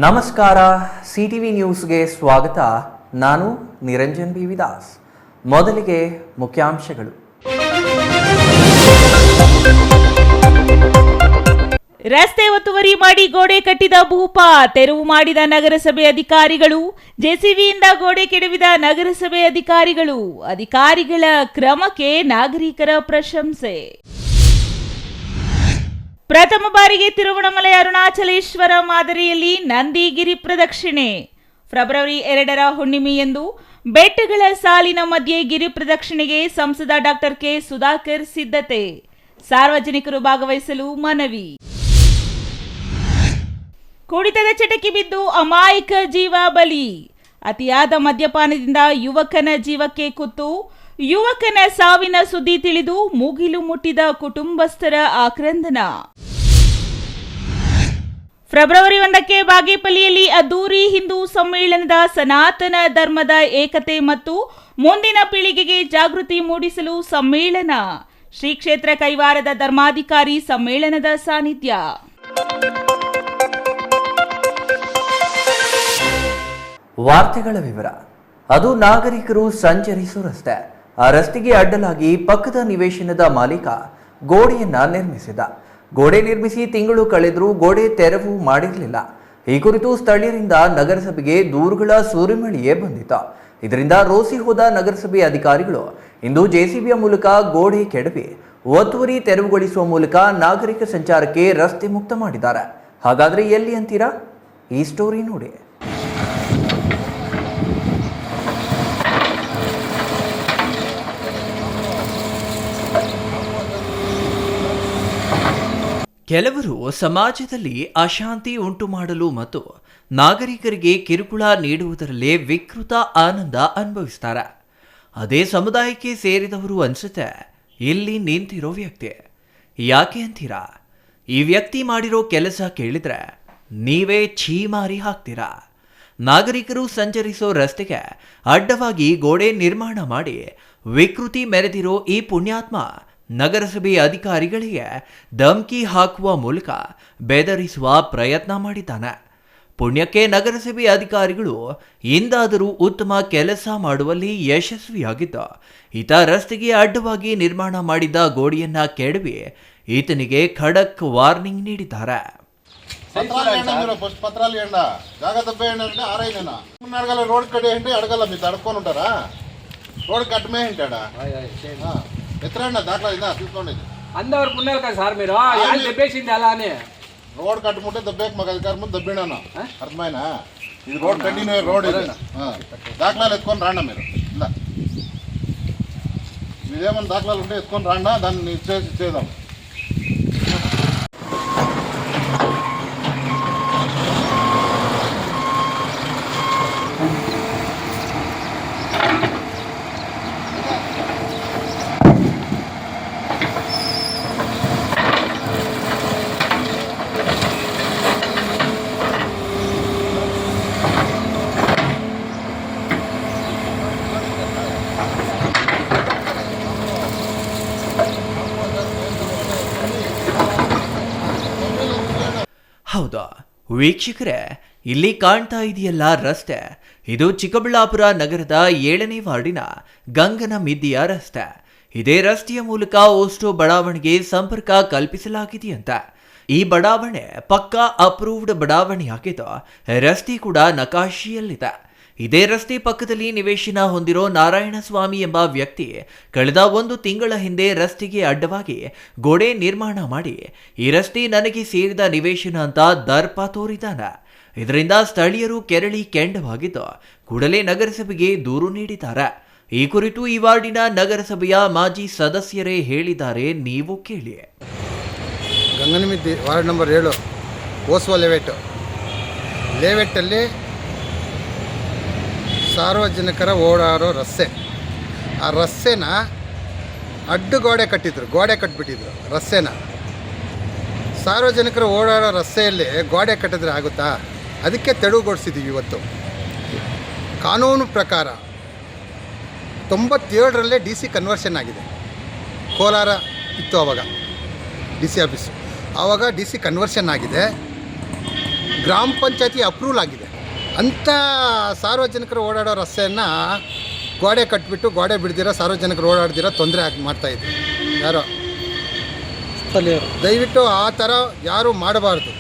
ನಮಸ್ಕಾರ, ಸಿಟಿವಿ ನ್ಯೂಸ್ಗೆ ಸ್ವಾಗತ. ನಾನು ನಿರಂಜನ್ ಬಿ ವಿದಾಸ್. ಮೊದಲಿಗೆ ಮುಖ್ಯಾಂಶಗಳು. ರಸ್ತೆ ಒತ್ತುವರಿ ಮಾಡಿ ಗೋಡೆ ಕಟ್ಟಿದ ಭೂಪ, ತೆರವು ಮಾಡಿದ ನಗರಸಭೆ ಅಧಿಕಾರಿಗಳು. ಜೆಸಿಬಿಯಿಂದ ಗೋಡೆ ಕೆಡವಿದ ನಗರಸಭೆ ಅಧಿಕಾರಿಗಳು. ಅಧಿಕಾರಿಗಳ ಕ್ರಮಕ್ಕೆ ನಾಗರಿಕರ ಪ್ರಶಂಸೆ. ಪ್ರಥಮ ಬಾರಿಗೆ ತಿರುವಣಮಲೆ ಅರುಣಾಚಲೇಶ್ವರ ಮಾದರಿಯಲ್ಲಿ ನಂದಿ ಗಿರಿ ಪ್ರದಕ್ಷಿಣೆ. ಫೆಬ್ರವರಿ 2ರ ಹುಣ್ಣಿಮೆಯಂದು ಬೆಟ್ಟಗಳ ಸಾಲಿನ ಮಧ್ಯೆ ಗಿರಿ ಪ್ರದಕ್ಷಿಣೆಗೆ ಸಂಸದ ಡಾಕ್ಟರ್ ಕೆ ಸುಧಾಕರ್ ಸಿದ್ಧತೆ. ಸಾರ್ವಜನಿಕರು ಭಾಗವಹಿಸಲು ಮನವಿ. ಕುಡಿತದ ಚಟಕ್ಕೆ ಬಿದ್ದು ಅಮಾಯಕ ಜೀವ ಬಲಿ. ಅತಿಯಾದ ಮದ್ಯಪಾನದಿಂದ ಯುವಕನ ಜೀವಕ್ಕೆ ಕುತ್ತು. ಯುವಕನ ಸಾವಿನ ಸುದ್ದಿ ತಿಳಿದು ಮುಗಿಲು ಮುಟ್ಟಿದ ಕುಟುಂಬಸ್ಥರ ಆಕ್ರಂದನ. ಫೆಬ್ರವರಿ 1ಕ್ಕೆ ಬಾಗೇಪಲ್ಲಿಯಲ್ಲಿ ಅದ್ದೂರಿ ಹಿಂದೂ ಸಮ್ಮೇಳನದ ಸನಾತನ ಧರ್ಮದ ಏಕತೆ ಮತ್ತು ಮುಂದಿನ ಪೀಳಿಗೆಗೆ ಜಾಗೃತಿ ಮೂಡಿಸಲು ಸಮ್ಮೇಳನ. ಶ್ರೀ ಕ್ಷೇತ್ರ ಕೈವಾರದ ಧರ್ಮಾಧಿಕಾರಿ ಸಮ್ಮೇಳನದ ಸಾನ್ನಿಧ್ಯ. ವಾರ್ತೆಗಳ ವಿವರ. ಅದು ನಾಗರಿಕರು ಸಂಚರಿಸುವ ರಸ್ತೆ. ಆ ರಸ್ತೆಗೆ ಅಡ್ಡಲಾಗಿ ಪಕ್ಕದ ನಿವೇಶನದ ಮಾಲೀಕ ಗೋಡೆಯನ್ನ ನಿರ್ಮಿಸಿದ. ಗೋಡೆ ನಿರ್ಮಿಸಿ ತಿಂಗಳು ಕಳೆದರೂ ಗೋಡೆ ತೆರವು ಮಾಡಿರಲಿಲ್ಲ. ಈ ಕುರಿತು ಸ್ಥಳೀಯರಿಂದ ನಗರಸಭೆಗೆ ದೂರುಗಳ ಸುರಿಮಳೆಯೇ ಬಂದಿತ್ತು. ಇದರಿಂದ ರೋಸಿ ಹೋದ ನಗರಸಭೆ ಅಧಿಕಾರಿಗಳು ಇಂದು ಜೆಸಿಬಿಯ ಮೂಲಕ ಗೋಡೆ ಕೆಡವಿ ಒತ್ತುವರಿ ತೆರವುಗೊಳಿಸುವ ಮೂಲಕ ನಾಗರಿಕ ಸಂಚಾರಕ್ಕೆ ರಸ್ತೆ ಮುಕ್ತ ಮಾಡಿದ್ದಾರೆ. ಹಾಗಾದ್ರೆ ಎಲ್ಲಿ ಅಂತೀರಾ? ಈ ಸ್ಟೋರಿ ನೋಡಿ. ಕೆಲವರು ಸಮಾಜದಲ್ಲಿ ಅಶಾಂತಿ ಉಂಟು ಮಾಡಲು ಮತ್ತು ನಾಗರಿಕರಿಗೆ ಕಿರುಕುಳ ನೀಡುವುದರಲ್ಲೇ ವಿಕೃತ ಆನಂದ ಅನುಭವಿಸ್ತಾರೆ. ಅದೇ ಸಮುದಾಯಕ್ಕೆ ಸೇರಿದವರು ಅನ್ಸುತ್ತೆ ಇಲ್ಲಿ ನಿಂತಿರೋ ವ್ಯಕ್ತಿ. ಯಾಕೆ ಅಂತೀರಾ? ಈ ವ್ಯಕ್ತಿ ಮಾಡಿರೋ ಕೆಲಸ ಕೇಳಿದ್ರೆ ನೀವೇ ಛೀಮಾರಿ ಹಾಕ್ತೀರಾ. ನಾಗರಿಕರು ಸಂಚರಿಸೋ ರಸ್ತೆಗೆ ಅಡ್ಡವಾಗಿ ಗೋಡೆ ನಿರ್ಮಾಣ ಮಾಡಿ ವಿಕೃತಿ ಮೆರೆದಿರೋ ಈ ಪುಣ್ಯಾತ್ಮ ನಗರಸಭೆ ಅಧಿಕಾರಿಗಳಿಗೆ ಧಮಕಿ ಹಾಕುವ ಮೂಲಕ ಬೆದರಿಸುವ ಪ್ರಯತ್ನ ಮಾಡಿದ್ದಾನೆ. ಪುಣ್ಯಕ್ಕೆ ನಗರಸಭೆ ಅಧಿಕಾರಿಗಳು ಇಂದಾದರೂ ಉತ್ತಮ ಕೆಲಸ ಮಾಡುವಲ್ಲಿ ಯಶಸ್ವಿಯಾಗಿದ್ದು ಈತ ರಸ್ತೆಗೆ ಅಡ್ಡವಾಗಿ ನಿರ್ಮಾಣ ಮಾಡಿದ್ದ ಗೋಡೆಯನ್ನ ಕೆಡವಿ ಈತನಿಗೆ ಖಡಕ್ ವಾರ್ನಿಂಗ್ ನೀಡಿದ್ದಾರೆ. రోడ్ కడే అంటే అడగల మీ తడుకొని రోడ్ కట్టమే అంటాడా ఎత్తరండి దాంట్లో ఇదా తీసుకోండి అందవరకు ఉన్నారు కదా సార్ మీరు దెబ్బేసింది అలా అని రోడ్ కట్టుకుంటే దెబ్బేకి మాకు అధికారం ముందు దెబ్బినాను అర్థమైనా ఇది రోడ్ కంటిన్యూ రోడ్ ఇది దాఖలాలు ఎత్తుకొని రాండా మీరు ఇలా మీదేమన్నా దాఖలాలు ఉంటే ఎత్తుకొని రాండా దాన్ని చేద్దాం. ಹೌದಾ ವೀಕ್ಷಕರೇ, ಇಲ್ಲಿ ಕಾಣ್ತಾ ಇದೆಯಲ್ಲ ರಸ್ತೆ, ಇದು ಚಿಕ್ಕಬಳ್ಳಾಪುರ ನಗರದ 7ನೇ ವಾರ್ಡಿನ ಗಂಗನ ಮಿದ್ದಿಯ ರಸ್ತೆ. ಇದೇ ರಸ್ತೆಯ ಮೂಲಕ ಓಸ್ಟೋ ಬಡಾವಣೆಗೆ ಸಂಪರ್ಕ ಕಲ್ಪಿಸಲಾಗಿದೆಯಂತೆ. ಈ ಬಡಾವಣೆ ಪಕ್ಕಾ ಅಪ್ರೂವ್ಡ್ ಬಡಾವಣೆಯಾಗಿದ್ದು ರಸ್ತೆ ಕೂಡ ನಕಾಶೆಯಲ್ಲಿದೆ. ಇದೇ ರಸ್ತೆ ಪಕ್ಕದಲ್ಲಿ ನಿವೇಶನ ಹೊಂದಿರೋ ನಾರಾಯಣಸ್ವಾಮಿ ಎಂಬ ವ್ಯಕ್ತಿ ಕಳೆದ 1 ತಿಂಗಳ ಹಿಂದೆ ರಸ್ತೆಗೆ ಅಡ್ಡವಾಗಿ ಗೋಡೆ ನಿರ್ಮಾಣ ಮಾಡಿ ಈ ರಸ್ತೆ ನನಗೆ ಸೇರಿದ ನಿವೇಶನ ಅಂತ ದರ್ಪ ತೋರಿದ್ದಾನೆ. ಇದರಿಂದ ಸ್ಥಳೀಯರು ಕೆರಳಿ ಕೆಂಡವಾಗಿದ್ದು ಕೂಡಲೇ ನಗರಸಭೆಗೆ ದೂರು ನೀಡಿದ್ದಾರೆ. ಈ ಕುರಿತು ಈ ವಾರ್ಡಿನ ನಗರಸಭೆಯ ಮಾಜಿ ಸದಸ್ಯರೇ ಹೇಳಿದ್ದಾರೆ, ನೀವು ಕೇಳಿ. ಗಂಗನಮಿದ್ದಿ ವಾರ್ಡ್ ನಂಬರ್ 7 ಓಸ್ವಾ ಲೇಔಟಲ್ಲಿ ಸಾರ್ವಜನಿಕರ ಓಡಾಡೋ ರಸ್ತೆ. ಆ ರಸ್ತೆನ ಅಡ್ಡು ಗೋಡೆ ಕಟ್ಟಿಬಿಟ್ಟಿದ್ರು ರಸ್ತೆನ. ಸಾರ್ವಜನಿಕರು ಓಡಾಡೋ ರಸ್ತೆಯಲ್ಲಿ ಗೋಡೆ ಕಟ್ಟಿದ್ರೆ ಆಗುತ್ತಾ? ಅದಕ್ಕೆ ತೆರವುಗೊಳಿಸಿದ್ದೀವಿ. ಇವತ್ತು ಕಾನೂನು ಪ್ರಕಾರ 97ರಲ್ಲಿ DC ಕನ್ವರ್ಷನ್ ಆಗಿದೆ. ಕೋಲಾರ ಇತ್ತು ಆವಾಗ DC ಆಫೀಸು, ಆವಾಗ DC ಕನ್ವರ್ಷನ್ ಆಗಿದೆ. ಗ್ರಾಮ ಪಂಚಾಯತಿ ಅಪ್ರೂವಲ್ ಆಗಿದೆ ಅಂಥ ಸಾರ್ವಜನಿಕರು ಓಡಾಡೋ ರಸ್ತೆಯನ್ನು ಗೋಡೆ ಕಟ್ಟಿಬಿಟ್ಟು ಗೋಡೆ ಬಿಡ್ದಿರೋ ಸಾರ್ವಜನಿಕರು ಓಡಾಡ್ದಿರೋ ತೊಂದರೆ ಮಾಡ್ತಾಯಿದ್ರು ಯಾರೋ ಸ್ಥಳೀಯರು. ದಯವಿಟ್ಟು ಆ ಥರ ಯಾರೂ ಮಾಡಬಾರ್ದು.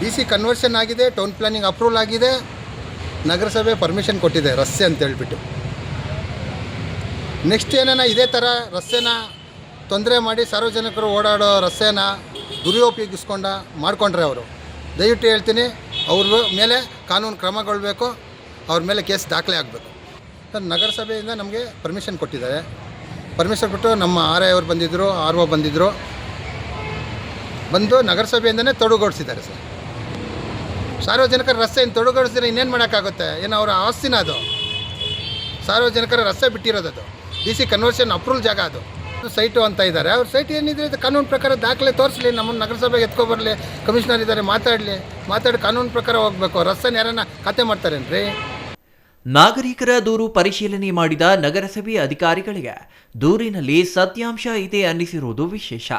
DC ಕನ್ವರ್ಷನ್ ಆಗಿದೆ, ಟೌನ್ ಪ್ಲಾನಿಂಗ್ ಅಪ್ರೂವಲ್ ಆಗಿದೆ, ನಗರಸಭೆ ಪರ್ಮಿಷನ್ ಕೊಟ್ಟಿದೆ ರಸ್ತೆ ಅಂತೇಳ್ಬಿಟ್ಟು. ನೆಕ್ಸ್ಟ್ ಏನಾನ ಇದೇ ಥರ ರಸ್ತೆನ ತೊಂದರೆ ಮಾಡಿ ಸಾರ್ವಜನಿಕರು ಓಡಾಡೋ ರಸ್ತೆನ ದುರುಪಯೋಗಿಸ್ಕೊಂಡ ಮಾಡಿಕೊಂಡ್ರೆ ಅವರು, ದಯವಿಟ್ಟು ಹೇಳ್ತೀನಿ, ಅವ್ರ ಮೇಲೆ ಕಾನೂನು ಕ್ರಮಗೊಳ್ಬೇಕು, ಅವ್ರ ಮೇಲೆ ಕೇಸ್ ದಾಖಲೆ ಆಗಬೇಕು. ನಗರಸಭೆಯಿಂದ ನಮಗೆ ಪರ್ಮಿಷನ್ ಕೊಟ್ಟಿದ್ದಾರೆ. ಪರ್ಮಿಷನ್ ಕೊಟ್ಟು ನಮ್ಮ RI ಅವರು ಬಂದಿದ್ದರು, RO ಬಂದಿದ್ದರು, ಬಂದು ನಗರಸಭೆಯಿಂದನೇ ತೊಡಗುಗೊಳಿಸಿದ್ದಾರೆ ಸರ್. ಸಾರ್ವಜನಿಕರ ರಸ್ತೆಯನ್ನು ತೊಡಗುಗೊಳಿಸಿದ್ರೆ ಇನ್ನೇನು ಮಾಡೋಕ್ಕಾಗುತ್ತೆ? ಏನು ಅವರ ಆಸ್ತಿನ ಅದು? ಸಾರ್ವಜನಿಕರ ರಸ್ತೆ ಬಿಟ್ಟಿರೋದು DC ಕನ್ವರ್ಷನ್ ಅಪ್ರೂವಲ್ ಜಾಗ ಅದು ಸೈಟು ಅಂತ ಇದ್ದಾರೆ. ಅವ್ರ ಸೈಟ್ ಏನಿದ್ರೆ ಕಾನೂನು ಪ್ರಕಾರ ದಾಖಲೆ ತೋರಿಸಲಿ, ನಮ್ಮನ್ನು ನಗರಸಭೆಗೆ ಎತ್ಕೊಬರಲಿ, ಕಮಿಷನರ್ ಇದ್ದಾರೆ ಮಾತಾಡಿ ಕಾನೂನು ಪ್ರಕಾರ ಹೋಗಬೇಕು. ರಸ್ತೆನ ಯಾರನ್ನ ಖಾತೆ ಮಾಡ್ತಾರೇನ್ರಿ? ನಾಗರಿಕರ ದೂರು ಪರಿಶೀಲನೆ ಮಾಡಿದ ನಗರಸಭೆ ಅಧಿಕಾರಿಗಳಿಗೆ ದೂರಿನಲ್ಲಿ ಸತ್ಯಾಂಶ ಇದೆ ಅನ್ನಿಸಿರುವುದು ವಿಶೇಷ.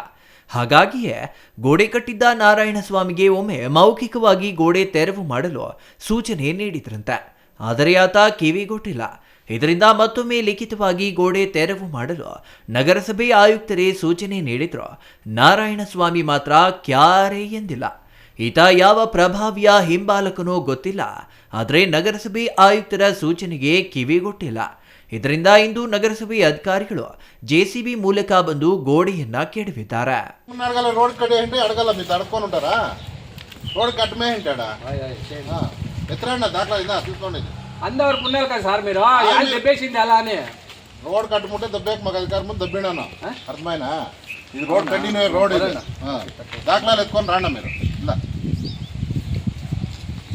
ಹಾಗಾಗಿಯೇ ಗೋಡೆ ಕಟ್ಟಿದ್ದ ನಾರಾಯಣಸ್ವಾಮಿಗೆ ಒಮ್ಮೆ ಮೌಖಿಕವಾಗಿ ಗೋಡೆ ತೆರವು ಮಾಡಲು ಸೂಚನೆ ನೀಡಿದ್ರಂತೆ. ಆದರೆ ಆತ ಕಿವಿಗೊಟ್ಟಿಲ್ಲ. ಇದರಿಂದ ಮತ್ತೊಮ್ಮೆ ಲಿಖಿತವಾಗಿ ಗೋಡೆ ತೆರವು ಮಾಡಲು ನಗರಸಭೆ ಆಯುಕ್ತರೇ ಸೂಚನೆ ನೀಡಿದ್ರು. ನಾರಾಯಣಸ್ವಾಮಿ ಮಾತ್ರ ಕ್ಯಾರೆ ಎಂದಿಲ್ಲ. ಈತ ಯಾವ ಪ್ರಭಾವಿಯ ಹಿಂಬಾಲಕನೋ ಗೊತ್ತಿಲ್ಲ, ಆದರೆ ನಗರಸಭೆ ಆಯುಕ್ತರ ಸೂಚನೆಗೆ ಕಿವಿಗೊಟ್ಟಿಲ್ಲ. ಇದರಿಂದ ಇಂದು ನಗರಸಭೆ ಅಧಿಕಾರಿಗಳು JCB ಮೂಲಕ ಬಂದು ಗೋಡೆಯನ್ನ ಕೆಡವಿದ್ದಾರೆ. రోడ్ కడేయండి అడగల మీరు అడుక్కొని రోడ్ కట్టమే ఏంటాడా ఎత్తరండి దాంట్లో ఇదా తీసుకోండి. అందరు పుణ్యాలు కదా సార్ మీరు దెబ్బేసింది అలా అని రోడ్ కట్టుకుంటే దెబ్బేకి మాకు అధికారం ముందు దెబ్బినాను అర్థమైనా. ఇది రోడ్ కంటిన్యూ రోడ్ ఇది దాఖలాలు ఎత్తుకొని రాండా మీరు. ఇలా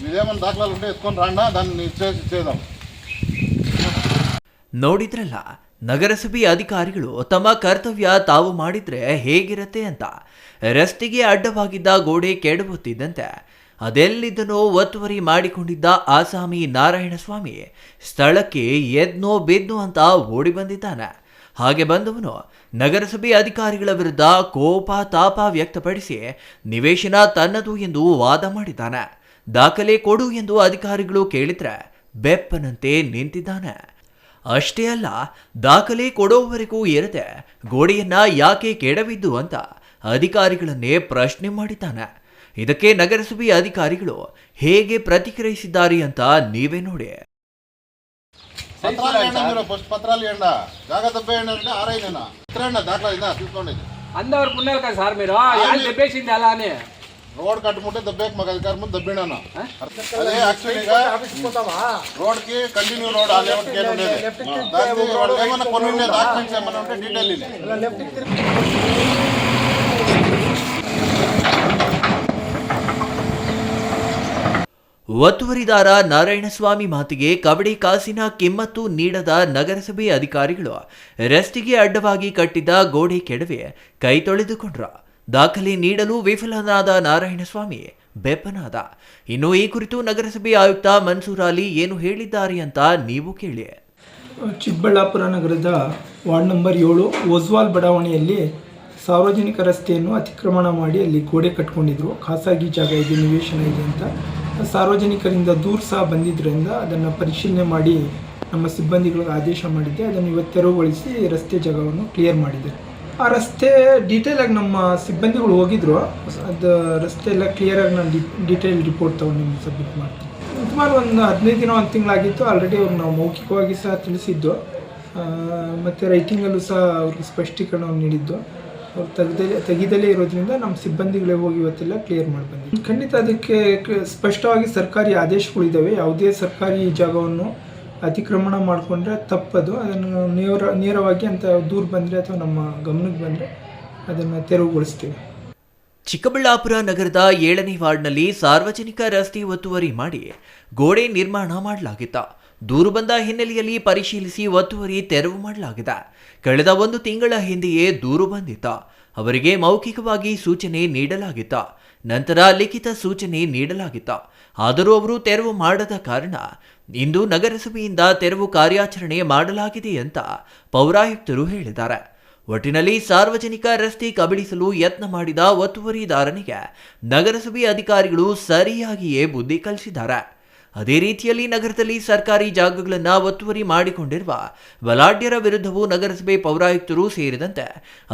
మీదేమన్నా దాఖలాలు ఉంటే ఎత్తుకొని రాండా, దాన్ని చేద్దాం. ನೋಡಿದ್ರಲ್ಲ, ನಗರಸಭೆ ಅಧಿಕಾರಿಗಳು ತಮ್ಮ ಕರ್ತವ್ಯ ತಾವು ಮಾಡಿದ್ರೆ ಹೇಗಿರತ್ತೆ ಅಂತ. ರಸ್ತೆಗೆ ಅಡ್ಡವಾಗಿದ್ದ ಗೋಡೆ ಕೆಡವುತ್ತಿದ್ದಂತೆ ಅದೆಲ್ಲಿದ್ದನೋ ಒತ್ತುವರಿ ಮಾಡಿಕೊಂಡಿದ್ದ ಆಸಾಮಿ ನಾರಾಯಣಸ್ವಾಮಿ ಸ್ಥಳಕ್ಕೆ ಎದ್ನೋ ಬೆದ್ನೋ ಅಂತ ಓಡಿ ಬಂದಿದ್ದಾನೆ. ಹಾಗೆ ಬಂದವನು ನಗರಸಭೆ ಅಧಿಕಾರಿಗಳ ವಿರುದ್ಧ ಕೋಪ ತಾಪ ವ್ಯಕ್ತಪಡಿಸಿ ನಿವೇಶನ ತನ್ನದು ಎಂದು ವಾದ ಮಾಡಿದ್ದಾನೆ. ದಾಖಲೆ ಕೊಡು ಎಂದು ಅಧಿಕಾರಿಗಳು ಕೇಳಿದ್ರೆ ಬೆಪ್ಪನಂತೆ ನಿಂತಿದ್ದಾನೆ. ಅಷ್ಟೇ ಅಲ್ಲ, ದಾಖಲೆ ಕೊಡೋವರೆಗೂ ಇರದೆ ಗೋಡೆಯನ್ನ ಯಾಕೆ ಕೆಡವಿದ್ದು ಅಂತ ಅಧಿಕಾರಿಗಳನ್ನೇ ಪ್ರಶ್ನೆ ಮಾಡಿದ್ದಾನೆ. ಇದಕ್ಕೆ ನಗರಸಭೆ ಅಧಿಕಾರಿಗಳು ಹೇಗೆ ಪ್ರತಿಕ್ರಿಯಿಸಿದ್ದಾರೆ ಅಂತ ನೀವೇ ನೋಡಿ. అందరు పుణ్యాలు కదా సార్ మీరు దెబ్బేసింది అలా అని రోడ్ కట్టుకుంటే దెబ్బేకి మాకు అధికారం ముందు దెబ్బినాను. అదే యాక్చువల్గా రోడ్ కి కంటిన్యూ రోడ్ ఆ లెఫ్ట్ గేట్ ఉండేది. ఏమన్నా కొన్ని ఉండే డాక్యుమెంట్స్ ఏమన్నా ఉంటే డీటెయిల్ ఇది. ಒತ್ತುವರಿದಾರ ನಾರಾಯಣಸ್ವಾಮಿ ಮಾತಿಗೆ ಕವಡೆ ಕಾಸಿನ ಕಿಮ್ಮತ್ತು ನೀಡದ ನಗರಸಭೆ ಅಧಿಕಾರಿಗಳು ರಸ್ತೆಗೆ ಅಡ್ಡವಾಗಿ ಕಟ್ಟಿದ್ದ ಗೋಡೆ ಕೆಡವಿ ಕೈ ತೊಳೆದುಕೊಂಡ್ರು. ದಾಖಲೆ ನೀಡಲು ವಿಫಲನಾದ ನಾರಾಯಣಸ್ವಾಮಿ ಬೆಪ್ಪನಾದ. ಇನ್ನು ಈ ಕುರಿತು ನಗರಸಭೆ ಆಯುಕ್ತ ಮನ್ಸೂರ್ ಅಲಿ ಏನು ಹೇಳಿದ್ದಾರೆ ಅಂತ ನೀವು ಕೇಳಿ. ಚಿಕ್ಕಬಳ್ಳಾಪುರ ನಗರದ ವಾರ್ಡ್ ನಂಬರ್ 7 ಓಸ್ವಾಲ್ ಬಡಾವಣೆಯಲ್ಲಿ ಸಾರ್ವಜನಿಕ ರಸ್ತೆಯನ್ನು ಅತಿಕ್ರಮಣ ಮಾಡಿ ಅಲ್ಲಿ ಗೋಡೆ ಕಟ್ಕೊಂಡಿದ್ರು. ಖಾಸಗಿ ಜಾಗ ಇದೆ, ನಿವೇಶನ ಇದೆ ಅಂತ ಸಾರ್ವಜನಿಕರಿಂದ ದೂರು ಸಹ ಬಂದಿದ್ದರಿಂದ ಅದನ್ನು ಪರಿಶೀಲನೆ ಮಾಡಿ ನಮ್ಮ ಸಿಬ್ಬಂದಿಗಳಿಗೆ ಆದೇಶ ಮಾಡಿದ್ದೆ. ಅದನ್ನು ಇವತ್ತು ತೆರವುಗೊಳಿಸಿ ರಸ್ತೆ ಜಾಗವನ್ನು ಕ್ಲಿಯರ್ ಮಾಡಿದೆ. ಆ ರಸ್ತೆ ಡೀಟೇಲಾಗಿ ನಮ್ಮ ಸಿಬ್ಬಂದಿಗಳು ಹೋಗಿದ್ರು. ಅದು ರಸ್ತೆ ಎಲ್ಲ ಕ್ಲಿಯರಾಗಿ ನಾನು ಡೀಟೇಲ್ ರಿಪೋರ್ಟ್ ತೊಗೊಂಡು ನಿಮ್ಗೆ ಸಬ್ಮಿಟ್ ಮಾಡ್ತೀನಿ. ಸುಮಾರು ಒಂದು 15 ದಿನ 1 ತಿಂಗಳಾಗಿತ್ತು. ಆಲ್ರೆಡಿ ಅವ್ರು ನಾವು ಮೌಖಿಕವಾಗಿ ಸಹ ತಿಳಿಸಿದ್ದು ಮತ್ತು ರೈಟಿಂಗಲ್ಲೂ ಸಹ ಅವ್ರಿಗೆ ಸ್ಪಷ್ಟೀಕರಣವನ್ನು ನೀಡಿದ್ದು. ಅವ್ರು ತೆಗೆದಲ್ಲೇ ಇರೋದ್ರಿಂದ ನಮ್ಮ ಸಿಬ್ಬಂದಿಗಳೇ ಹೋಗಿ ಇವತ್ತೆಲ್ಲ ಕ್ಲಿಯರ್ ಮಾಡಿ ಬಂದಿದ್ದು. ಖಂಡಿತ ಅದಕ್ಕೆ ಸ್ಪಷ್ಟವಾಗಿ ಸರ್ಕಾರಿ ಆದೇಶಗಳಿದ್ದಾವೆ. ಯಾವುದೇ ಸರ್ಕಾರಿ ಜಾಗವನ್ನು ಅತಿಕ್ರಮಣ ಮಾಡಿಕೊಂಡ್ರೆ ತಪ್ಪದು. ಅದನ್ನು ನೇರವಾಗಿ ಅಂತ ದೂರು ಬಂದರೆ ಅಥವಾ ನಮ್ಮ ಗಮನಕ್ಕೆ ಬಂದರೆ ಅದನ್ನು ತೆರವುಗೊಳಿಸ್ತೀವಿ. ಚಿಕ್ಕಬಳ್ಳಾಪುರ ನಗರದ 7ನೇ ವಾರ್ಡ್ನಲ್ಲಿ ಸಾರ್ವಜನಿಕ ರಸ್ತೆ ಒತ್ತುವರಿ ಮಾಡಿ ಗೋಡೆ ನಿರ್ಮಾಣ ಮಾಡಲಾಗಿತ್ತು. ದೂರು ಬಂದ ಹಿನ್ನೆಲೆಯಲ್ಲಿ ಪರಿಶೀಲಿಸಿ ಒತ್ತುವರಿ ತೆರವು ಮಾಡಲಾಗಿದೆ. ಕಳೆದ 1 ತಿಂಗಳ ಹಿಂದೆಯೇ ದೂರು ಬಂದಿತ್ತು. ಅವರಿಗೆ ಮೌಖಿಕವಾಗಿ ಸೂಚನೆ ನೀಡಲಾಗಿತ್ತು. ನಂತರ ಲಿಖಿತ ಸೂಚನೆ ನೀಡಲಾಗಿತ್ತು. ಆದರೂ ಅವರು ತೆರವು ಮಾಡದ ಕಾರಣ ಇಂದು ನಗರಸಭೆಯಿಂದ ತೆರವು ಕಾರ್ಯಾಚರಣೆ ಮಾಡಲಾಗಿದೆ ಅಂತ ಪೌರಾಯುಕ್ತರು ಹೇಳಿದ್ದಾರೆ. ಒಟ್ಟಿನಲ್ಲಿ ಸಾರ್ವಜನಿಕ ರಸ್ತೆ ಕಬಳಿಸಲು ಯತ್ನ ಮಾಡಿದ ಒತ್ತುವರಿದಾರನಿಗೆ ನಗರಸಭೆ ಅಧಿಕಾರಿಗಳು ಸರಿಯಾಗಿಯೇ ಬುದ್ಧಿ ಕಲಿಸಿದ್ದಾರೆ. ಅದೇ ರೀತಿಯಲ್ಲಿ ನಗರದಲ್ಲಿ ಸರ್ಕಾರಿ ಜಾಗಗಳನ್ನು ಒತ್ತುವರಿ ಮಾಡಿಕೊಂಡಿರುವ ಬಲಾಢ್ಯರ ವಿರುದ್ಧವೂ ನಗರಸಭೆ ಪೌರಾಯುಕ್ತರು ಸೇರಿದಂತೆ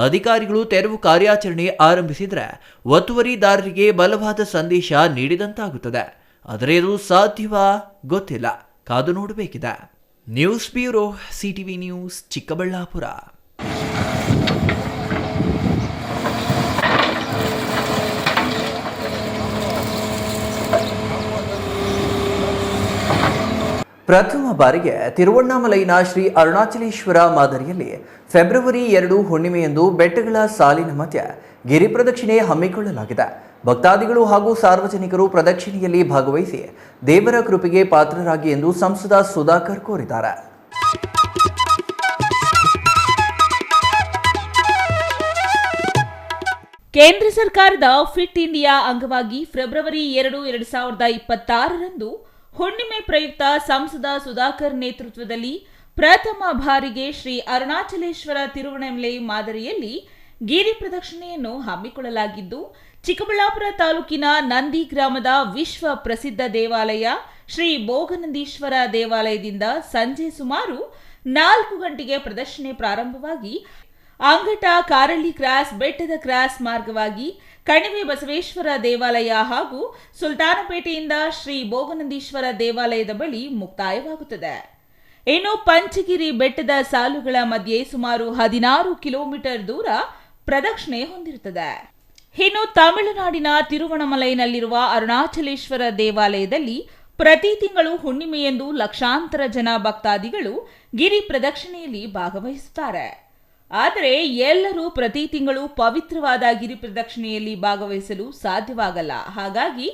ಅಧಿಕಾರಿಗಳು ತೆರವು ಕಾರ್ಯಾಚರಣೆ ಆರಂಭಿಸಿದರೆ ಒತ್ತುವರಿದಾರರಿಗೆ ಬಲವಾದ ಸಂದೇಶ ನೀಡಿದಂತಾಗುತ್ತದೆ. ಆದರೆ ಇದು ಸಾಧ್ಯವಾ ಗೊತ್ತಿಲ್ಲ, ಕಾದು ನೋಡಬೇಕಿದೆ. News bureau, CTV news, Chikkaballapura. ಪ್ರಥಮ ಬಾರಿಗೆ ತಿರುವಣ್ಣಾಮಲೈನ ಶ್ರೀ ಅರುಣಾಚಲೇಶ್ವರ ಮಾದರಿಯಲ್ಲಿ ಫೆಬ್ರವರಿ 2 ಹುಣ್ಣಿಮೆಯಂದು ಬೆಟ್ಟಗಳ ಸಾಲಿನ ಮಧ್ಯೆ ಗಿರಿ ಪ್ರದಕ್ಷಿಣೆ ಹಮ್ಮಿಕೊಳ್ಳಲಾಗಿದೆ. ಭಕ್ತಾದಿಗಳು ಹಾಗೂ ಸಾರ್ವಜನಿಕರು ಪ್ರದಕ್ಷಿಣೆಯಲ್ಲಿ ಭಾಗವಹಿಸಿ ದೇವರ ಕೃಪೆಗೆ ಪಾತ್ರರಾಗಿ ಎಂದು ಸಂಸದ ಸುಧಾಕರ್ ಕೋರಿದ್ದಾರೆ. ಕೇಂದ್ರ ಸರ್ಕಾರದ ಫಿಟ್ ಇಂಡಿಯಾ ಅಂಗವಾಗಿ ಫೆಬ್ರವರಿ 2, 2026ರಂದು ಹುಣ್ಣಿಮೆ ಪ್ರಯುಕ್ತ ಸಂಸದ ಸುಧಾಕರ್ ನೇತೃತ್ವದಲ್ಲಿ ಪ್ರಥಮ ಬಾರಿಗೆ ಶ್ರೀ ಅರುಣಾಚಲೇಶ್ವರ ತಿರುವಣ್ಣಾಮಲೈ ಮಾದರಿಯಲ್ಲಿ ಗಿರಿ ಪ್ರದಕ್ಷಿಣೆಯನ್ನು ಹಮ್ಮಿಕೊಳ್ಳಲಾಗಿದ್ದು, ಚಿಕ್ಕಬಳ್ಳಾಪುರ ತಾಲೂಕಿನ ನಂದಿ ಗ್ರಾಮದ ವಿಶ್ವ ಪ್ರಸಿದ್ಧ ದೇವಾಲಯ ಶ್ರೀ ಭೋಗನಂದೀಶ್ವರ ದೇವಾಲಯದಿಂದ ಸಂಜೆ ಸುಮಾರು 4 ಗಂಟೆಗೆ ಪ್ರದಕ್ಷಿಣೆ ಪ್ರಾರಂಭವಾಗಿ ಅಂಗಟ ಕಾರಳ್ಳಿ ಕ್ರಾಸ್ ಬೆಟ್ಟದ ಕ್ರಾಸ್ ಮಾರ್ಗವಾಗಿ ಕಣಿವೆ ಬಸವೇಶ್ವರ ದೇವಾಲಯ ಹಾಗೂ ಸುಲ್ತಾನಪೇಟೆಯಿಂದ ಶ್ರೀ ಭೋಗನಂದೀಶ್ವರ ದೇವಾಲಯದ ಬಳಿ ಮುಕ್ತಾಯವಾಗುತ್ತದೆ. ಇನ್ನು ಪಂಚಗಿರಿ ಬೆಟ್ಟದ ಸಾಲುಗಳ ಮಧ್ಯೆ ಸುಮಾರು 16 ಕಿಲೋಮೀಟರ್ ದೂರ ಪ್ರದಕ್ಷಿಣೆ ಹೊಂದಿರುತ್ತದೆ. ಇನ್ನು ತಮಿಳುನಾಡಿನ ತಿರುವಣ್ಣಾಮಲೈನಲ್ಲಿರುವ ಅರುಣಾಚಲೇಶ್ವರ ದೇವಾಲಯದಲ್ಲಿ ಪ್ರತಿ ತಿಂಗಳು ಹುಣ್ಣಿಮೆಯಂದು ಲಕ್ಷಾಂತರ ಜನ ಭಕ್ತಾದಿಗಳು ಗಿರಿ ಪ್ರದಕ್ಷಿಣೆಯಲ್ಲಿ ಭಾಗವಹಿಸುತ್ತಾರೆ. ಆದರೆ ಎಲ್ಲರೂ ಪ್ರತಿ ತಿಂಗಳು ಪವಿತ್ರವಾದ ಗಿರಿ ಪ್ರದಕ್ಷಿಣೆಯಲ್ಲಿ ಭಾಗವಹಿಸಲು ಸಾಧ್ಯವಾಗಲ್ಲ. ಹಾಗಾಗಿ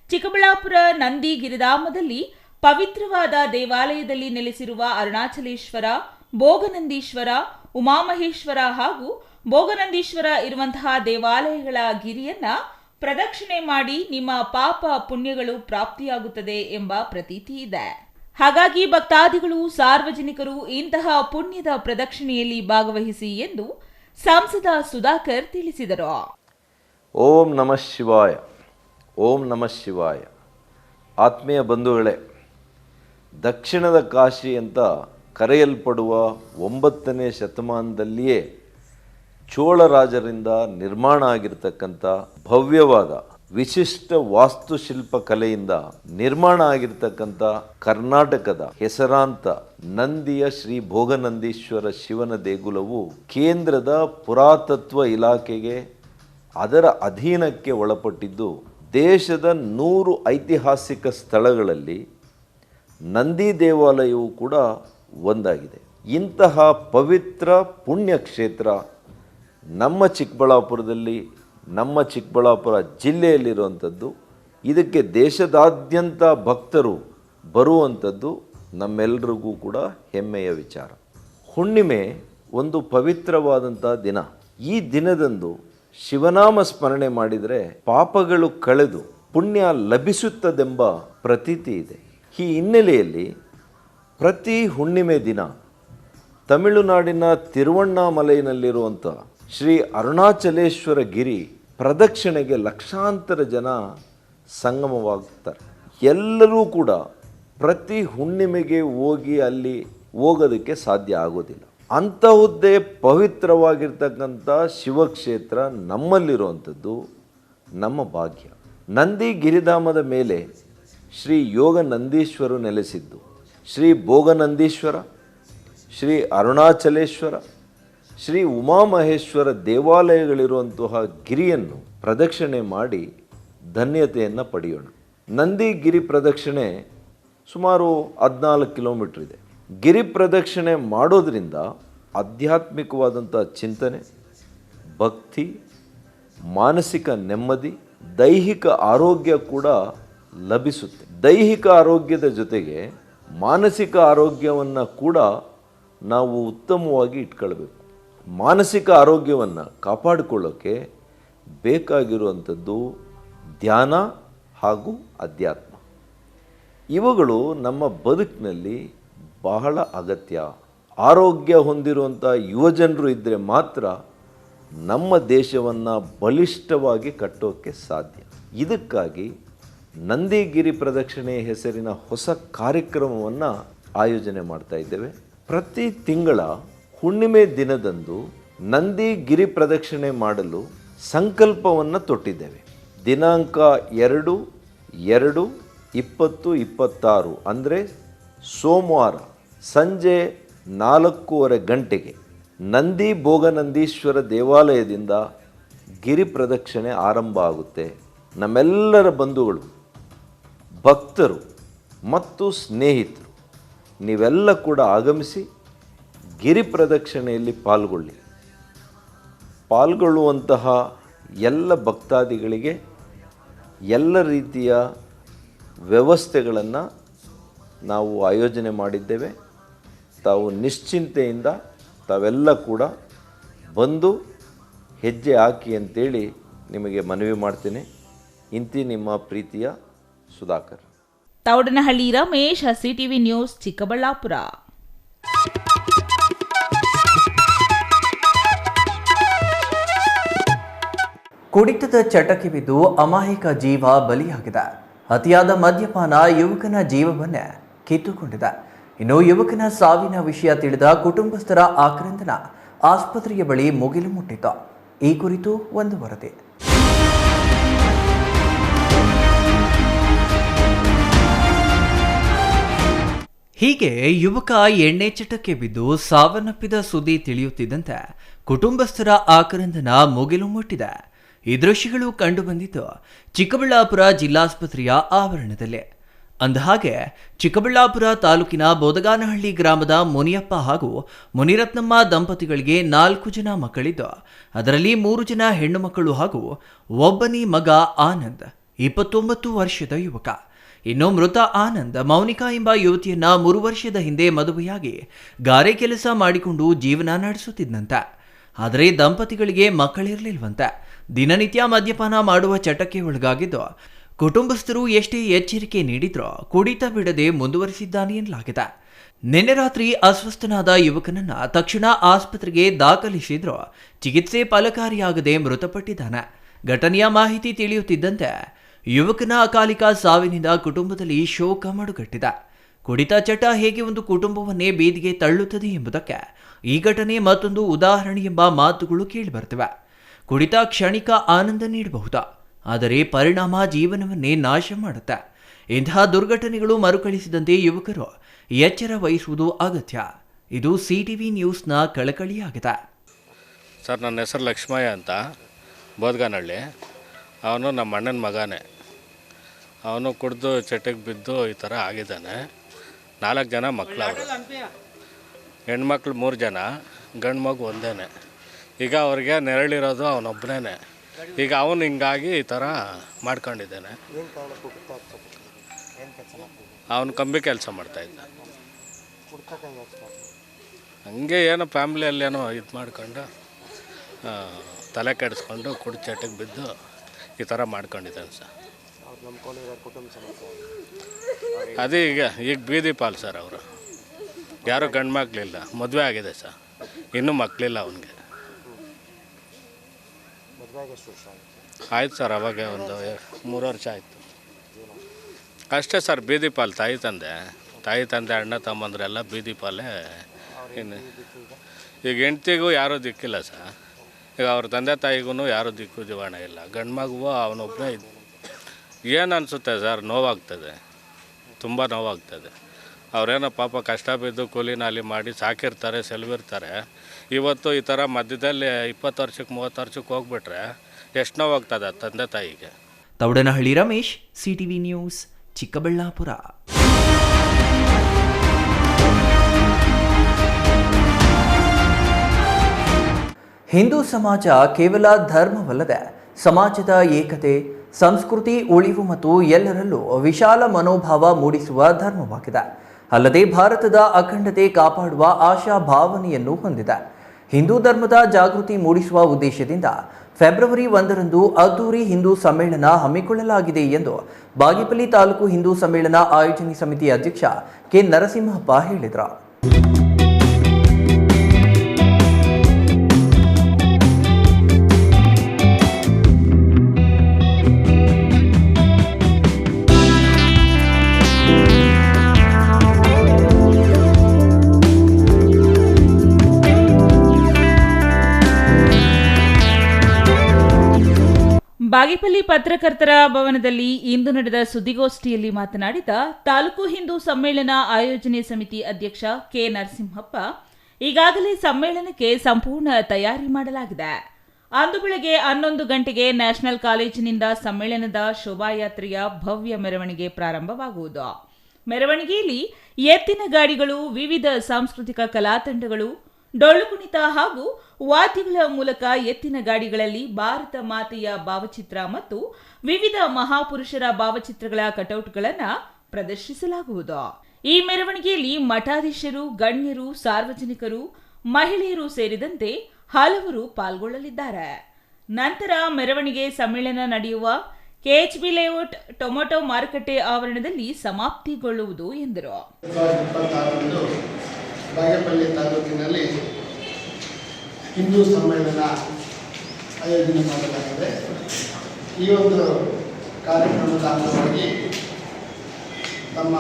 ಚಿಕ್ಕಬಳ್ಳಾಪುರ ನಂದಿ ಗಿರಿಧಾಮದಲ್ಲಿ ಪವಿತ್ರವಾದ ದೇವಾಲಯದಲ್ಲಿ ನೆಲೆಸಿರುವ ಅರುಣಾಚಲೇಶ್ವರ, ಭೋಗನಂದೀಶ್ವರ, ಉಮಾಮಹೇಶ್ವರ ಹಾಗೂ ಭೋಗನಂದೀಶ್ವರ ಇರುವಂತಹ ದೇವಾಲಯಗಳ ಗಿರಿಯನ್ನ ಪ್ರದಕ್ಷಿಣೆ ಮಾಡಿ ನಿಮ್ಮ ಪಾಪ ಪುಣ್ಯಗಳು ಪ್ರಾಪ್ತಿಯಾಗುತ್ತದೆ ಎಂಬ ಪ್ರತೀತಿ ಇದೆ. ಹಾಗಾಗಿ ಭಕ್ತಾದಿಗಳು, ಸಾರ್ವಜನಿಕರು ಇಂತಹ ಪುಣ್ಯದ ಪ್ರದಕ್ಷಿಣೆಯಲ್ಲಿ ಭಾಗವಹಿಸಿ ಎಂದು ಸಂಸದ ಸುಧಾಕರ್ ತಿಳಿಸಿದರು. ಓಂ ನಮಃ ಶಿವಾಯ, ಓಂ ನಮಃ ಶಿವಾಯ. ಆತ್ಮೀಯ ಬಂಧುಗಳೇ, ದಕ್ಷಿಣದ ಕಾಶಿ ಅಂತ ಕರೆಯಲ್ಪಡುವ 9ನೇ ಶತಮಾನದಲ್ಲಿಯೇ ಚೋಳರಾಜರಿಂದ ನಿರ್ಮಾಣ ಆಗಿರ್ತಕ್ಕಂಥ ಭವ್ಯವಾದ ವಿಶಿಷ್ಟ ವಾಸ್ತುಶಿಲ್ಪ ಕಲೆಯಿಂದ ನಿರ್ಮಾಣ ಆಗಿರ್ತಕ್ಕಂಥ ಕರ್ನಾಟಕದ ಹೆಸರಾಂತ ನಂದಿಯ ಶ್ರೀ ಭೋಗನಂದೀಶ್ವರ ಶಿವನ ದೇಗುಲವು ಕೇಂದ್ರದ ಪುರಾತತ್ವ ಇಲಾಖೆಗೆ ಅದರ ಅಧೀನಕ್ಕೆ ಒಳಪಟ್ಟಿದ್ದು, ದೇಶದ 100 ಐತಿಹಾಸಿಕ ಸ್ಥಳಗಳಲ್ಲಿ ನಂದಿ ದೇವಾಲಯವು ಕೂಡ ಒಂದಾಗಿದೆ. ಇಂತಹ ಪವಿತ್ರ ಪುಣ್ಯಕ್ಷೇತ್ರ ನಮ್ಮ ಚಿಕ್ಕಬಳ್ಳಾಪುರದಲ್ಲಿ, ನಮ್ಮ ಚಿಕ್ಕಬಳ್ಳಾಪುರ ಜಿಲ್ಲೆಯಲ್ಲಿರುವಂಥದ್ದು. ಇದಕ್ಕೆ ದೇಶದಾದ್ಯಂತ ಭಕ್ತರು ಬರುವಂಥದ್ದು ನಮ್ಮೆಲ್ಲರಿಗೂ ಕೂಡ ಹೆಮ್ಮೆಯ ವಿಚಾರ. ಹುಣ್ಣಿಮೆ ಒಂದು ಪವಿತ್ರವಾದಂಥ ದಿನ. ಈ ದಿನದಂದು ಶಿವನಾಮ ಸ್ಮರಣೆ ಮಾಡಿದರೆ ಪಾಪಗಳು ಕಳೆದು ಪುಣ್ಯ ಲಭಿಸುತ್ತದೆಂಬ ಪ್ರತೀತಿ ಇದೆ. ಈ ಹಿನ್ನೆಲೆಯಲ್ಲಿ ಪ್ರತಿ ಹುಣ್ಣಿಮೆ ದಿನ ತಮಿಳುನಾಡಿನ ತಿರುವಣ್ಣಾಮಲೈನಲ್ಲಿರುವಂಥ ಶ್ರೀ ಅರುಣಾಚಲೇಶ್ವರ ಗಿರಿ ಪ್ರದಕ್ಷಿಣೆಗೆ ಲಕ್ಷಾಂತರ ಜನ ಸಂಗಮವಾಗ್ತಾರೆ. ಎಲ್ಲರೂ ಕೂಡ ಪ್ರತಿ ಹುಣ್ಣಿಮೆಗೆ ಹೋಗಿ ಅಲ್ಲಿ ಹೋಗೋದಕ್ಕೆ ಸಾಧ್ಯ ಆಗೋದಿಲ್ಲ. ಅಂತಹುದ್ದೇ ಪವಿತ್ರವಾಗಿರ್ತಕ್ಕಂಥ ಶಿವಕ್ಷೇತ್ರ ನಮ್ಮಲ್ಲಿರುವಂಥದ್ದು ನಮ್ಮ ಭಾಗ್ಯ. ನಂದಿ ಗಿರಿಧಾಮದ ಮೇಲೆ ಶ್ರೀ ಯೋಗ ನಂದೀಶ್ವರು ನೆಲೆಸಿದ್ದು, ಶ್ರೀ ಭೋಗನಂದೀಶ್ವರ, ಶ್ರೀ ಅರುಣಾಚಲೇಶ್ವರ, ಶ್ರೀ ಉಮಾಮಹೇಶ್ವರ ದೇವಾಲಯಗಳಿರುವಂತಹ ಗಿರಿಯನ್ನು ಪ್ರದಕ್ಷಿಣೆ ಮಾಡಿ ಧನ್ಯತೆಯನ್ನು ಪಡೆಯೋಣ. ನಂದಿ ಗಿರಿ ಪ್ರದಕ್ಷಿಣೆ ಸುಮಾರು 14 ಕಿಲೋಮೀಟರ್ ಇದೆ. ಗಿರಿ ಪ್ರದಕ್ಷಿಣೆ ಮಾಡೋದ್ರಿಂದ ಆಧ್ಯಾತ್ಮಿಕವಾದಂಥ ಚಿಂತನೆ, ಭಕ್ತಿ, ಮಾನಸಿಕ ನೆಮ್ಮದಿ, ದೈಹಿಕ ಆರೋಗ್ಯ ಕೂಡ ಲಭಿಸುತ್ತೆ. ದೈಹಿಕ ಆರೋಗ್ಯದ ಜೊತೆಗೆ ಮಾನಸಿಕ ಆರೋಗ್ಯವನ್ನು ಕೂಡ ನಾವು ಉತ್ತಮವಾಗಿ ಇಟ್ಕೊಳ್ಬೇಕು. ಮಾನಸಿಕ ಆರೋಗ್ಯವನ್ನು ಕಾಪಾಡಿಕೊಳ್ಳೋಕ್ಕೆ ಬೇಕಾಗಿರುವಂಥದ್ದು ಧ್ಯಾನ ಹಾಗೂ ಅಧ್ಯಾತ್ಮ. ಇವುಗಳು ನಮ್ಮ ಬದುಕಿನಲ್ಲಿ ಬಹಳ ಅಗತ್ಯ. ಆರೋಗ್ಯ ಹೊಂದಿರುವಂಥ ಯುವಜನರು ಇದ್ದರೆ ಮಾತ್ರ ನಮ್ಮ ದೇಶವನ್ನು ಬಲಿಷ್ಠವಾಗಿ ಕಟ್ಟೋಕ್ಕೆ ಸಾಧ್ಯ. ಇದಕ್ಕಾಗಿ ನಂದಿಗಿರಿ ಪ್ರದಕ್ಷಿಣೆ ಹೆಸರಿನ ಹೊಸ ಕಾರ್ಯಕ್ರಮವನ್ನು ಆಯೋಜನೆ ಮಾಡ್ತಾ ಇದ್ದೇವೆ. ಪ್ರತಿ ತಿಂಗಳ ಹುಣ್ಣಿಮೆ ದಿನದಂದು ನಂದಿಗಿರಿ ಪ್ರದಕ್ಷಿಣೆ ಮಾಡಲು ಸಂಕಲ್ಪವನ್ನು ತೊಟ್ಟಿದ್ದೇವೆ. ದಿನಾಂಕ 2/2/2026 ಅಂದರೆ ಸೋಮವಾರ ಸಂಜೆ 4:30 ಗಂಟೆಗೆ ನಂದಿ ಭೋಗನಂದೀಶ್ವರ ದೇವಾಲಯದಿಂದ ಗಿರಿ ಪ್ರದಕ್ಷಿಣೆ ಆರಂಭ ಆಗುತ್ತೆ. ನಮ್ಮೆಲ್ಲರ ಬಂಧುಗಳು, ಭಕ್ತರು ಮತ್ತು ಸ್ನೇಹಿತರು ನೀವೆಲ್ಲ ಕೂಡ ಆಗಮಿಸಿ ಗಿರಿ ಪ್ರದಕ್ಷಿಣೆಯಲ್ಲಿ ಪಾಲ್ಗೊಳ್ಳುವಂತಹ ಎಲ್ಲ ಭಕ್ತಾದಿಗಳಿಗೆ ಎಲ್ಲ ರೀತಿಯ ವ್ಯವಸ್ಥೆಗಳನ್ನು ನಾವು ಆಯೋಜನೆ ಮಾಡಿದ್ದೇವೆ. ತಾವು ನಿಶ್ಚಿಂತೆಯಿಂದ ತಾವೆಲ್ಲ ಕೂಡ ಬಂದು ಹೆಜ್ಜೆ ಹಾಕಿ ಅಂತೇಳಿ ನಿಮಗೆ ಮನವಿ ಮಾಡ್ತೇನೆ. ಇಂತಿ ನಿಮ್ಮ ಪ್ರೀತಿಯ ಸುಧಾಕರ್. Thaudanahalli Ramesh, CTV news, Chikkaballapura. ಕುಡಿತದ ಚಟಕ್ಕೆ ಬಿದ್ದು ಅಮಾಯಕ ಜೀವ ಬಲಿಯಾಗಿದೆ. ಅತಿಯಾದ ಮದ್ಯಪಾನ ಯುವಕನ ಜೀವವನ್ನೇ ಕಿತ್ತುಕೊಂಡಿದೆ. ಇನ್ನು ಯುವಕನ ಸಾವಿನ ವಿಷಯ ತಿಳಿದ ಕುಟುಂಬಸ್ಥರ ಆಕ್ರಂದನ ಆಸ್ಪತ್ರೆಯ ಬಳಿ ಮುಗಿಲು ಮುಟ್ಟಿತ್ತು. ಈ ಕುರಿತು ಒಂದು ವರದಿ. ಹೀಗೆ ಯುವಕ ಎಣ್ಣೆ ಚಟಕ್ಕೆ ಬಿದ್ದು ಸಾವನ್ನಪ್ಪಿದ ಸುದ್ದಿ ತಿಳಿಯುತ್ತಿದ್ದಂತೆ ಕುಟುಂಬಸ್ಥರ ಆಕ್ರಂದನ ಮುಗಿಲು ಮುಟ್ಟಿದೆ. ಈ ದೃಶ್ಯಗಳು ಕಂಡುಬಂದಿದ್ದು ಚಿಕ್ಕಬಳ್ಳಾಪುರ ಜಿಲ್ಲಾಸ್ಪತ್ರೆಯ ಆವರಣದಲ್ಲಿ. ಅಂದಹಾಗೆ ಚಿಕ್ಕಬಳ್ಳಾಪುರ ತಾಲೂಕಿನ ಬೋದಗಾನಹಳ್ಳಿ ಗ್ರಾಮದ ಮುನಿಯಪ್ಪ ಹಾಗೂ ಮುನಿರತ್ನಮ್ಮ ದಂಪತಿಗಳಿಗೆ 4 ಜನ ಮಕ್ಕಳಿದ್ದು, ಅದರಲ್ಲಿ 3 ಜನ ಹೆಣ್ಣು ಮಕ್ಕಳು ಹಾಗೂ ಒಬ್ಬನೇ ಮಗ ಆನಂದ್ 29 ವರ್ಷದ ಯುವಕ. ಇನ್ನು ಮೃತ ಆನಂದ್ ಮೌನಿಕಾ ಎಂಬ ಯುವತಿಯನ್ನ 3 ವರ್ಷದ ಹಿಂದೆ ಮದುವೆಯಾಗಿ ಗಾರೆ ಕೆಲಸ ಮಾಡಿಕೊಂಡು ಜೀವನ ನಡೆಸುತ್ತಿದ್ದಂತೆ. ಆದರೆ ದಂಪತಿಗಳಿಗೆ ಮಕ್ಕಳಿರಲಿಲ್ವಂತೆ. ದಿನನಿತ್ಯ ಮದ್ಯಪಾನ ಮಾಡುವ ಚಟಕ್ಕೆ ಒಳಗಾಗಿದ್ದು ಕುಟುಂಬಸ್ಥರು ಎಷ್ಟೇ ಎಚ್ಚರಿಕೆ ನೀಡಿದ್ರೂ ಕುಡಿತ ಬಿಡದೆ ಮುಂದುವರಿಸಿದ್ದಾನೆ ಎನ್ನಲಾಗಿದೆ. ನಿನ್ನೆ ರಾತ್ರಿ ಅಸ್ವಸ್ಥನಾದ ಯುವಕನನ್ನ ತಕ್ಷಣ ಆಸ್ಪತ್ರೆಗೆ ದಾಖಲಿಸಿದ್ರೂ ಚಿಕಿತ್ಸೆ ಫಲಕಾರಿಯಾಗದೆ ಮೃತಪಟ್ಟಿದ್ದಾನೆ. ಘಟನೆಯ ಮಾಹಿತಿ ತಿಳಿಯುತ್ತಿದ್ದಂತೆ ಯುವಕನ ಅಕಾಲಿಕ ಸಾವಿನಿಂದ ಕುಟುಂಬದಲ್ಲಿ ಶೋಕ ಮಡುಗಟ್ಟಿದೆ. ಕುಡಿತ ಚಟ ಹೇಗೆ ಒಂದು ಕುಟುಂಬವನ್ನೇ ಬೀದಿಗೆ ತಳ್ಳುತ್ತದೆ ಎಂಬುದಕ್ಕೆ ಈ ಘಟನೆ ಮತ್ತೊಂದು ಉದಾಹರಣೆ ಎಂಬ ಮಾತುಗಳು ಕೇಳಿಬರ್ತವೆ. ಕುಡಿತ ಕ್ಷಣಿಕ ಆನಂದ ನೀಡಬಹುದು, ಆದರೆ ಪರಿಣಾಮ ಜೀವನವನ್ನೇ ನಾಶ ಮಾಡುತ್ತೆ. ಇಂತಹ ದುರ್ಘಟನೆಗಳು ಮರುಕಳಿಸಿದಂತೆ ಯುವಕರು ಎಚ್ಚರ ವಹಿಸುವುದು ಅಗತ್ಯ. ಇದು CTV ನ್ಯೂಸ್ನ ಕಳಕಳಿಯಾಗಿದೆ. ಸರ್, ನನ್ನ ಹೆಸರು ಲಕ್ಷ್ಮಯ್ಯ ಅಂತ, ಬೋದಗಾನಹಳ್ಳಿ. ಅವನು ನಮ್ಮ ಅಣ್ಣನ ಮಗನೇ. ಅವನು ಕುಡಿದು ಚಟಕ್ಕೆ ಬಿದ್ದು ಈ ಥರ ಆಗಿದ್ದಾನೆ. 4 ಜನ ಮಕ್ಕಳು ಅವರು. ಹೆಣ್ಮಕ್ಳು 3 ಜನ, ಗಂಡು ಮಗು ಒಂದೇ. ಈಗ ಅವ್ರಿಗೆ ನೆರಳಿರೋದು ಅವನೊಬ್ಬನೇ. ಈಗ ಅವನು ಹಿಂಗಾಗಿ ಈ ಥರ ಮಾಡ್ಕೊಂಡಿದ್ದಾನೆ. ಅವನು ಕಂಬಿ ಕೆಲಸ ಮಾಡ್ತಾಯಿದ್ದ. ಹಂಗೆ ಏನೋ ಫ್ಯಾಮ್ಲಿಯಲ್ಲಿ ಏನೋ ಇದು ಮಾಡ್ಕೊಂಡು ತಲೆ ಕೆಡಿಸ್ಕೊಂಡು ಕುಡಿ ಚಟಕ್ಕೆ ಬಿದ್ದು ಈ ಥರ ಮಾಡ್ಕೊಂಡಿದ್ದಾನೆ ಸರ್. ಅದೇ ಈಗ ಬೀದಿ ಪಾಲ್ ಸರ್. ಅವರು ಯಾರೂ ಗಂಡು ಮಕ್ಕಳಿಲ್ಲ, ಮದುವೆ ಆಗಿದೆ ಸರ್, ಇನ್ನೂ ಮಕ್ಕಳಿಲ್ಲ ಅವನಿಗೆ. ಆಯ್ತು ಸರ್, ಅವಾಗ ಒಂದು 3 ವರ್ಷ ಆಯಿತು ಅಷ್ಟೇ ಸರ್. ಬೀದಿ ಪಾಲ್ ತಾಯಿ ತಂದೆ ಅಣ್ಣ ತಮ್ಮಂದ್ರೆಲ್ಲ ಬೀದಿ ಪಾಲೇ. ಇನ್ನು ಈಗ ಹೆಂಡ್ತಿಗೂ ಯಾರೂ ದಿಕ್ಕಿಲ್ಲ ಸರ್. ಈಗ ಅವ್ರ ತಂದೆ ತಾಯಿಗೂ ಯಾರೂ ದಿಕ್ಕು ದಿವಾಣ ಇಲ್ಲ. ಗಂಡು ಮಗುವು ಅವನೊಬ್ಬನೇ. ಏನು ಅನಿಸುತ್ತೆ ಸರ್, ನೋವಾಗ್ತದೆ, ತುಂಬ ನೋವಾಗ್ತದೆ. ಅವರೇನೋ ಪಾಪ ಕಷ್ಟ ಬಿದ್ದು ಕೂಲಿ ನಾಲಿ ಮಾಡಿ ಸಾಕಿರ್ತಾರೆ, ಸೆಲವಿರ್ತಾರೆ. ಇವತ್ತು ಈ ಥರ ಮಧ್ಯದಲ್ಲಿ 20 ವರ್ಷಕ್ಕೆ 30 ವರ್ಷಕ್ಕೆ ಹೋಗ್ಬಿಟ್ರೆ ಎಷ್ಟು ನೋವಾಗ್ತದೆ ತಂದೆ ತಾಯಿಗೆ. Thoudanahalli Ramesh, CTV news, Chikkaballapur. ಹಿಂದೂ ಸಮಾಜ ಕೇವಲ ಧರ್ಮವಲ್ಲದೆ ಸಮಾಜದ ಏಕತೆ, ಸಂಸ್ಕೃತಿ ಉಳಿವು ಮತ್ತು ಎಲ್ಲರಲ್ಲೂ ವಿಶಾಲ ಮನೋಭಾವ ಮೂಡಿಸುವ ಧರ್ಮವಾಗಿದೆ. ಅಲ್ಲದೆ ಭಾರತದ ಅಖಂಡತೆ ಕಾಪಾಡುವ ಆಶಾ ಭಾವನೆಯನ್ನು ಹೊಂದಿದೆ. ಹಿಂದೂ ಧರ್ಮದ ಜಾಗೃತಿ ಮೂಡಿಸುವ ಉದ್ದೇಶದಿಂದ ಫೆಬ್ರವರಿ 1ರಂದು ಅದ್ದೂರಿ ಹಿಂದೂ ಸಮ್ಮೇಳನ ಹಮ್ಮಿಕೊಳ್ಳಲಾಗಿದೆ ಎಂದು ಬಾಗೇಪಲ್ಲಿ ತಾಲೂಕು ಹಿಂದೂ ಸಮ್ಮೇಳನ ಆಯೋಜನೆ ಸಮಿತಿ ಅಧ್ಯಕ್ಷ ಕೆ ನರಸಿಂಹಪ್ಪ ಹೇಳಿದರು. ಬಾಗೇಪಲ್ಲಿ ಪತ್ರಕರ್ತರ ಭವನದಲ್ಲಿ ಇಂದು ನಡೆದ ಸುದ್ದಿಗೋಷ್ಠಿಯಲ್ಲಿ ಮಾತನಾಡಿದ ತಾಲೂಕು ಹಿಂದೂ ಸಮ್ಮೇಳನ ಆಯೋಜನೆ ಸಮಿತಿ ಅಧ್ಯಕ್ಷ ಕೆ ನರಸಿಂಹಪ್ಪ, ಈಗಾಗಲೇ ಸಮ್ಮೇಳನಕ್ಕೆ ಸಂಪೂರ್ಣ ತಯಾರಿ ಮಾಡಲಾಗಿದೆ. ಅಂದು ಬೆಳಗ್ಗೆ 11 ಗಂಟೆಗೆ ನ್ಯಾಷನಲ್ ಕಾಲೇಜಿನಿಂದ ಸಮ್ಮೇಳನದ ಶೋಭಾಯಾತ್ರೆಯ ಭವ್ಯ ಮೆರವಣಿಗೆ ಪ್ರಾರಂಭವಾಗುವುದು. ಮೆರವಣಿಗೆಯಲ್ಲಿ ಎತ್ತಿನ ಗಾಡಿಗಳು, ವಿವಿಧ ಸಾಂಸ್ಕೃತಿಕ ಕಲಾ ತಂಡಗಳು, ಡೊಳ್ಳು ಕುಣಿತ ಹಾಗೂ ವಾದ್ಯಗಳ ಮೂಲಕ ಎತ್ತಿನ ಗಾಡಿಗಳಲ್ಲಿ ಭಾರತ ಮಾತೆಯ ಭಾವಚಿತ್ರ ಮತ್ತು ವಿವಿಧ ಮಹಾಪುರುಷರ ಭಾವಚಿತ್ರಗಳ ಕಟೌಟ್ಗಳನ್ನು ಪ್ರದರ್ಶಿಸಲಾಗುವುದು. ಈ ಮೆರವಣಿಗೆಯಲ್ಲಿ ಮಠಾಧೀಶರು, ಗಣ್ಯರು, ಸಾರ್ವಜನಿಕರು, ಮಹಿಳೆಯರು ಸೇರಿದಂತೆ ಹಲವರು ಪಾಲ್ಗೊಳ್ಳಲಿದ್ದಾರೆ. ನಂತರ ಮೆರವಣಿಗೆ ಸಮ್ಮೇಳನ ನಡೆಯುವ ಕೆಎಚ್ಬಿ ಲೇಔಟ್ ಟೊಮೆಟೊ ಮಾರುಕಟ್ಟೆ ಆವರಣದಲ್ಲಿ ಸಮಾಪ್ತಿಗೊಳ್ಳುವುದು ಎಂದರು. ಬಾಗೇಪಲ್ಲಿ ತಾಲೂಕಿನಲ್ಲಿ ಹಿಂದೂ ಸಮ್ಮೇಳನ ಆಯೋಜನೆ ಮಾಡಲಾಗಿದೆ. ಈ ಒಂದು ಕಾರ್ಯಕ್ರಮದ ಅಂಗವಾಗಿ ತಮ್ಮ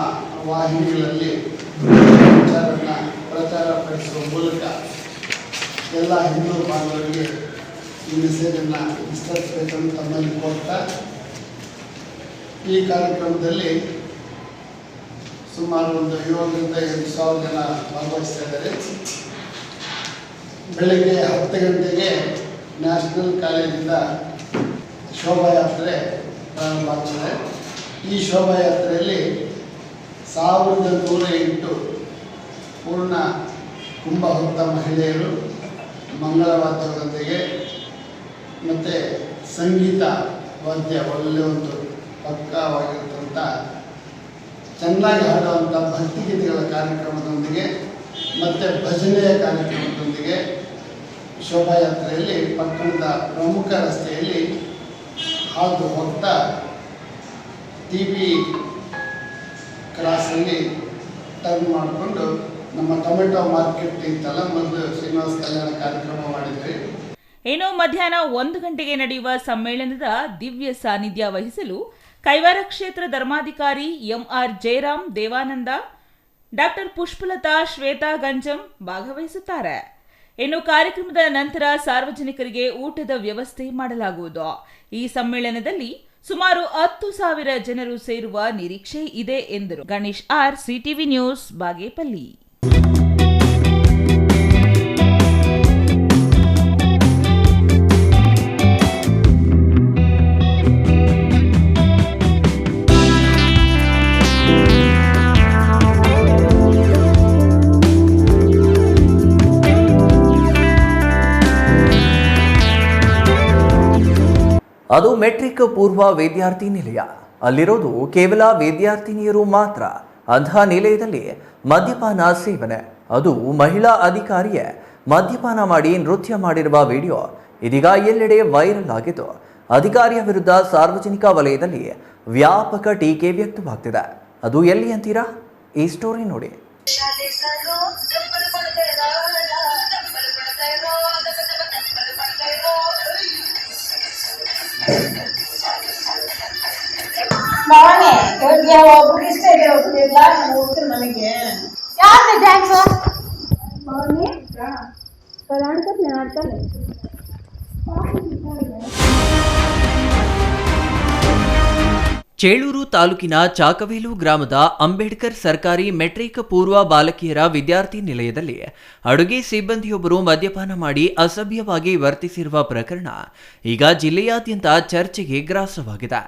ವಾಹಿನಿಗಳಲ್ಲಿ ಪ್ರಚಾರ ಪಡಿಸುವ ಮೂಲಕ ಎಲ್ಲ ಹಿಂದೂ ಬಾಂಧವರಿಗೆ ಈ ಮೆಸೇಜನ್ನು ವಿಸ್ತರಿಸಬೇಕಂತ ತಮ್ಮಲ್ಲಿ ಕೋರ್ತಾ, ಈ ಕಾರ್ಯಕ್ರಮದಲ್ಲಿ ಸುಮಾರು ಒಂದು 7,000ರಿಂದ 8,000 ಜನ ಭಾಗವಹಿಸ್ತಾ ಇದ್ದಾರೆ. ಬೆಳಗ್ಗೆ 10 ಗಂಟೆಗೆ ನ್ಯಾಷನಲ್ ಕಾಲೇಜಿಂದ ಶೋಭಾಯಾತ್ರೆ ಪ್ರಾರಂಭ ಆಗ್ತದೆ. ಈ ಶೋಭಾಯಾತ್ರೆಯಲ್ಲಿ 1,108 ಪೂರ್ಣ ಕುಂಭ ಹೊತ್ತ ಮಹಿಳೆಯರು ಮಂಗಳವಾದ್ಯದೊಂದಿಗೆ ಮತ್ತು ಸಂಗೀತ ವಾದ್ಯ ಒಳ್ಳೆಯ ಒಂದು ಪಕ್ಕವಾಗಿರ್ತಂಥ ಚೆನ್ನಾಗಿ ಹಾಡುವಂಥ ಭಕ್ತಿಗೀತೆಗಳ ಕಾರ್ಯಕ್ರಮದೊಂದಿಗೆ ಮತ್ತು ಭಜನೆಯ ಕಾರ್ಯಕ್ರಮದೊಂದಿಗೆ ಶೋಭಾಯಾತ್ರೆಯಲ್ಲಿ ಪಟ್ಟಣದ ಪ್ರಮುಖ ರಸ್ತೆಯಲ್ಲಿ ಹಾದು ಹೋಗ್ತಾ TV ಕ್ರಾಸಲ್ಲಿ ಟರ್ನ್ ಮಾಡಿಕೊಂಡು ನಮ್ಮ ಟೊಮೆಟೊ ಮಾರ್ಕೆಟ್ ಇತ್ತಲ್ಲ, ಮೊದಲು ಶ್ರೀನಿವಾಸ ಕಲ್ಯಾಣ ಕಾರ್ಯಕ್ರಮ ಮಾಡಿದ್ವಿ. ಇನ್ನು ಮಧ್ಯಾಹ್ನ 1 ಗಂಟೆಗೆ ನಡೆಯುವ ಸಮ್ಮೇಳನದ ದಿವ್ಯ ಸಾನ್ನಿಧ್ಯ ವಹಿಸಲು ಕೈವಾರ ಕ್ಷೇತ್ರ ಧರ್ಮಾಧಿಕಾರಿ ಎಂಆರ್ ಜಯರಾಮ್, ದೇವಾನಂದ, ಡಾಕ್ಟರ್ ಪುಷ್ಪಲತಾ, ಶ್ವೇತಾ ಗಂಜಂ ಭಾಗವಹಿಸುತ್ತಾರೆ. ಇನ್ನು ಕಾರ್ಯಕ್ರಮದ ನಂತರ ಸಾರ್ವಜನಿಕರಿಗೆ ಊಟದ ವ್ಯವಸ್ಥೆ ಮಾಡಲಾಗುವುದು. ಈ ಸಮ್ಮೇಳನದಲ್ಲಿ ಸುಮಾರು 10,000 ಜನರು ಸೇರುವ ನಿರೀಕ್ಷೆ ಇದೆ ಎಂದರು. Ganesh R, CTV news, Bagepalli. ಅದು ಮೆಟ್ರಿಕ್ ಪೂರ್ವ ವಿದ್ಯಾರ್ಥಿ ನಿಲಯ. ಅಲ್ಲಿರೋದು ಕೇವಲ ವಿದ್ಯಾರ್ಥಿನಿಯರು ಮಾತ್ರ. ಅಂಥ ನಿಲಯದಲ್ಲಿ ಮದ್ಯಪಾನ ಸೇವನೆ, ಅದು ಮಹಿಳಾ ಅಧಿಕಾರಿಯೇ ಮದ್ಯಪಾನ ಮಾಡಿ ನೃತ್ಯ ಮಾಡಿರುವ ವಿಡಿಯೋ ಇದೀಗ ಎಲ್ಲೆಡೆ ವೈರಲ್ ಆಗಿದ್ದು, ಅಧಿಕಾರಿಯ ವಿರುದ್ಧ ಸಾರ್ವಜನಿಕ ವಲಯದಲ್ಲಿ ವ್ಯಾಪಕ ಟೀಕೆ ವ್ಯಕ್ತವಾಗ್ತಿದೆ. ಅದು ಎಲ್ಲಿ ಅಂತೀರಾ? ಈ ಸ್ಟೋರಿ ನೋಡಿ. ನನಗೆ ಯಾರು ಡ್ಯಾನ್ಸ್ ಚೇಳೂರು ತಾಲೂಕಿನ ಚಾಕವೇಲು ಗ್ರಾಮದ ಅಂಬೇಡ್ಕರ್ ಸರ್ಕಾರಿ ಮೆಟ್ರಿಕ್ ಪೂರ್ವ ಬಾಲಕಿಯರ ವಿದ್ಯಾರ್ಥಿ ನಿಲಯದಲ್ಲಿ ಅಡುಗೆ ಸಿಬ್ಬಂದಿಯೊಬ್ಬರು ಮದ್ಯಪಾನ ಮಾಡಿ ಅಸಭ್ಯವಾಗಿ ವರ್ತಿಸಿರುವ ಪ್ರಕರಣ ಈಗ ಜಿಲ್ಲೆಯಾದ್ಯಂತ ಚರ್ಚೆಗೆ ಗ್ರಾಸವಾಗಿದೆ.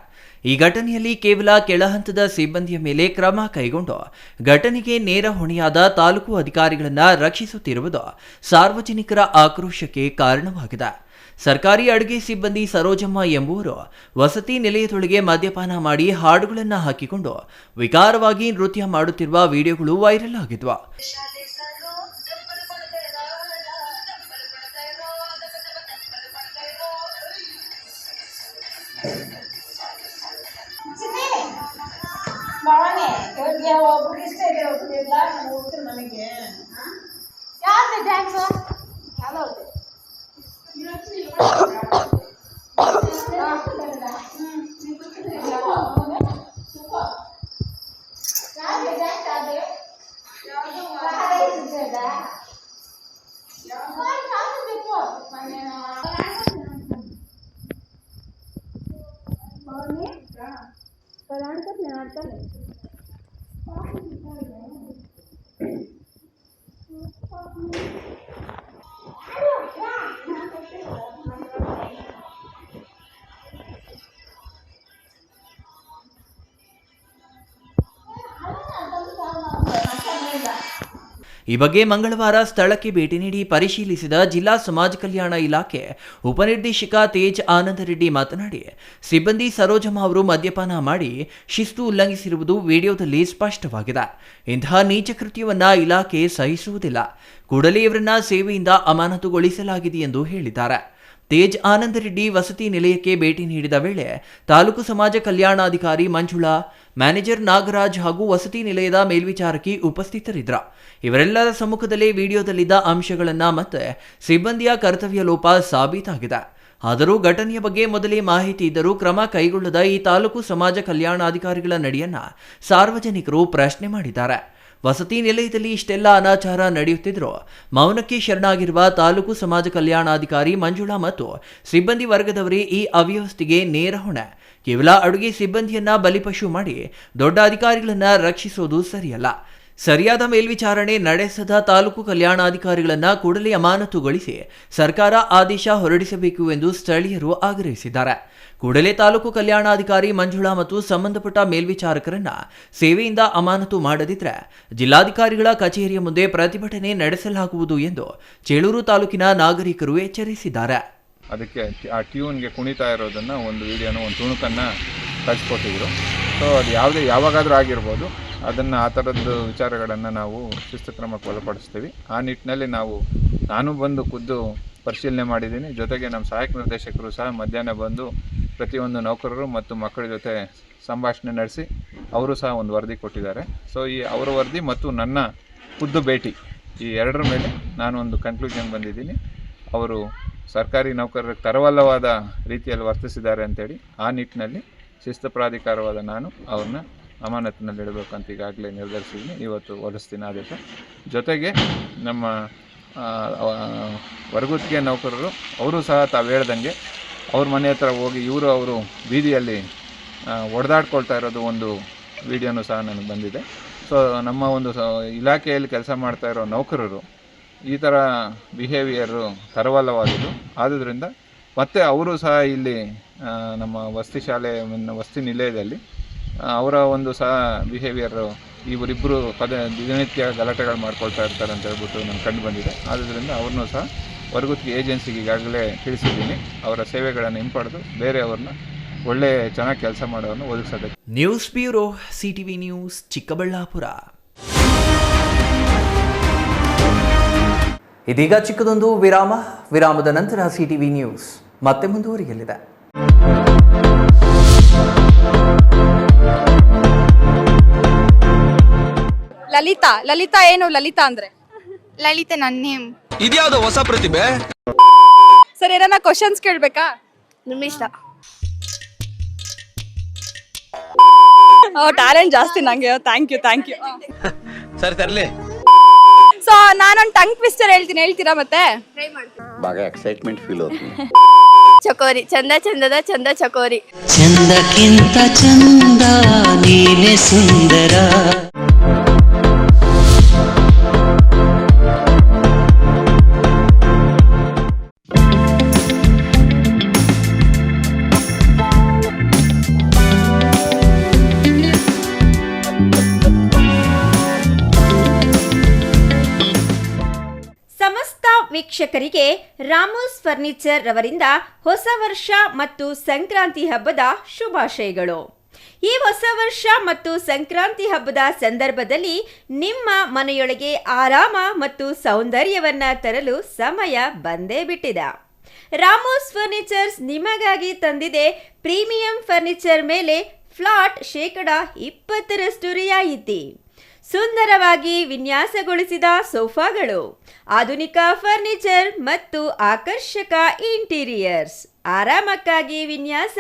ಈ ಘಟನೆಯಲ್ಲಿ ಕೇವಲ ಕೆಳಹಂತದ ಸಿಬ್ಬಂದಿಯ ಮೇಲೆ ಕ್ರಮ ಕೈಗೊಂಡು ಘಟನೆಗೆ ನೇರ ಹೊಣೆಯಾದ ತಾಲೂಕು ಅಧಿಕಾರಿಗಳನ್ನು ರಕ್ಷಿಸುತ್ತಿರುವುದು ಸಾರ್ವಜನಿಕರ ಆಕ್ರೋಶಕ್ಕೆ ಕಾರಣವಾಗಿದೆ. ಸರ್ಕಾರಿ ಅಡುಗೆ ಸಿಬ್ಬಂದಿ ಸರೋಜಮ್ಮ ಎಂಬುವರು ವಸತಿ ನಿಲಯದೊಳಗೆ ಮದ್ಯಪಾನ ಮಾಡಿ ಹಾಡುಗಳನ್ನು ಹಾಕಿಕೊಂಡು ವಿಕಾರವಾಗಿ ನೃತ್ಯ ಮಾಡುತ್ತಿರುವ ವಿಡಿಯೋಗಳು ವೈರಲ್ ಆಗಿದ್ವು. ನನಗೆ ಯಾರು ಡ್ಯಾನ್ಸ್ ಈ ಬಗ್ಗೆ ಮಂಗಳವಾರ ಸ್ಥಳಕ್ಕೆ ಭೇಟಿ ನೀಡಿ ಪರಿಶೀಲಿಸಿದ ಜಿಲ್ಲಾ ಸಮಾಜ ಕಲ್ಯಾಣ ಇಲಾಖೆ ಉಪನಿರ್ದೇಶಕ ತೇಜ್ ಆನಂದ ರೆಡ್ಡಿ ಮಾತನಾಡಿ, ಸಿಬ್ಬಂದಿ ಸರೋಜಮ್ಮ ಅವರು ಮದ್ಯಪಾನ ಮಾಡಿ ಶಿಸ್ತು ಉಲ್ಲಂಘಿಸಿರುವುದು ವಿಡಿಯೋದಲ್ಲಿ ಸ್ಪಷ್ಟವಾಗಿದೆ. ಇಂತಹ ನೀಚ ಕೃತ್ಯವನ್ನ ಇಲಾಖೆ ಸಹಿಸುವುದಿಲ್ಲ. ಕೂಡಲೇ ಇವರನ್ನ ಸೇವೆಯಿಂದ ಅಮಾನತುಗೊಳಿಸಲಾಗಿದೆ ಎಂದು ಹೇಳಿದ್ದಾರೆ. ತೇಜ್ ಆನಂದ ರೆಡ್ಡಿ ವಸತಿ ನಿಲಯಕ್ಕೆ ಭೇಟಿ ನೀಡಿದ ವೇಳೆ ತಾಲೂಕು ಸಮಾಜ ಕಲ್ಯಾಣಾಧಿಕಾರಿ ಮಂಜುಳಾ, ಮ್ಯಾನೇಜರ್ ನಾಗರಾಜ್ ಹಾಗೂ ವಸತಿ ನಿಲಯದ ಮೇಲ್ವಿಚಾರಕಿ ಉಪಸ್ಥಿತರಿದ್ದರು. ಇವರೆಲ್ಲರ ಸಮ್ಮುಖದಲ್ಲಿ ವಿಡಿಯೋದಲ್ಲಿದ್ದ ಅಂಶಗಳನ್ನು ಮತ್ತೆ ಸಿಬ್ಬಂದಿಯ ಕರ್ತವ್ಯ ಲೋಪ ಸಾಬೀತಾಗಿದೆ. ಆದರೂ ಘಟನೆಯ ಬಗ್ಗೆ ಮೊದಲೇ ಮಾಹಿತಿ ಇದ್ದರೂ ಕ್ರಮ ಕೈಗೊಳ್ಳದ ಈ ತಾಲೂಕು ಸಮಾಜ ಕಲ್ಯಾಣಾಧಿಕಾರಿಗಳ ನಡೆಯನ್ನ ಸಾರ್ವಜನಿಕರು ಪ್ರಶ್ನೆ ಮಾಡಿದ್ದಾರೆ. ವಸತಿ ನಿಲಯದಲ್ಲಿ ಇಷ್ಟೆಲ್ಲ ಅನಾಚಾರ ನಡೆಯುತ್ತಿದ್ದರೂ ಮೌನಕ್ಕೆ ಶರಣಾಗಿರುವ ತಾಲೂಕು ಸಮಾಜ ಕಲ್ಯಾಣಾಧಿಕಾರಿ ಮಂಜುಳಾ ಮತ್ತು ಸಿಬ್ಬಂದಿ ವರ್ಗದವರೇ ಈ ಅವ್ಯವಸ್ಥೆಗೆ ನೇರ ಹೊಣೆ. ಕೇವಲ ಅಡುಗೆ ಸಿಬ್ಬಂದಿಯನ್ನ ಬಲಿಪಶು ಮಾಡಿ ದೊಡ್ಡ ಅಧಿಕಾರಿಗಳನ್ನ ರಕ್ಷಿಸೋದು ಸರಿಯಲ್ಲ. ಸರಿಯಾದ ಮೇಲ್ವಿಚಾರಣೆ ನಡೆಸದ ತಾಲೂಕು ಕಲ್ಯಾಣಾಧಿಕಾರಿಗಳನ್ನ ಕೂಡಲೇ ಅಮಾನತುಗೊಳಿಸಿ ಸರ್ಕಾರ ಆದೇಶ ಹೊರಡಿಸಬೇಕು ಎಂದು ಸ್ಥಳೀಯರು ಆಗ್ರಹಿಸಿದ್ದಾರೆ. ಕೂಡಲೇ ತಾಲೂಕು ಕಲ್ಯಾಣಾಧಿಕಾರಿ ಮಂಜುಳಾ ಮತ್ತು ಸಂಬಂಧಪಟ್ಟ ಮೇಲ್ವಿಚಾರಕರನ್ನ ಸೇವೆಯಿಂದ ಅಮಾನತು ಮಾಡದಿದ್ದರೆ ಜಿಲ್ಲಾಧಿಕಾರಿಗಳ ಕಚೇರಿಯ ಮುಂದೆ ಪ್ರತಿಭಟನೆ ನಡೆಸಲಾಗುವುದು ಎಂದು ಚೇಳೂರು ತಾಲೂಕಿನ ನಾಗರಿಕರು ಎಚ್ಚರಿಸಿದ್ದಾರೆ. ಅದಕ್ಕೆ ಆ ಟ್ಯೂನ್ಗೆ ಕುಣಿತಾ ಇರೋದನ್ನು ಒಂದು ವಿಡಿಯೋನ ಒಂದು ತುಣುಕನ್ನು ಕಳಿಸ್ಕೊಟ್ಟಿದ್ರು. ಸೊ ಅದು ಯಾವಾಗಾದರೂ ಆಗಿರ್ಬೋದು. ಅದನ್ನು ಆ ಥರದ್ದು ವಿಚಾರಗಳನ್ನು ನಾವು ಶಿಸ್ತು ಕ್ರಮಕ್ಕೆ ಒಳಪಡಿಸ್ತೀವಿ. ಆ ನಿಟ್ಟಿನಲ್ಲಿ ನಾನು ಬಂದು ಖುದ್ದು ಪರಿಶೀಲನೆ ಮಾಡಿದ್ದೀನಿ. ಜೊತೆಗೆ ನಮ್ಮ ಸಹಾಯಕ ನಿರ್ದೇಶಕರು ಸಹ ಮಧ್ಯಾಹ್ನ ಬಂದು ಪ್ರತಿಯೊಂದು ನೌಕರರು ಮತ್ತು ಮಕ್ಕಳ ಜೊತೆ ಸಂಭಾಷಣೆ ನಡೆಸಿ ಅವರು ಸಹ ಒಂದು ವರದಿ ಕೊಟ್ಟಿದ್ದಾರೆ. ಸೊ ಈ ಅವರ ವರದಿ ಮತ್ತು ನನ್ನ ಖುದ್ದು ಭೇಟಿ ಈ ಎರಡರ ಮೇಲೆ ನಾನು ಒಂದು ಕನ್ಕ್ಲೂಷನ್ ಬಂದಿದ್ದೀನಿ. ಅವರು ಸರ್ಕಾರಿ ನೌಕರರಿಗೆ ತರವಲ್ಲವಾದ ರೀತಿಯಲ್ಲಿ ವರ್ತಿಸಿದ್ದಾರೆ ಅಂತೇಳಿ ಆ ನಿಟ್ಟಿನಲ್ಲಿ ಶಿಸ್ತು ಪ್ರಾಧಿಕಾರವಾದ ನಾನು ಅವ್ರನ್ನ ಅಮಾನತಿನಲ್ಲಿಡಬೇಕಂತ ಈಗಾಗಲೇ ನಿರ್ಧರಿಸಿದ್ದೀನಿ. ಇವತ್ತು ಹೊರಡಿಸ್ತೀನಿ ಆದೇಶ. ಜೊತೆಗೆ ನಮ್ಮ ವರ್ಗುತ್ತಿಗೆ ನೌಕರರು ಅವರು ಸಹ ತಾವು ಹೇಳ್ದಂಗೆ ಅವ್ರ ಮನೆ ಹತ್ರ ಹೋಗಿ ಅವರು ಬೀದಿಯಲ್ಲಿ ಹೊಡೆದಾಡ್ಕೊಳ್ತಾ ಇರೋದು ಒಂದು ವಿಡಿಯೋನೂ ಸಹ ನನಗೆ ಬಂದಿದೆ. ಸೊ ನಮ್ಮ ಒಂದು ಇಲಾಖೆಯಲ್ಲಿ ಕೆಲಸ ಮಾಡ್ತಾ ಇರೋ ನೌಕರರು ಈ ಥರ ಬಿಹೇವಿಯರು ತರವಲ್ಲವಾಗಿದೆ. ಆದುದರಿಂದ ಮತ್ತು ಅವರು ಸಹ ಇಲ್ಲಿ ನಮ್ಮ ವಸತಿ ನಿಲಯದಲ್ಲಿ ಅವರ ಒಂದು ಸಹ ಬಿಹೇವಿಯರು ಇವರಿಬ್ಬರು ದಿನನಿತ್ಯ ಗಲಾಟೆಗಳು ಮಾಡ್ಕೊಳ್ತಾ ಇರ್ತಾರೆ ಅಂತ ಹೇಳ್ಬಿಟ್ಟು ನನಗೆ ಕಂಡು ಬಂದಿದೆ. ಆದ್ದರಿಂದ ಅವ್ರನ್ನೂ ಸಹ ವರ್ಗುತ್ತಿಗೆ ಏಜೆನ್ಸಿಗೆ ಈಗಾಗಲೇ ತಿಳಿಸಿದ್ದೀನಿ. ಅವರ ಸೇವೆಗಳನ್ನು ಹಿಂಪಡೆದು ಬೇರೆಯವ್ರನ್ನ ಚೆನ್ನಾಗಿ ಕೆಲಸ ಮಾಡೋರನ್ನ ಒದಗಿಸಬೇಕು. News bureau, CTV news, Chikkaballapur. ಇದೀಗ ಚಿಕ್ಕದೊಂದು ವಿರಾಮದ ನಂತರ ಸಿಟಿವಿ ನ್ಯೂಸ್ ಮತ್ತೆ ಮುಂದುವರಿಯಲಿದೆ. ಲಲಿತಾ ಏನು ಲಲಿತಾ ಅಂದ್ರೆ? ಲಲಿತಾ ನನ್ನ ನೇಮ್. ಇದ್ಯಾವುದೋ ಹೊಸ ಪ್ರತಿಭೆ. ಸರ್ ಏನಾರ ಕ್ವಶನ್ಸ್ ಕೇಳ್ಬೇಕಾ? ನಿಮ್ಮ ಇಷ್ಟ. ಟ್ಯಾಲೆಂಟ್ ಜಾಸ್ತಿ ನಂಗೆ. Thank you. ಸರಿ ತರ್ಲಿ. ಸೊ ನಾನೊಂದು ಟಂಗ್ ಟ್ವಿಸ್ಟರ್ ಹೇಳ್ತೀರಾ ಮತ್ತೆ? ಬಾగా ಎಕ್ಸೈಟ್ಮೆಂಟ್ ಫೀಲ್ అవుతుంది. ಚಕೋರಿ ಚಂದದ ಚಂದ ಚಕೋರಿ. ಚಂದಕ್ಕಿಂತ ಚಂದ ನೀನೆ ಸುಂದರ. ವೀಕ್ಷಕರಿಗೆ ರಾಮೋಸ್ ಫರ್ನಿಚರ್ ರವರಿಂದ ಹೊಸ ವರ್ಷ ಮತ್ತು ಸಂಕ್ರಾಂತಿ ಹಬ್ಬದ ಶುಭಾಶಯಗಳು. ಈ ಹೊಸ ವರ್ಷ ಮತ್ತು ಸಂಕ್ರಾಂತಿ ಹಬ್ಬದ ಸಂದರ್ಭದಲ್ಲಿ ನಿಮ್ಮ ಮನೆಯೊಳಗೆ ಆರಾಮ ಮತ್ತು ಸೌಂದರ್ಯವನ್ನ ತರಲು ಸಮಯ ಬಂದೇ ಬಿಟ್ಟಿದೆ. ರಾಮೋಸ್ ಫರ್ನಿಚರ್ಸ್ ನಿಮಗಾಗಿ ತಂದಿದೆ ಪ್ರೀಮಿಯಂ ಫರ್ನಿಚರ್ ಮೇಲೆ ಫ್ಲಾಟ್ %20 ರಿಯಾಯಿತಿ. ಸುಂದರವಾಗಿ ವಿನ್ಯಾಸಗೊಳಿಸಿದ ಸೋಫಾಗಳು, ಆಧುನಿಕ ಫರ್ನಿಚರ್ ಮತ್ತು ಆಕರ್ಷಕ ಇಂಟೀರಿಯರ್ಸ್, ಆರಾಮಕ್ಕಾಗಿ ವಿನ್ಯಾಸ,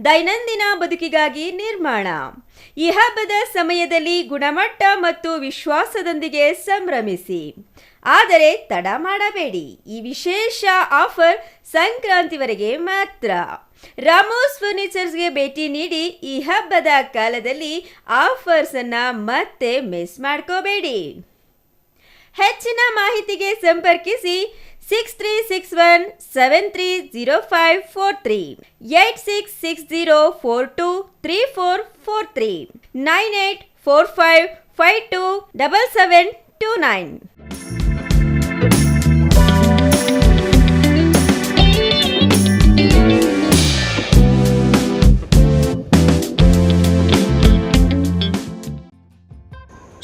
ದೈನಂದಿನ ಬದುಕಿಗಾಗಿ ನಿರ್ಮಾಣ. ಈ ಹಬ್ಬದ ಸಮಯದಲ್ಲಿ ಗುಣಮಟ್ಟ ಮತ್ತು ವಿಶ್ವಾಸದೊಂದಿಗೆ ಸಂಭ್ರಮಿಸಿ. ಆದರೆ ತಡ ಮಾಡಬೇಡಿ, ಈ ವಿಶೇಷ ಆಫರ್ ಸಂಕ್ರಾಂತಿವರೆಗೆ ಮಾತ್ರ. ರಾಮೋಸ್ ಫರ್ನಿಚರ್ಸ್ಗೆ ಭೇಟಿ ನೀಡಿ ಈ ಹಬ್ಬದ ಕಾಲದಲ್ಲಿ ಆಫರ್ಸ್ ಅನ್ನ ಮತ್ತೆ ಮಿಸ್ ಮಾಡ್ಕೋಬೇಡಿ. ಹೆಚ್ಚಿನ ಮಾಹಿತಿಗೆ ಸಂಪರ್ಕಿಸಿ 6361730543 8660423443 9845527729.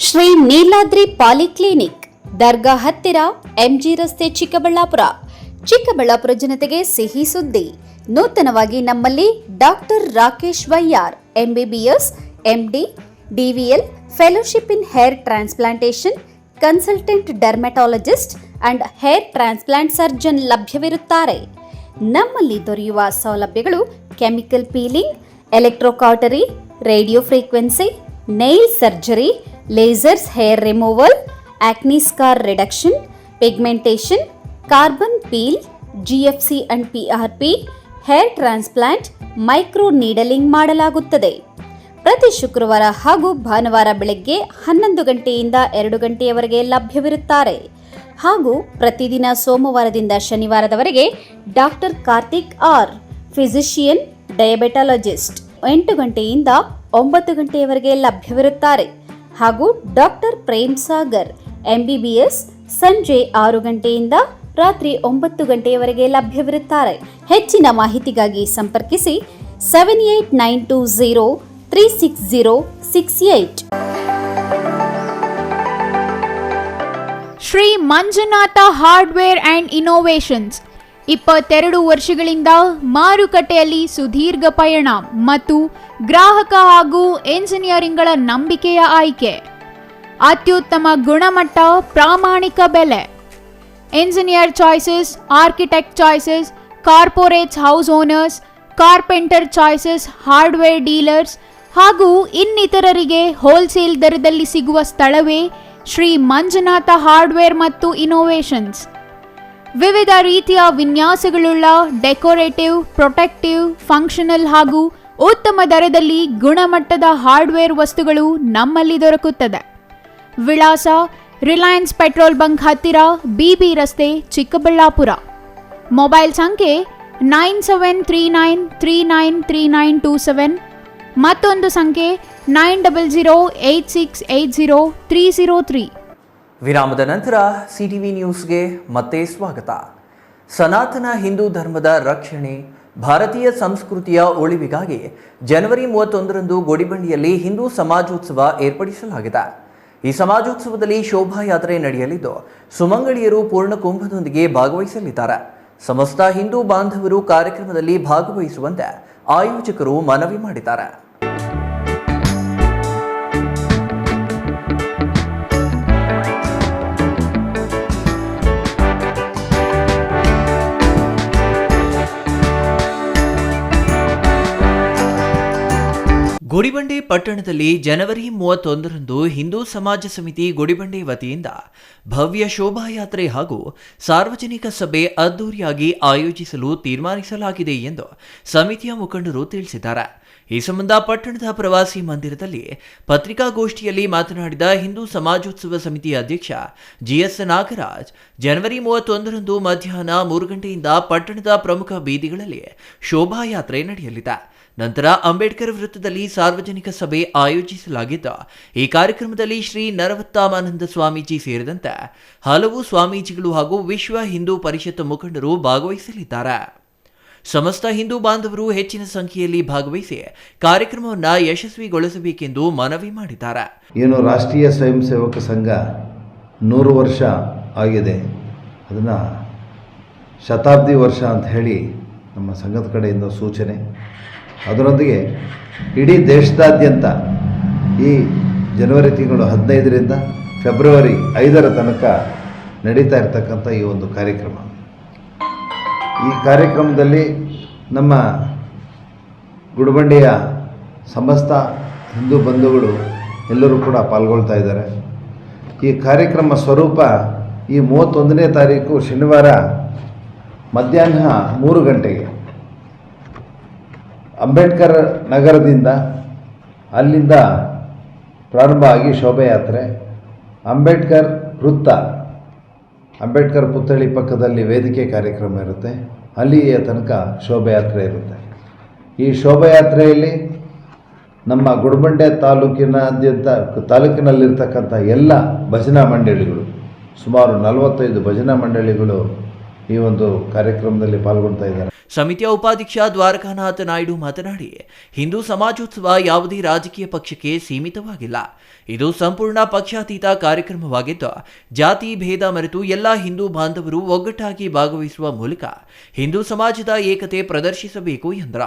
ಶ್ರೀ ನೀಲಾದ್ರಿ ಪಾಲಿಕ್ಲಿನಿಕ್, ದರ್ಗಾ ಹತ್ತಿರ, ಎಂಜಿ ರಸ್ತೆ, ಚಿಕ್ಕಬಳ್ಳಾಪುರ. ಚಿಕ್ಕಬಳ್ಳಾಪುರ ಜನತೆಗೆ ಸಿಹಿ ಸುದ್ದಿ. ನೂತನವಾಗಿ ನಮ್ಮಲ್ಲಿ doctor Rakesh Vaiyar, MBBS, MD, DVL, fellowship in hair transplantation, consultant dermatologist and hair transplant surgeon ಲಭ್ಯವಿರುತ್ತಾರೆ. ನಮ್ಮಲ್ಲಿ ದೊರೆಯುವ ಸೌಲಭ್ಯಗಳು chemical peeling, electrocautery, radio frequency, nail surgery, lasers hair removal, acne scar reduction, pigmentation, carbon peel, GFC and PRP, hair transplant, micro needling ಮಾಡಲಾಗುತ್ತದೆ. ಪ್ರತಿ ಶುಕ್ರವಾರ ಹಾಗೂ ಭಾನುವಾರ ಬೆಳಗ್ಗೆ 11 ಗಂಟೆಯಿಂದ 2 ಗಂಟೆಯವರೆಗೆ ಲಭ್ಯವಿರುತ್ತಾರೆ. ಹಾಗೂ ಪ್ರತಿದಿನ ಸೋಮವಾರದಿಂದ ಶನಿವಾರದವರೆಗೆ ಡಾಕ್ಟರ್ ಕಾರ್ತಿಕ್ ಆರ್, ಫಿಸಿಷಿಯನ್ ಡಯಾಬೆಟಾಲಜಿಸ್ಟ್ 8 ಗಂಟೆಯಿಂದ 9 ಗಂಟೆಯವರೆಗೆ ಲಭ್ಯವಿರುತ್ತಾರೆ. ಹಾಗೂ ಡಾಕ್ಟರ್ ಪ್ರೇಮ್ ಸಾಗರ್, MBBS, ಸಂಜೆ 6 ಗಂಟೆಯಿಂದ ರಾತ್ರಿ 9 ಗಂಟೆಯವರೆಗೆ ಲಭ್ಯವಿರುತ್ತಾರೆ. ಹೆಚ್ಚಿನ ಮಾಹಿತಿಗಾಗಿ ಸಂಪರ್ಕಿಸಿ 7892036068. Shri Manjunatha hardware and innovations 22 ವರ್ಷಗಳಿಂದ ಮಾರುಕಟ್ಟೆಯಲ್ಲಿ ಸುದೀರ್ಘ ಪಯಣ ಮತ್ತು ಗ್ರಾಹಕ ಹಾಗೂ ಎಂಜಿನಿಯರಿಂಗ್ಗಳ ನಂಬಿಕೆಯ ಆಯ್ಕೆ. ಅತ್ಯುತ್ತಮ ಗುಣಮಟ್ಟ, ಪ್ರಾಮಾಣಿಕ ಬೆಲೆ. Engineer choices, architect choices, corporates house owners, carpenter choices, hardware dealers ಹಾಗೂ ಇನ್ನಿತರರಿಗೆ ಹೋಲ್ಸೇಲ್ ದರದಲ್ಲಿ ಸಿಗುವ ಸ್ಥಳವೇ ಶ್ರೀ ಮಂಜುನಾಥ ಹಾರ್ಡ್ವೇರ್ ಮತ್ತು ಇನ್ನೋವೇಷನ್ಸ್. ವಿವಿಧ ರೀತಿಯ ವಿನ್ಯಾಸಗಳುಳ್ಳ ಡೆಕೋರೇಟಿವ್, ಪ್ರೊಟೆಕ್ಟಿವ್, ಫಂಕ್ಷನಲ್ ಹಾಗೂ ಉತ್ತಮ ದರದಲ್ಲಿ ಗುಣಮಟ್ಟದ ಹಾರ್ಡ್ವೇರ್ ವಸ್ತುಗಳು ನಮ್ಮಲ್ಲಿ ದೊರಕುತ್ತದೆ. ವಿಳಾಸ: ರಿಲಯನ್ಸ್ ಪೆಟ್ರೋಲ್ ಬಂಕ್ ಹತ್ತಿರ, BB ರಸ್ತೆ, ಚಿಕ್ಕಬಳ್ಳಾಪುರ. ಮೊಬೈಲ್ ಸಂಖ್ಯೆ 9739393927, ಮತ್ತೊಂದು ಸಂಖ್ಯೆ 9008680303. ವಿರಾಮದ ನಂತರ CTV ನ್ಯೂಸ್ಗೆ ಮತ್ತೆ ಸ್ವಾಗತ. ಸನಾತನ ಹಿಂದೂ ಧರ್ಮದ ರಕ್ಷಣೆ, ಭಾರತೀಯ ಸಂಸ್ಕೃತಿಯ ಉಳಿವಿಗಾಗಿ ಜನವರಿ 31ರಂದು ಗುಡಿಬಂಡೆಯಲ್ಲಿ ಹಿಂದೂ ಸಮಾಜೋತ್ಸವ ಏರ್ಪಡಿಸಲಾಗಿದೆ. ಈ ಸಮಾಜೋತ್ಸವದಲ್ಲಿ ಶೋಭಾಯಾತ್ರೆ ನಡೆಯಲಿದ್ದು ಸುಮಂಗಳಿಯರು ಪೂರ್ಣಕುಂಭದೊಂದಿಗೆ ಭಾಗವಹಿಸಲಿದ್ದಾರೆ. ಸಮಸ್ತ ಹಿಂದೂ ಬಾಂಧವರು ಕಾರ್ಯಕ್ರಮದಲ್ಲಿ ಭಾಗವಹಿಸುವಂತೆ ಆಯೋಜಕರು ಮನವಿ ಮಾಡಿದ್ದಾರೆ. ಗುಡಿಬಂಡೆ ಪಟ್ಟಣದಲ್ಲಿ ಜನವರಿ 31ರಂದು ಹಿಂದೂ ಸಮಾಜ ಸಮಿತಿ ಗುಡಿಬಂಡೆ ವತಿಯಿಂದ ಭವ್ಯ ಶೋಭಾಯಾತ್ರೆ ಹಾಗೂ ಸಾರ್ವಜನಿಕ ಸಭೆ ಅದ್ದೂರಿಯಾಗಿ ಆಯೋಜಿಸಲು ತೀರ್ಮಾನಿಸಲಾಗಿದೆ ಎಂದು ಸಮಿತಿಯ ಮುಖಂಡರು ತಿಳಿಸಿದ್ದಾರೆ. ಈ ಸಂಬಂಧ ಪಟ್ಟಣದ ಪ್ರವಾಸಿ ಮಂದಿರದಲ್ಲಿ ಪತ್ರಿಕಾಗೋಷ್ಠಿಯಲ್ಲಿ ಮಾತನಾಡಿದ ಹಿಂದೂ ಸಮಾಜೋತ್ಸವ ಸಮಿತಿ ಅಧ್ಯಕ್ಷ GS ನಾಗರಾಜ್, ಜನವರಿ 31ರಂದು ಮಧ್ಯಾಹ್ನ 3 ಗಂಟೆಯಿಂದ ಪಟ್ಟಣದ ಪ್ರಮುಖ ಬೀದಿಗಳಲ್ಲಿ ಶೋಭಾಯಾತ್ರೆ ನಡೆಯಲಿದೆ. ನಂತರ ಅಂಬೇಡ್ಕರ್ ವೃತ್ತದಲ್ಲಿ ಸಾರ್ವಜನಿಕ ಸಭೆ ಆಯೋಜಿಸಲಾಗಿದ್ದು, ಈ ಕಾರ್ಯಕ್ರಮದಲ್ಲಿ ಶ್ರೀ ನರವತ್ತಾಮಾನಂದ ಸ್ವಾಮೀಜಿ ಸೇರಿದಂತೆ ಹಲವು ಸ್ವಾಮೀಜಿಗಳು ಹಾಗೂ ವಿಶ್ವ ಹಿಂದೂ ಪರಿಷತ್ ಮುಖಂಡರು ಭಾಗವಹಿಸಲಿದ್ದಾರೆ. ಸಮಸ್ತ ಹಿಂದೂ ಬಾಂಧವರು ಹೆಚ್ಚಿನ ಸಂಖ್ಯೆಯಲ್ಲಿ ಭಾಗವಹಿಸಿ ಕಾರ್ಯಕ್ರಮವನ್ನು ಯಶಸ್ವಿಗೊಳಿಸಬೇಕೆಂದು ಮನವಿ ಮಾಡಿದ್ದಾರೆ. ಏನು ರಾಷ್ಟ್ರೀಯ ಸ್ವಯಂ ಸೇವಕ ಸಂಘ 100 ವರ್ಷ ಆಗಿದೆ, ಅದನ್ನು ಶತಾಬ್ದಿ ವರ್ಷ ಅಂತ ಹೇಳಿ ನಮ್ಮ ಸಂಘದ ಕಡೆಯಿಂದ ಸೂಚನೆ. ಅದರೊಂದಿಗೆ ಇಡೀ ದೇಶದಾದ್ಯಂತ ಈ ಜನವರಿ ತಿಂಗಳು 15ರಿಂದ ಫೆಬ್ರವರಿ 5ರ ತನಕ ನಡೀತಾ ಇರತಕ್ಕಂಥ ಈ ಒಂದು ಕಾರ್ಯಕ್ರಮ. ಈ ಕಾರ್ಯಕ್ರಮದಲ್ಲಿ ನಮ್ಮ ಗುಡಿಬಂಡೆಯ ಸಮಸ್ತ ಹಿಂದೂ ಬಂಧುಗಳು ಎಲ್ಲರೂ ಕೂಡ ಪಾಲ್ಗೊಳ್ತಾ ಇದ್ದಾರೆ. ಈ ಕಾರ್ಯಕ್ರಮ ಸ್ವರೂಪ ಈ 31ನೇ ತಾರೀಕು ಶನಿವಾರ ಮಧ್ಯಾಹ್ನ 3 ಗಂಟೆಗೆ ಅಂಬೇಡ್ಕರ್ ನಗರದಿಂದ ಅಲ್ಲಿಂದ ಪ್ರಾರಂಭ ಆಗಿ ಶೋಭಾಯಾತ್ರೆ, ಅಂಬೇಡ್ಕರ್ ವೃತ್ತ, ಅಂಬೇಡ್ಕರ್ ಪುತ್ಥಳಿ ಪಕ್ಕದಲ್ಲಿ ವೇದಿಕೆ ಕಾರ್ಯಕ್ರಮ ಇರುತ್ತೆ, ಅಲ್ಲಿಯ ತನಕ ಶೋಭಾಯಾತ್ರೆ ಇರುತ್ತೆ. ಈ ಶೋಭಾಯಾತ್ರೆಯಲ್ಲಿ ನಮ್ಮ ಗುಡಿಬಂಡೆ ತಾಲೂಕಿನಲ್ಲಿರ್ತಕ್ಕಂಥ ಎಲ್ಲ ಭಜನಾ ಮಂಡಳಿಗಳು, ಸುಮಾರು 45 ಭಜನಾ ಮಂಡಳಿಗಳು ಈ ಒಂದು ಕಾರ್ಯಕ್ರಮದಲ್ಲಿ ಪಾಲ್ಗೊಳ್ತಾ ಇದ್ದಾರೆ. ಸಮಿತಿಯ ಉಪಾಧ್ಯಕ್ಷ ದ್ವಾರಕಾನಾಥ ನಾಯ್ಡು ಮಾತನಾಡಿ, ಹಿಂದೂ ಸಮಾಜೋತ್ಸವ ಯಾವುದೇ ರಾಜಕೀಯ ಪಕ್ಷಕ್ಕೆ ಸೀಮಿತವಾಗಿಲ್ಲ. ಇದು ಸಂಪೂರ್ಣ ಪಕ್ಷಾತೀತ ಕಾರ್ಯಕ್ರಮವಾಗಿದ್ದು, ಜಾತಿ ಭೇದ ಮರೆತು ಎಲ್ಲ ಹಿಂದೂ ಬಾಂಧವರು ಒಗ್ಗಟ್ಟಾಗಿ ಭಾಗವಹಿಸುವ ಮೂಲಕ ಹಿಂದೂ ಸಮಾಜದ ಏಕತೆ ಪ್ರದರ್ಶಿಸಬೇಕು ಎಂದ್ರ.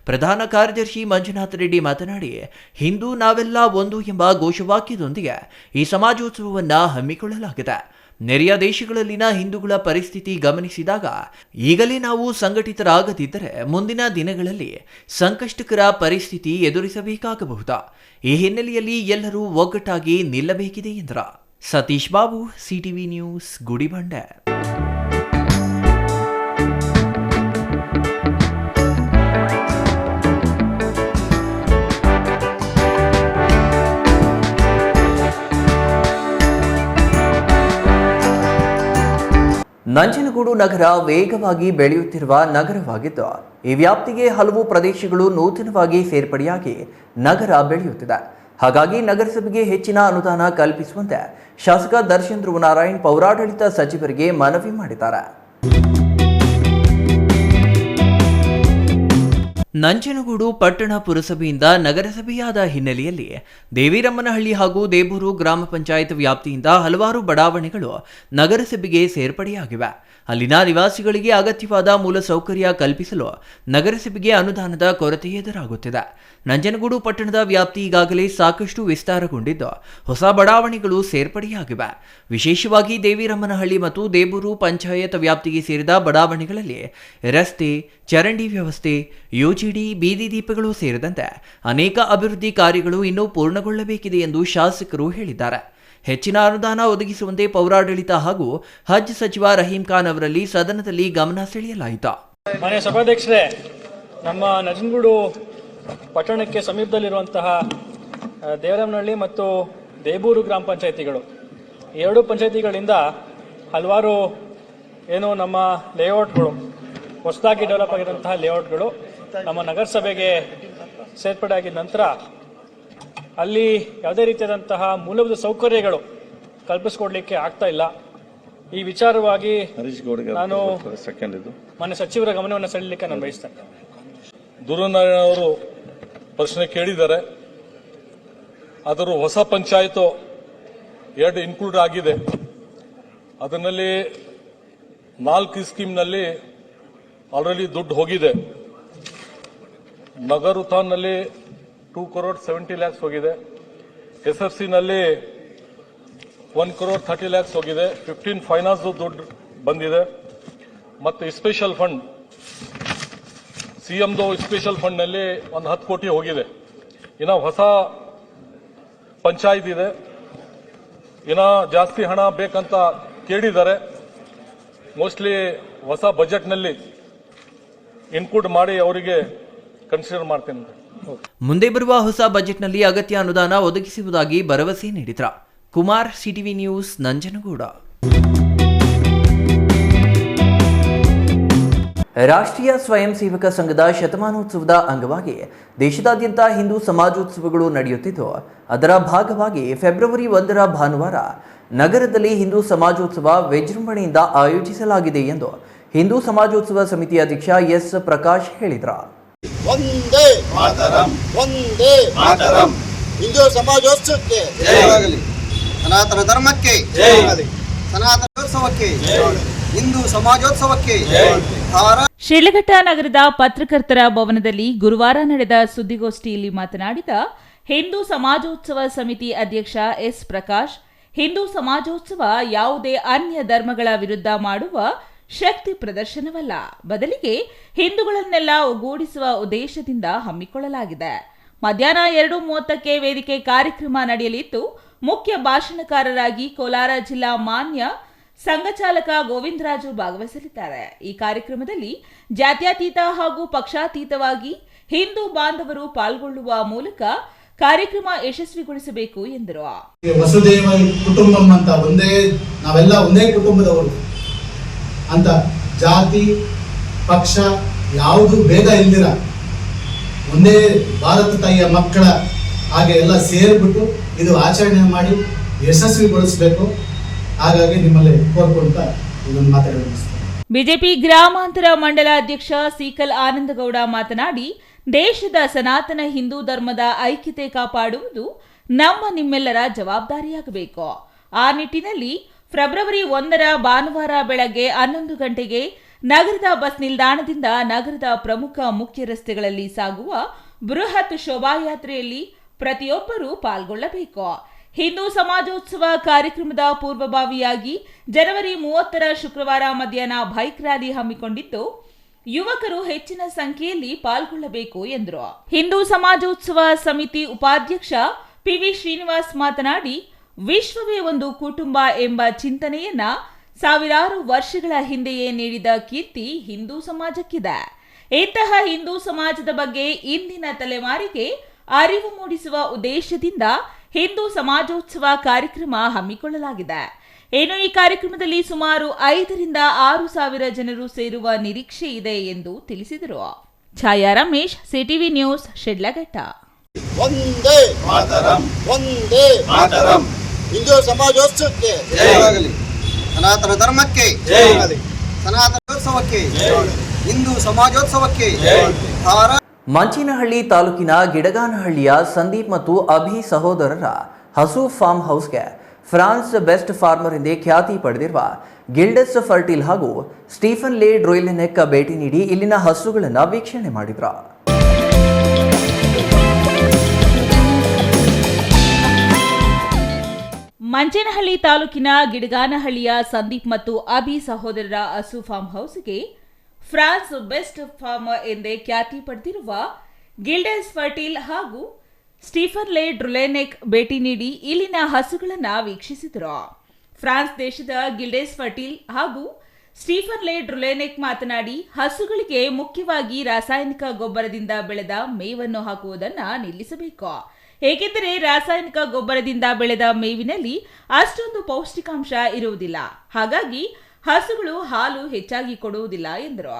ಪ್ರಧಾನ ಕಾರ್ಯದರ್ಶಿ ಮಂಜುನಾಥ ರೆಡ್ಡಿ ಮಾತನಾಡಿ, ಹಿಂದೂ ನಾವೆಲ್ಲ ಒಂದು ಎಂಬ ಘೋಷವಾಕ್ಯದೊಂದಿಗೆ ಈ ಸಮಾಜೋತ್ಸವವನ್ನು ಹಮ್ಮಿಕೊಳ್ಳಲಾಗಿದೆ. ನೆರೆಯ ದೇಶಗಳಲ್ಲಿನ ಹಿಂದೂಗಳ ಪರಿಸ್ಥಿತಿ ಗಮನಿಸಿದಾಗ ಈಗಲೇ ನಾವು ಸಂಘಟಿತರಾಗದಿದ್ದರೆ ಮುಂದಿನ ದಿನಗಳಲ್ಲಿ ಸಂಕಷ್ಟಕರ ಪರಿಸ್ಥಿತಿ ಎದುರಿಸಬೇಕಾಗಬಹುದು. ಈ ಹಿನ್ನೆಲೆಯಲ್ಲಿ ಎಲ್ಲರೂ ಒಗ್ಗಟ್ಟಾಗಿ ನಿಲ್ಲಬೇಕಿದೆ ಎಂದ್ರ. Satish Babu, CTV news, Gudibande. ನಂಜನಗೂಡು ನಗರ ವೇಗವಾಗಿ ಬೆಳೆಯುತ್ತಿರುವ ನಗರವಾಗಿದ್ದು, ಈ ವ್ಯಾಪ್ತಿಗೆ ಹಲವು ಪ್ರದೇಶಗಳು ನೂತನವಾಗಿ ಸೇರ್ಪಡೆಯಾಗಿ ನಗರ ಬೆಳೆಯುತ್ತಿದೆ. ಹಾಗಾಗಿ ನಗರಸಭೆಗೆ ಹೆಚ್ಚಿನ ಅನುದಾನ ಕಲ್ಪಿಸುವಂತೆ ಶಾಸಕ ದರ್ಶನ್ ಧ್ರುವನಾರಾಯಣ್ ಪೌರಾಡಳಿತ ಸಚಿವರಿಗೆ ಮನವಿ ಮಾಡಿದ್ದಾರೆ. ನಂಜನಗೂಡು ಪಟ್ಟಣ ಪುರಸಭೆಯಿಂದ ನಗರಸಭೆಯಾದ ಹಿನ್ನೆಲೆಯಲ್ಲಿ ದೇವಿರಮ್ಮನಹಳ್ಳಿ ಹಾಗೂ ದೇಬೂರು ಗ್ರಾಮ ಪಂಚಾಯತ್ ವ್ಯಾಪ್ತಿಯಿಂದ ಹಲವಾರು ಬಡಾವಣೆಗಳು ನಗರಸಭೆಗೆ ಸೇರ್ಪಡೆಯಾಗಿವೆ. ಅಲ್ಲಿನ ನಿವಾಸಿಗಳಿಗೆ ಅಗತ್ಯವಾದ ಮೂಲಸೌಕರ್ಯ ಕಲ್ಪಿಸಲು ನಗರಸಭೆಗೆ ಅನುದಾನದ ಕೊರತೆ ಎದುರಾಗುತ್ತಿದೆ. ನಂಜನಗೂಡು ಪಟ್ಟಣದ ವ್ಯಾಪ್ತಿ ಈಗಾಗಲೇ ಸಾಕಷ್ಟು ವಿಸ್ತಾರಗೊಂಡಿದ್ದು, ಹೊಸ ಬಡಾವಣೆಗಳು ಸೇರ್ಪಡೆಯಾಗಿವೆ. ವಿಶೇಷವಾಗಿ ದೇವಿರಮ್ಮನಹಳ್ಳಿ ಮತ್ತು ದೇಬೂರು ಪಂಚಾಯತ್ ವ್ಯಾಪ್ತಿಗೆ ಸೇರಿದ ಬಡಾವಣೆಗಳಲ್ಲಿ ರಸ್ತೆ, ಚರಂಡಿ ವ್ಯವಸ್ಥೆ, ಯುಜಿಡಿ, ಬೀದಿ ದೀಪಗಳು ಸೇರಿದಂತೆ ಅನೇಕ ಅಭಿವೃದ್ಧಿ ಕಾರ್ಯಗಳು ಇನ್ನೂ ಪೂರ್ಣಗೊಳ್ಳಬೇಕಿದೆ ಎಂದು ಶಾಸಕರು ಹೇಳಿದ್ದಾರೆ. ಹೆಚ್ಚಿನ ಅನುದಾನ ಒದಗಿಸುವಂತೆ ಪೌರಾಡಳಿತ ಹಾಗೂ ಹಜ್ ಸಚಿವ ರಹೀಂ ಖಾನ್ ಅವರಲ್ಲಿ ಸದನದಲ್ಲಿ ಗಮನ ಸೆಳೆಯಲಾಯಿತು. ಮಾನ್ಯ ಸಭಾಧ್ಯಕ್ಷರೇ, ನಮ್ಮ ನಂಜನಗೂಡು ಪಟ್ಟಣಕ್ಕೆ ಸಮೀಪದಲ್ಲಿರುವಂತಹ ದೇವರಮ್ಮನಹಳ್ಳಿ ಮತ್ತು ದೇಬೂರು ಗ್ರಾಮ ಪಂಚಾಯಿತಿಗಳು, ಈ ಎರಡು ಪಂಚಾಯಿತಿಗಳಿಂದ ಹಲವಾರು ನಮ್ಮ ಲೇಔಟ್ಗಳು, ಹೊಸದಾಗಿ ಡೆವಲಪ್ ಆಗಿರುವಂತಹ ಲೇಔಟ್ಗಳು ನಮ್ಮ ನಗರಸಭೆಗೆ ಸೇರ್ಪಡೆ ಆಗಿದ ನಂತರ ಅಲ್ಲಿ ಯಾವುದೇ ರೀತಿಯಾದಂತಹ ಮೂಲಭೂತ ಸೌಕರ್ಯಗಳು ಕಲ್ಪಿಸಿಕೊಡ್ಲಿಕ್ಕೆ ಆಗ್ತಾ ಇಲ್ಲ. ಈ ವಿಚಾರವಾಗಿ ನಾನು ಮಾನ್ಯ ಸಚಿವರ ಗಮನವನ್ನು ಸೆಳೆಯಲಿಕ್ಕೆ ನಾನು ಬಯಸ್ತೇನೆ. ಧ್ರುವನಾರಾಯಣ ಅವರು ಪ್ರಶ್ನೆ ಕೇಳಿದ್ದಾರೆ. ಅದರ ಹೊಸ ಪಂಚಾಯತ್ 2 ಇನ್ಕ್ಲೂಡ್ ಆಗಿದೆ. ಅದರಲ್ಲಿ 4 ಸ್ಕೀಮ್ನಲ್ಲಿ ಆಲ್ರೆಡಿ ದುಡ್ಡು ಹೋಗಿದೆ. ನಗರ ಉತ್ಥಾನ್ನಲ್ಲಿ 2,70,00,000 ಹೋಗಿದೆ. SFCನಲ್ಲಿ 1,30,00,000 ಹೋಗಿದೆ. 15 ಫೈನಾನ್ಸ್ ದುಡ್ಡು ಬಂದಿದೆ. ಮತ್ತು ಸ್ಪೆಷಲ್ ಫಂಡ್, ಸಿಎಂದು ಸ್ಪೆಷಲ್ ಫಂಡ್ನಲ್ಲಿ ಒಂದು 10 ಕೋಟಿ ಹೋಗಿದೆ. ಇನ್ನು ಹೊಸ ಪಂಚಾಯತ್ ಇದೆ, ಇನ್ನು ಜಾಸ್ತಿ ಹಣ ಬೇಕಂತ ಕೇಳಿದ್ದಾರೆ. ಮೋಸ್ಟ್ಲಿ ಹೊಸ ಬಜೆಟ್ನಲ್ಲಿ ಇನ್ಕ್ಲೂಡ್ ಮಾಡಿ ಅವರಿಗೆ ಕನ್ಸಿಡರ್ ಮಾಡ್ತೇನೆ. ಮುಂದೆ ಬರುವ ಹೊಸ ಬಜೆಟ್ನಲ್ಲಿ ಅಗತ್ಯ ಅನುದಾನ ಒದಗಿಸುವುದಾಗಿ ಭರವಸೆ ನೀಡಿದ್ರ. Kumar, CTV news, ನಂಜನಗೂಡ. ರಾಷ್ಟ್ರೀಯ ಸ್ವಯಂ ಸೇವಕ ಸಂಘದ ಶತಮಾನೋತ್ಸವದ ಅಂಗವಾಗಿ ದೇಶದಾದ್ಯಂತ ಹಿಂದೂ ಸಮಾಜೋತ್ಸವಗಳು ನಡೆಯುತ್ತಿದ್ದು, ಅದರ ಭಾಗವಾಗಿ ಫೆಬ್ರವರಿ 1ರ ಭಾನುವಾರ ನಗರದಲ್ಲಿ ಹಿಂದೂ ಸಮಾಜೋತ್ಸವ ವಿಜೃಂಭಣೆಯಿಂದ ಆಯೋಜಿಸಲಾಗಿದೆ ಎಂದು ಹಿಂದೂ ಸಮಾಜೋತ್ಸವ ಸಮಿತಿ ಅಧ್ಯಕ್ಷ ಎಸ್ ಪ್ರಕಾಶ್ ಹೇಳಿದರು. ಒಂದೇ ಮಾತರಂ, ಒಂದೇ ಮಾತರಂ. ಹಿಂದೂ ಸಮಾಜೋತ್ಸವಕ್ಕೆ ಜಯವಾಗಲಿ. ಸನಾತನ ಧರ್ಮಕ್ಕೆ ಜಯವಾಗಲಿ. ಸನಾತನೋತ್ಸವಕ್ಕೆ ಜಯವಾಗಲಿ. ಹಿಂದೂ ಸಮಾಜೋತ್ಸವಕ್ಕೆ ಜಯವಾಗಲಿ. ಶಿಡ್ಲಘಟ್ಟ ನಗರದ ಪತ್ರಕರ್ತರ ಭವನದಲ್ಲಿ ಗುರುವಾರ ನಡೆದ ಸುದ್ದಿಗೋಷ್ಠಿಯಲ್ಲಿ ಮಾತನಾಡಿದ ಹಿಂದೂ ಸಮಾಜೋತ್ಸವ ಸಮಿತಿ ಅಧ್ಯಕ್ಷ ಎಸ್ ಪ್ರಕಾಶ್, ಹಿಂದೂ ಸಮಾಜೋತ್ಸವ ಯಾವುದೇ ಅನ್ಯ ಧರ್ಮಗಳ ವಿರುದ್ಧ ಮಾಡುವ ಶಕ್ತಿ ಪ್ರದರ್ಶನವಲ್ಲ, ಬದಲಿಗೆ ಹಿಂದೂಗಳನ್ನೆಲ್ಲ ಒಗ್ಗೂಡಿಸುವ ಉದ್ದೇಶದಿಂದ ಹಮ್ಮಿಕೊಳ್ಳಲಾಗಿದೆ. ಮಧ್ಯಾಹ್ನ 2:30ಕ್ಕೆ ವೇದಿಕೆ ಕಾರ್ಯಕ್ರಮ ನಡೆಯಲಿದ್ದು, ಮುಖ್ಯ ಭಾಷಣಕಾರರಾಗಿ ಕೋಲಾರ ಜಿಲ್ಲಾ ಮಾನ್ಯ ಸಂಘಚಾಲಕ ಗೋವಿಂದರಾಜು ಭಾಗವಹಿಸಲಿದ್ದಾರೆ. ಈ ಕಾರ್ಯಕ್ರಮದಲ್ಲಿ ಜಾತ್ಯತೀತ ಹಾಗೂ ಪಕ್ಷಾತೀತವಾಗಿ ಹಿಂದೂ ಬಾಂಧವರು ಪಾಲ್ಗೊಳ್ಳುವ ಮೂಲಕ ಕಾರ್ಯಕ್ರಮ ಯಶಸ್ವಿಗೊಳಿಸಬೇಕು ಎಂದರು. ವಸುದೇವ ಕುಟುಂಬಂ ಅಂತ ನಾವೆಲ್ಲ ಒಂದೇ ಕುಟುಂಬದವರು ಅಂತ ಜಾತಿ ಪಕ್ಷ ಯಾವುದು ಭೇದ ಇಲ್ದಿರ ಒಂದೇ ಭಾರತ ತಾಯಿಯ ಮಕ್ಕಳ ಹಾಗೆ ಎಲ್ಲ ಸೇರಿಬಿಟ್ಟು ಇದು ಆಚರಣೆ ಮಾಡಿ ಯಶಸ್ವಿಗೊಳಿಸಬೇಕು. ಹಾಗಾಗಿ ನಿಮ್ಮಲ್ಲಿ ಕೋರ್ಕೊಳ್ತಾ ಇದನ್ನು ಮಾತಾಡೋದು. ಬಿಜೆಪಿ ಗ್ರಾಮಾಂತರ ಮಂಡಲ ಅಧ್ಯಕ್ಷ ಸೀಕಲ್ ಆನಂದಗೌಡ ಮಾತನಾಡಿ, ದೇಶದ ಸನಾತನ ಹಿಂದೂ ಧರ್ಮದ ಐಕ್ಯತೆ ಕಾಪಾಡುವುದು ನಿಮ್ಮೆಲ್ಲರ ಜವಾಬ್ದಾರಿಯಾಗಬೇಕು. ಆ ನಿಟ್ಟಿನಲ್ಲಿ ಫೆಬ್ರವರಿ 1 ಭಾನುವಾರ ಬೆಳಗ್ಗೆ 11 ಗಂಟೆಗೆ ನಗರದ ಬಸ್ ನಿಲ್ದಾಣದಿಂದ ನಗರದ ಪ್ರಮುಖ ಮುಖ್ಯ ರಸ್ತೆಗಳಲ್ಲಿ ಸಾಗುವ ಬೃಹತ್ ಶೋಭಾಯಾತ್ರೆಯಲ್ಲಿ ಪ್ರತಿಯೊಬ್ಬರೂ ಪಾಲ್ಗೊಳ್ಳಬೇಕು. ಹಿಂದೂ ಸಮಾಜೋತ್ಸವ ಕಾರ್ಯಕ್ರಮದ ಪೂರ್ವಭಾವಿಯಾಗಿ ಜನವರಿ 30 ಶುಕ್ರವಾರ ಮಧ್ಯಾಹ್ನ ಬೈಕ್ ರ್ಯಾಲಿ ಹಮ್ಮಿಕೊಂಡಿದ್ದು, ಯುವಕರು ಹೆಚ್ಚಿನ ಸಂಖ್ಯೆಯಲ್ಲಿ ಪಾಲ್ಗೊಳ್ಳಬೇಕು ಎಂದರು. ಹಿಂದೂ ಸಮಾಜೋತ್ಸವ ಸಮಿತಿ ಉಪಾಧ್ಯಕ್ಷ ಪಿವಿ ಶ್ರೀನಿವಾಸ್ ಮಾತನಾಡಿ, ವಿಶ್ವವೇ ಒಂದು ಕುಟುಂಬ ಎಂಬ ಚಿಂತನೆಯನ್ನ ಸಾವಿರಾರು ವರ್ಷಗಳ ಹಿಂದೆಯೇ ನೀಡಿದ ಕೀರ್ತಿ ಹಿಂದೂ ಸಮಾಜಕ್ಕಿದೆ. ಇಂತಹ ಹಿಂದೂ ಸಮಾಜದ ಬಗ್ಗೆ ಇಂದಿನ ತಲೆಮಾರಿಗೆ ಅರಿವು ಮೂಡಿಸುವ ಉದ್ದೇಶದಿಂದ ಹಿಂದೂ ಸಮಾಜೋತ್ಸವ ಕಾರ್ಯಕ್ರಮ ಹಮ್ಮಿಕೊಳ್ಳಲಾಗಿದೆ. ಇನ್ನು ಈ ಕಾರ್ಯಕ್ರಮದಲ್ಲಿ ಸುಮಾರು 5 ರಿಂದ 6 ಸಾವಿರ ಜನರು ಸೇರುವ ನಿರೀಕ್ಷೆ ಇದೆ ಎಂದು ತಿಳಿಸಿದರು. ಛಾಯಾ ರಮೇಶ್, ಸಿಟಿವಿ ನ್ಯೂಸ್, ಶಿಡ್ಲಘಟ್ಟ. ವಂದೇ ಮಾತರಂ, ವಂದೇ ಮಾತರಂ. ಹಿಂದೂ ಸಮಾಜೋತ್ಸವಕ್ಕೆ ಜಯವಾಗಲಿ. ಸನಾತನ ಧರ್ಮಕ್ಕೆ ಜಯವಾಗಲಿ. ಸನಾತನೋತ್ಸವಕ್ಕೆ ಜಯವಾಗಲಿ. ಹಿಂದೂ ಸಮಾಜೋತ್ಸವಕ್ಕೆ ಜಯವಾಗಲಿ. ಮಂಚಿನಹಳ್ಳಿ ತಾಲೂಕಿನ ಗಿಡಗಾನಹಳ್ಳಿಯ ಸಂದೀಪ್ ಮತ್ತು ಅಭಿ ಸಹೋದರರ ಹಸು ಫಾರ್ಮ್ ಹೌಸ್ಗೆ ಫ್ರಾನ್ಸ್ ಬೆಸ್ಟ್ ಫಾರ್ಮರ್ ಎಂದೇ ಖ್ಯಾತಿ ಪಡೆದಿರುವ ಗಿಲ್ಡಸ್ ಫರ್ಟಿಲ್ ಹಾಗೂ ಸ್ಟೀಫನ್ ಲೇ ಡ್ರೊಯ್ಲೆನೆಕ್ ಭೇಟಿ ನೀಡಿ ಇಲ್ಲಿನ ಹಸುಗಳನ್ನು ವೀಕ್ಷಣೆ ಮಾಡಿದ್ರು. ಮಂಚೇನಹಳ್ಳಿ ತಾಲೂಕಿನ ಗಿಡಗಾನಹಳ್ಳಿಯ ಸಂದೀಪ್ ಮತ್ತು ಅಭಿ ಸಹೋದರರ ಹಸು ಫಾರ್ಮ್ ಹೌಸ್ಗೆ ಫ್ರಾನ್ಸ್ ಬೆಸ್ಟ್ ಫಾರ್ಮರ್ ಎಂದೇ ಖ್ಯಾತಿ ಪಡೆದಿರುವ ಗಿಲ್ಡಸ್ ಫರ್ಟಿಲ್ ಹಾಗೂ ಸ್ಟೀಫನ್ ಲೇ ಡ್ರೊಯ್ಲೆನೆಕ್ ಭೇಟಿ ನೀಡಿ ಇಲ್ಲಿನ ಹಸುಗಳನ್ನು ವೀಕ್ಷಿಸಿದರು. ಫ್ರಾನ್ಸ್ ದೇಶದ ಗಿಲ್ಡಸ್ ಫರ್ಟಿಲ್ ಹಾಗೂ ಸ್ಟೀಫನ್ ಲೇ ಡ್ರೊಯ್ಲೆನೆಕ್ ಮಾತನಾಡಿ, ಹಸುಗಳಿಗೆ ಮುಖ್ಯವಾಗಿ ರಾಸಾಯನಿಕ ಗೊಬ್ಬರದಿಂದ ಬೆಳೆದ ಮೇವನ್ನು ಹಾಕುವುದನ್ನು ನಿಲ್ಲಿಸಬೇಕು. ಏಕೆಂದರೆ ರಾಸಾಯನಿಕ ಗೊಬ್ಬರದಿಂದ ಬೆಳೆದ ಮೇವಿನಲ್ಲಿ ಅಷ್ಟೊಂದು ಪೌಷ್ಟಿಕಾಂಶ ಇರುವುದಿಲ್ಲ. ಹಾಗಾಗಿ ಹಸುಗಳು ಹಾಲು ಹೆಚ್ಚಾಗಿ ಕೊಡುವುದಿಲ್ಲ ಎಂದರು.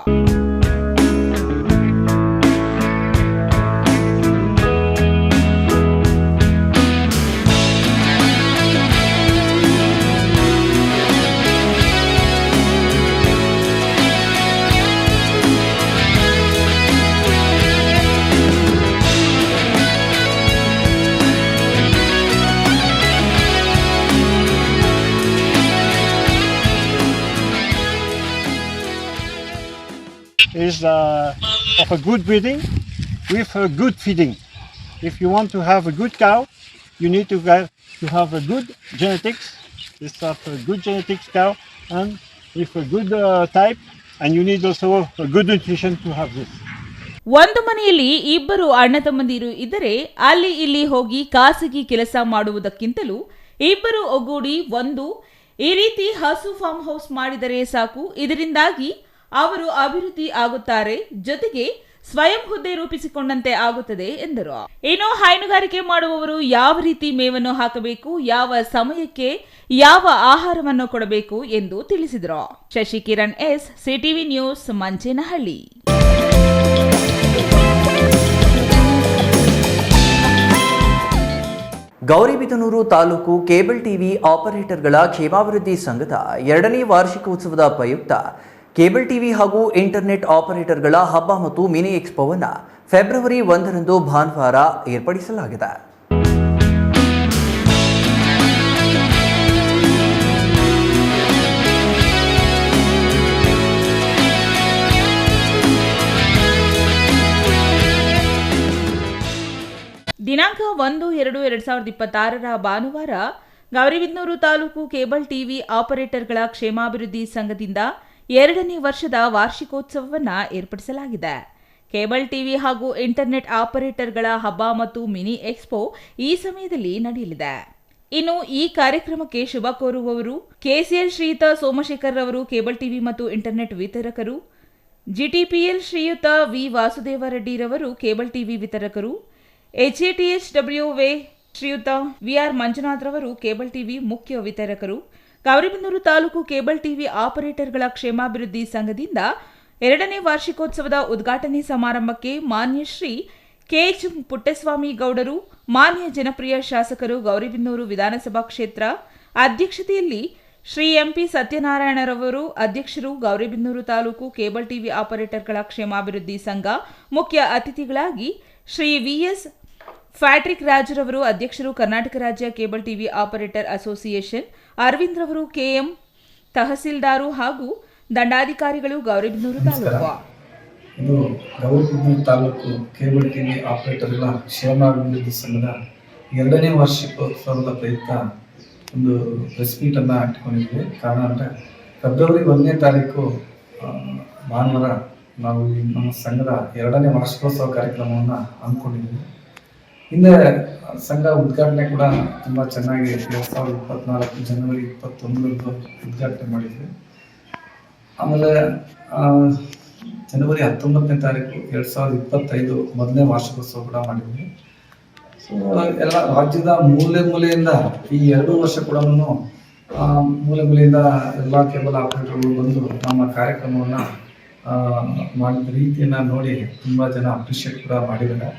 is of a good breeding with a good feeding. If you want to have a good cow, you need to have a good genetics. This of a good genetics cow and with a good type, and you need also a good nutrition to have this. ಒಂದು ಮನೆಯಲ್ಲಿ ಇಬ್ಬರು ಅಣ್ಣ ತಮ್ಮಂದಿರು ಇದ್ದರೆ ಅಲ್ಲಿ ಇಲ್ಲಿ ಹೋಗಿ ಖಾಸಗಿ ಕೆಲಸ ಮಾಡುವುದಕ್ಕಿಂತಲೂ ಇಬ್ಬರು ಒಗ್ಗೂಡಿ ಈ ರೀತಿ ಹಸು ಫಾರ್ಮ್ ಹೌಸ್ ಮಾಡಿದರೆ ಸಾಕು. ಇದರಿಂದಾಗಿ ಅವರು ಅಭಿವೃದ್ಧಿ ಆಗುತ್ತಾರೆ, ಜೊತೆಗೆ ಸ್ವಯಂ ಹುದ್ದೆ ರೂಪಿಸಿಕೊಂಡಂತೆ ಆಗುತ್ತದೆ ಎಂದರು. ಇನ್ನು ಹೈನುಗಾರಿಕೆ ಮಾಡುವವರು ಯಾವ ರೀತಿ ಮೇವನ್ನು ಹಾಕಬೇಕು, ಯಾವ ಸಮಯಕ್ಕೆ ಯಾವ ಆಹಾರವನ್ನು ಕೊಡಬೇಕು ಎಂದು ತಿಳಿಸಿದರು. Shashikiran S, CTV news, Manchenahalli. Gauribidanur taluk cable TV ಆಪರೇಟರ್ಗಳ ಕ್ಷೇಮಾಭಿವೃದ್ಧಿ ಸಂಘದ 2ನೇ ವಾರ್ಷಿಕೋತ್ಸವದ ಪ್ರಯುಕ್ತ ಕೇಬಲ್ ಟಿವಿ ಹಾಗೂ ಇಂಟರ್ನೆಟ್ ಆಪರೇಟರ್ಗಳ ಹಬ್ಬ ಮತ್ತು ಮಿನಿ ಎಕ್ಸ್ಪೋವನ್ನು ಫೆಬ್ರವರಿ 1ರಂದು ಭಾನುವಾರ ಏರ್ಪಡಿಸಲಾಗಿದೆ. ದಿನಾಂಕ 1/2/2026 ಭಾನುವಾರ ಗೌರಿಬಿದನೂರು ತಾಲೂಕು ಕೇಬಲ್ ಟಿವಿ ಆಪರೇಟರ್ಗಳ ಕ್ಷೇಮಾಭಿವೃದ್ಧಿ ಸಂಘದಿಂದ 2ನೇ ವರ್ಷದ ವಾರ್ಷಿಕೋತ್ಸವವನ್ನು ಏರ್ಪಡಿಸಲಾಗಿದೆ. ಕೇಬಲ್ ಟಿವಿ ಹಾಗೂ ಇಂಟರ್ನೆಟ್ ಆಪರೇಟರ್ಗಳ ಹಬ್ಬ ಮತ್ತು ಮಿನಿ ಎಕ್ಸ್ಪೋ ಈ ಸಮಯದಲ್ಲಿ ನಡೆಯಲಿದೆ. ಇನ್ನು ಈ ಕಾರ್ಯಕ್ರಮಕ್ಕೆ ಶುಭ ಕೋರುವವರು ಕೆಸಿಎಲ್ ಶ್ರೀಯುತ ಸೋಮಶೇಖರ್ ರವರು, ಕೇಬಲ್ ಟಿವಿ ಮತ್ತು ಇಂಟರ್ನೆಟ್ ವಿತರಕರು, ಜಿಟಿಪಿಎಲ್ ಶ್ರೀಯುತ ವಿ ವಾಸುದೇವ ರೆಡ್ಡಿರವರು ಕೇಬಲ್ ಟಿವಿ ವಿತರಕರು, HATHWವೇ ಶ್ರೀಯುತ ವಿಆರ್ ಮಂಜುನಾಥ್ ರವರು ಕೇಬಲ್ ಟಿವಿ ಮುಖ್ಯ ವಿತರಕರು, ಗೌರಿಬಿದನೂರು ತಾಲೂಕು ಕೇಬಲ್ ಟಿವಿ ಆಪರೇಟರ್ಗಳ ಕ್ಷೇಮಾಭಿವೃದ್ಧಿ ಸಂಘದಿಂದ 2ನೇ ವಾರ್ಷಿಕೋತ್ಸವದ ಉದ್ಘಾಟನೆ ಸಮಾರಂಭಕ್ಕೆ ಮಾನ್ಯ ಶ್ರೀ ಕೆಎಚ್ ಪುಟ್ಟಸ್ವಾಮಿ ಗೌಡರು, ಮಾನ್ಯ ಜನಪ್ರಿಯ ಶಾಸಕರು ಗೌರಿಬಿದನೂರು ವಿಧಾನಸಭಾ ಕ್ಷೇತ್ರ ಅಧ್ಯಕ್ಷತೆಯಲ್ಲಿ ಶ್ರೀ ಎಂಪಿ ಸತ್ಯನಾರಾಯಣರವರು ಅಧ್ಯಕ್ಷರು, ಗೌರಿಬಿದನೂರು ತಾಲೂಕು ಕೇಬಲ್ ಟಿವಿ ಆಪರೇಟರ್ಗಳ ಕ್ಷೇಮಾಭಿವೃದ್ಧಿ ಸಂಘ ಮುಖ್ಯ ಅತಿಥಿಗಳಾಗಿ ಶ್ರೀ ವಿಎಸ್ ಫ್ಯಾಟ್ರಿಕ್ ರಾಜರವರು ಅಧ್ಯಕ್ಷರು, ಕರ್ನಾಟಕ ರಾಜ್ಯ cable TV operator association, Aravind ರವರು ಕೆಎಂ ತಹಸೀಲ್ದಾರು ಹಾಗೂ ದಂಡಾಧಿಕಾರಿಗಳು, ಗೌರಿಬಿದನೂರು ತಾಲೂಕು. ಇದು ಗೌರಿಬಿದನೂರು ತಾಲೂಕು ಕೇಬಲ್ ಟಿವಿ ಆಪರೇಟರ್ಗಳ ಕ್ಷೇಮಾಭಿವೃದ್ಧಿ ಸಂಘದ 2ನೇ ವಾರ್ಷಿಕೋತ್ಸವದ ಪ್ರಯುಕ್ತ ಒಂದು ಪ್ರೆಸ್ ಮೀಟನ್ನು ಇಟ್ಕೊಂಡಿದ್ವಿ. ಕಾರಣ ಅಂದರೆ ಫೆಬ್ರವರಿ 1ನೇ ತಾರೀಕು ಭಾನುವಾರ ನಾವು ನಮ್ಮ ಸಂಘದ 2ನೇ ವಾರ್ಷಿಕೋತ್ಸವ ಕಾರ್ಯಕ್ರಮವನ್ನು ಹಮ್ಮಿಕೊಂಡಿದ್ವಿ. ಹಿಂದೆ ಸಂಘ ಉದ್ಘಾಟನೆ ಕೂಡ ತುಂಬ ಚೆನ್ನಾಗಿ 2024 ಜನವರಿ 21 ಉದ್ಘಾಟನೆ ಮಾಡಿದ್ವಿ. ಆಮೇಲೆ ಜನವರಿ 19ನೇ ತಾರೀಕು 2025 ಮೊದಲನೇ ವಾರ್ಷಿಕೋತ್ಸವ ಕೂಡ ಮಾಡಿದ್ವಿ. ಸೊ ಎಲ್ಲ ರಾಜ್ಯದ ಮೂಲೆಯಿಂದ ಈ 2 ವರ್ಷ ಕೂಡ ಮೂಲೆಯಿಂದ ಎಲ್ಲ ಕೇಬಲ್ ಆಪರೇಟರ್ಗಳು ಬಂದು ನಮ್ಮ ಕಾರ್ಯಕ್ರಮವನ್ನು ಮಾಡಿದ ರೀತಿಯನ್ನು ನೋಡಿ ತುಂಬ ಜನ ಅಪ್ರಿಷಿಯೇಟ್ ಕೂಡ ಮಾಡಿದ್ದಾರೆ.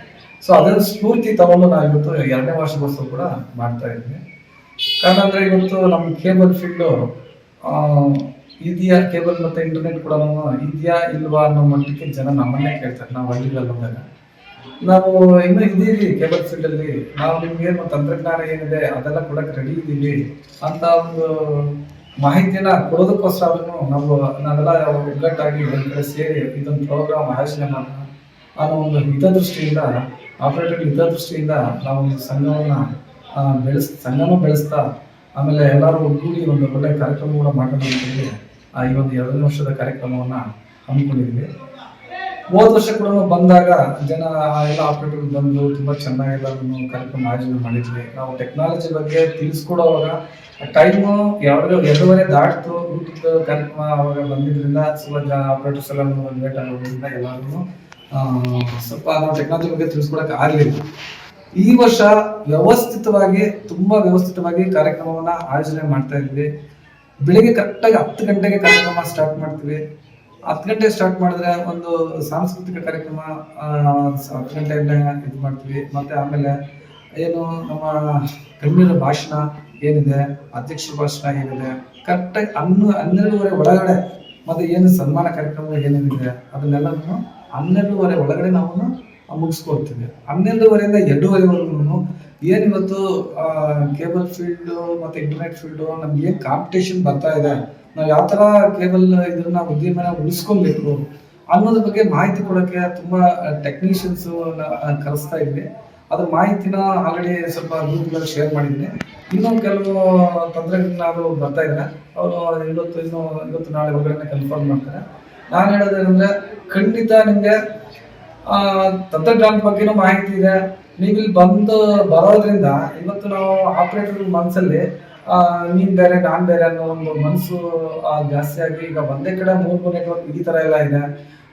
ಸೊ ಅದರ ಸ್ಫೂರ್ತಿ ತಗೊಂಡು ನಾವು ಇವತ್ತು 2ನೇ ವಾರ್ಷಿಕೋತ್ಸವ ಕೂಡ ಮಾಡ್ತಾ ಇದ್ವಿ. ಕಾರಣ ಅಂದರೆ ಇವತ್ತು ನಮ್ಮ ಕೇಬಲ್ ಫೀಲ್ಡು ಇದೆಯಾ, ಕೇಬಲ್ ಮತ್ತು ಇಂಟರ್ನೆಟ್ ಕೂಡ ಇದೆಯಾ ಇಲ್ವಾ ಅನ್ನೋ ಮಟ್ಟಕ್ಕೆ ಜನ ನಮ್ಮನ್ನೇ ಕೇಳ್ತಾರೆ. ನಾವು ಹಳ್ಳಿಗಳಲ್ಲಿ ಹೋದಾಗ ನಾವು ಇನ್ನೂ ಇದ್ದೀವಿ ಕೇಬಲ್ ಫೀಲ್ಡಲ್ಲಿ, ನಾವು ನಿಮ್ಗೇನು ತಂತ್ರಜ್ಞಾನ ಏನಿದೆ ಅದೆಲ್ಲ ಕೊಡಕ್ಕೆ ರೆಡಿ ಇದ್ದೀವಿ ಅಂತ ಒಂದು ಮಾಹಿತಿನ ಕೊಡೋದಕ್ಕೋಸ್ಕರ ನಾವೆಲ್ಲ ಒಗ್ಗಟ್ಟಾಗಿ ಒಂದು ಕಡೆ ಸೇರಿ ಇದೊಂದು ಪ್ರೋಗ್ರಾಮ್ ಆಯೋಜನೆ ಮಾಡೋಣ ಅನ್ನೋ ಒಂದು ಹಿತದೃಷ್ಟಿಯಿಂದ, ಆಪರೇಟರ್ ಹಿತದೃಷ್ಟಿಯಿಂದ ನಾವು ಒಂದು ಸಂಘನೂ ಬೆಳೆಸ್ತಾ ಆಮೇಲೆ ಎಲ್ಲರೂ ಒಗ್ಗೂಡಿ ಒಂದು ಒಳ್ಳೆ ಕಾರ್ಯಕ್ರಮ ಕೂಡ ಮಾಡೋಣ ಅಂತೇಳಿ ಈ ಒಂದು 2ನೇ ವರ್ಷದ ಕಾರ್ಯಕ್ರಮವನ್ನು ಹಮ್ಮಿಕೊಂಡಿದ್ವಿ. 30 ವರ್ಷ ಕೂಡ ಬಂದಾಗ ಜನ ಎಲ್ಲ ಆಪರೇಟರ್ ಬಂದು ತುಂಬ ಚೆನ್ನಾಗೆಲ್ಲ ಕಾರ್ಯಕ್ರಮ ಆಯೋಜನೆ ಮಾಡಿದ್ವಿ. ನಾವು ಟೆಕ್ನಾಲಜಿ ಬಗ್ಗೆ ತಿಳಿಸ್ಕೊಡೋವಾಗ ಟೈಮು 2:30 ದಾಟಿತು. ಊಟದ ಕಾರ್ಯಕ್ರಮ ಅವಾಗ ಬಂದಿದ್ದರಿಂದ ಸ್ವಲ್ಪ ಆಪರೇಟರ್ಸ್ ಎಲ್ಲ ಲೇಟ್ ಆಗೋದ್ರಿಂದ ಎಲ್ಲರೂ ಸ್ವಲ್ಪ ನಾವು ಟೆಕ್ನಾಲಜಿ ಬಗ್ಗೆ ತಿಳಿಸ್ಕೊಡಕ್ಕೆ ಆಗಲಿಲ್ಲ. ಈ ವರ್ಷ ತುಂಬಾ ವ್ಯವಸ್ಥಿತವಾಗಿ ಕಾರ್ಯಕ್ರಮವನ್ನು ಆಯೋಜನೆ ಮಾಡ್ತಾ ಇದ್ವಿ. ಬೆಳಿಗ್ಗೆ ಕರೆಕ್ಟಾಗಿ 10 ಗಂಟೆಗೆ ಕಾರ್ಯಕ್ರಮ ಸ್ಟಾರ್ಟ್ ಮಾಡ್ತೀವಿ. 10 ಗಂಟೆಗೆ ಸ್ಟಾರ್ಟ್ ಮಾಡಿದ್ರೆ ಒಂದು ಸಾಂಸ್ಕೃತಿಕ ಕಾರ್ಯಕ್ರಮ 10 ಗಂಟೆಯಿಂದ ಇದು ಮಾಡ್ತೀವಿ. ಮತ್ತೆ ಆಮೇಲೆ ಏನು ನಮ್ಮ ಗಣ್ಯರ ಭಾಷಣ ಏನಿದೆ, ಅಧ್ಯಕ್ಷರ ಭಾಷಣ ಏನಿದೆ, ಕರೆಕ್ಟಾಗಿ 12:30 ಒಳಗಡೆ ಮತ್ತೆ ಏನು ಸನ್ಮಾನ ಕಾರ್ಯಕ್ರಮ ಏನೇನಿದೆ ಅದನ್ನೆಲ್ಲನೂ 12:30 ಒಳಗಡೆ ನಾವು ಮುಗಿಸ್ಕೊಡ್ತೀವಿ. 12:30 2:30ವರೆಗೂ ಏನಿವತ್ತು ಕೇಬಲ್ ಫೀಲ್ಡು ಮತ್ತು ಇಂಟರ್ನೆಟ್ ಫೀಲ್ಡು ನಮ್ಗೆ ಏನು ಕಾಂಪಿಟೇಷನ್ ಬರ್ತಾ ಇದೆ, ನಾವು ಯಾವ ಥರ ಕೇಬಲ್ ಇದನ್ನ ಉದ್ಯಮನ ಉಳಿಸ್ಕೊಬೇಕು ಅನ್ನೋದ್ರ ಬಗ್ಗೆ ಮಾಹಿತಿ ಕೊಡೋಕ್ಕೆ ತುಂಬ ಟೆಕ್ನಿಷಿಯನ್ಸು ಕರೆಸ್ತಾ ಇದ್ವಿ. ಅದ್ರ ಮಾಹಿತಿನ ಆಲ್ರೆಡಿ ಸ್ವಲ್ಪ ಗ್ರೂಪ್ಗಳಲ್ಲಿ ಶೇರ್ ಮಾಡಿದ್ದೀನಿ. ಇನ್ನೂ ಕೆಲವು ತಂತ್ರಜ್ಞರು ಬರ್ತಾ ಇದ್ದಾರೆ, ಅವರು ಇವತ್ತು ನಾಳೆ ಒಳಗಡೆ ಕನ್ಫರ್ಮ್ ಮಾಡ್ತಾರೆ. ನಾನು ಹೇಳೋದೇನೆಂದರೆ ಖಂಡಿತ ನಿಮಗೆ ತಂತ್ರಜ್ಞಾನದ ಬಗ್ಗೆನೂ ಮಾಹಿತಿ ಇದೆ. ನೀವು ಇಲ್ಲಿ ಬರೋದ್ರಿಂದ ಇವತ್ತು ನಾವು ಆಪರೇಟರ್ ಮನಸ್ಸಲ್ಲಿ ನೀನು ಬೇರೆ ನಾನು ಬೇರೆ ಅನ್ನೋ ಒಂದು ಮನಸ್ಸು ಜಾಸ್ತಿ ಆಗಿ ಈಗ ಒಂದೇ ಕಡೆ 3 ನೆಟ್ವರ್ಕ್ ಈ ಥರ ಎಲ್ಲ ಇದೆ.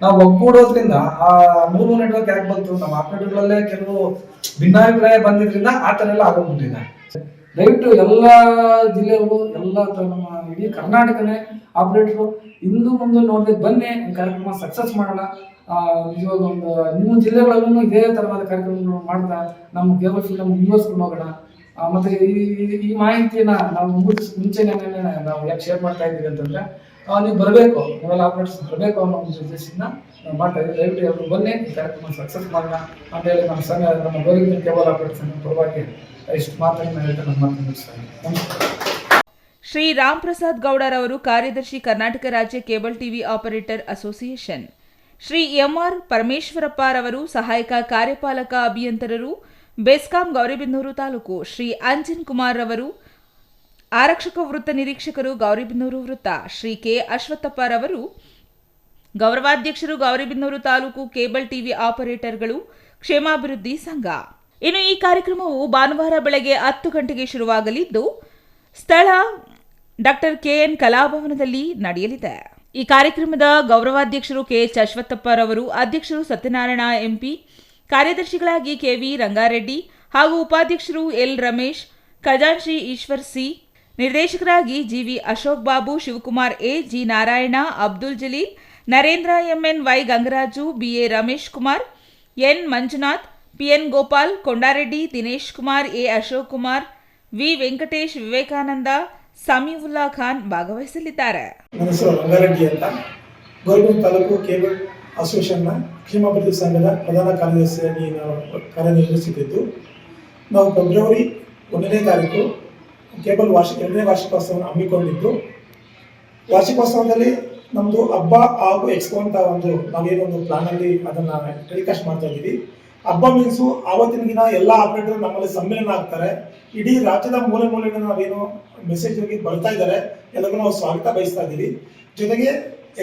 ನಾವು ಒಗ್ಗೂಡೋದ್ರಿಂದ ಆ 3 ನೆಟ್ವರ್ಕ್ ಯಾಕೆ ಬಂತು, ನಮ್ಮ ಆಪರೇಟರ್ಗಳಲ್ಲೇ ಕೆಲವು ಭಿನ್ನಾಭಿಪ್ರಾಯ ಬಂದಿದ್ರಿಂದ ಆ ಥರ ಎಲ್ಲ ಆಗೋಗ್ಬಿಟ್ಟಿದೆ. ದಯವಿಟ್ಟು ಎಲ್ಲ ಜಿಲ್ಲೆಗಳು ಎಲ್ಲ ನಮ್ಮ ಇಡೀ ಕರ್ನಾಟಕನೇ ಆಪರೇಟರು ಇಂದು ಮುಂದೆ ನೋಡಿದ್ರೆ ಬನ್ನಿ ಕಾರ್ಯಕ್ರಮ ಸಕ್ಸಸ್ ಮಾಡೋಣ. ನಿಜವಾಗ ಒಂದು ನಿಮ್ಮ ಜಿಲ್ಲೆಗಳಲ್ಲೂ ಇದೇ ಥರವಾದ ಕಾರ್ಯಕ್ರಮಗಳು ಮಾಡ್ತಾ ನಮ್ಮ ಕೇಬಲ್ ಫೀಲ್ಡ್ ಮುಂದುವರ್ಸ್ಕೊಂಡು ಹೋಗೋಣ. ಮತ್ತು ಈ ಮಾಹಿತಿನ ನಾವು ಮುಂಚೆನೇ ನಾವು ಯಾಕೆ ಶೇರ್ ಮಾಡ್ತಾ ಇದ್ದೀವಿ ಅಂತಂದರೆ ನೀವು ಬರಬೇಕು, ನೀವೆಲ್ಲ ಆಪರೇಟರ್ಸ್ ಬರಬೇಕು ಅನ್ನೋ ಒಂದು ಉದ್ದೇಶದಿಂದ ನಾವು ಮಾಡ್ತಾ ಇದ್ದೀವಿ. ದಯವಿಟ್ಟು ಎಲ್ಲರೂ ಬನ್ನಿ ಈ ಕಾರ್ಯಕ್ರಮ ಸಕ್ಸಸ್ ಮಾಡೋಣ ಅಂತೇಳಿ ನಮ್ಮ ಸಂಘ, ನಮ್ಮ ಗೌರಿಬಿದನೂರು ಕೇಬಲ್ ಆಪರೇಟರ್ ಸಂಘ ಪರವಾಗಿ ಇಷ್ಟು ಮಾತನ್ನು ಹೇಳ್ತಾ ನಮ್ಮ ಮಾತನ್ನು ಮುಗಿಸ್ತಾರೆ. ಶ್ರೀ ರಾಮ್ ಪ್ರಸಾದ್ ಗೌಡರವರು ಕಾರ್ಯದರ್ಶಿ, ಕರ್ನಾಟಕ ರಾಜ್ಯ cable TV operator association. Shri M R ಪರಮೇಶ್ವರಪ್ಪರವರು ಸಹಾಯಕ ಕಾರ್ಯಪಾಲಕ ಅಭಿಯಂತರರು, ಬೆಸ್ಕಾಂ ಗೌರಿಬಿದನೂರು ತಾಲೂಕು. ಶ್ರೀ ಅಂಜನ್ ಕುಮಾರ್ ರವರು ಆರಕ್ಷಕ ವೃತ್ತ ನಿರೀಕ್ಷಕರು, ಗೌರಿಬಿದನೂರು ವೃತ್ತ. ಶ್ರೀ ಕೆ ಅಶ್ವತ್ಥಪ್ಪರವರು ಗೌರವಾಧ್ಯಕ್ಷರು, ಗೌರಿಬಿದನೂರು ತಾಲೂಕು ಕೇಬಲ್ ಟಿವಿ ಆಪರೇಟರ್ಗಳು ಕ್ಷೇಮಾಭಿವೃದ್ಧಿ ಸಂಘ. ಇನ್ನು ಈ ಕಾರ್ಯಕ್ರಮವು ಭಾನುವಾರ ಬೆಳಗ್ಗೆ 10 ಗಂಟೆಗೆ ಶುರುವಾಗಲಿದ್ದು ಸ್ಥಳ ಡಾಕ್ಟರ್ ಕೆಎನ್ ಕಲಾಭವನದಲ್ಲಿ ನಡೆಯಲಿದೆ. ಈ ಕಾರ್ಯಕ್ರಮದ ಗೌರವಾಧ್ಯಕ್ಷರು ಕೆಎಚ್ ಅಶ್ವತ್ಥಪ್ಪರವರು, ಅಧ್ಯಕ್ಷರು ಸತ್ಯನಾರಾಯಣ ಎಂಪಿ, ಕಾರ್ಯದರ್ಶಿಗಳಾಗಿ ಕೆವಿ ರಂಗಾರೆಡ್ಡಿ ಹಾಗೂ ಉಪಾಧ್ಯಕ್ಷರು ಎಲ್ ರಮೇಶ್, ಖಜಾಂಚಿ ಈಶ್ವರ್ ಸಿ, ನಿರ್ದೇಶಕರಾಗಿ G V Ashok Babu, Shivakumar A, G Narayana, Abdul Jaleel, Narendra M N, Y Gangaraju, B A Ramesh Kumar, N Manjunath, P N Gopal, Kondareddy, Dinesh Kumar, A Ashok Kumar, V Venkatesh, Vivekananda, Samiulla Khan ಭಾಗವಹಿಸಲಿದ್ದಾರೆ. ನನ್ನ ಹೆಸರು ರಂಗಾರೆಡ್ಡಿ ಅಂತ, ಗೌರಿಬಿದನೂರು ತಾಲೂಕು ಕೇಬಲ್ ಅಸೋಸಿಯೇಷನ್ನ ಕ್ಷೇಮಾಭಿವೃದ್ಧಿ ಸಂಘದ ಪ್ರಧಾನ ಕಾರ್ಯದರ್ಶಿಯಾಗಿ ನಾವು ಕಾರ್ಯನಿರ್ವಹಿಸುತ್ತಿದ್ದು, ನಾವು ಫೆಬ್ರವರಿ 1ನೇ ತಾರೀಕು ಕೇಬಲ್ 2ನೇ ವಾರ್ಷಿಕೋತ್ಸವವನ್ನು ಹಮ್ಮಿಕೊಂಡಿದ್ದು, ವಾರ್ಷಿಕೋತ್ಸವದಲ್ಲಿ ನಮ್ಮದು ಹಬ್ಬ ಹಾಗೂ ಎಕ್ಸ್ಪೋ ಅಂತ ನಾವೇನೊಂದು ಪ್ಲಾನಲ್ಲಿ ಅದನ್ನು ಟೆಲಿಕಾಸ್ಟ್ ಮಾಡ್ತಾ ಇದ್ದೀವಿ. ಹಬ್ಬ ಮೀನ್ಸು ಆವತ್ತಿನ ದಿನ ಎಲ್ಲ ಆಪರೇಟರ್ ನಮ್ಮಲ್ಲಿ ಸಮ್ಮೇಳನ ಆಗ್ತಾರೆ. ಇಡೀ ರಾಜ್ಯದ ಮೂಲೆ ಮೂಲೆಗಳು ನಾವೇನು ಮೆಸೇಜ್ ಬರ್ತಾ ಇದ್ದಾರೆ, ಎಲ್ಲರಿಗೂ ನಾವು ಸ್ವಾಗತ ಬಯಸ್ತಾ ಇದ್ದೀವಿ. ಜೊತೆಗೆ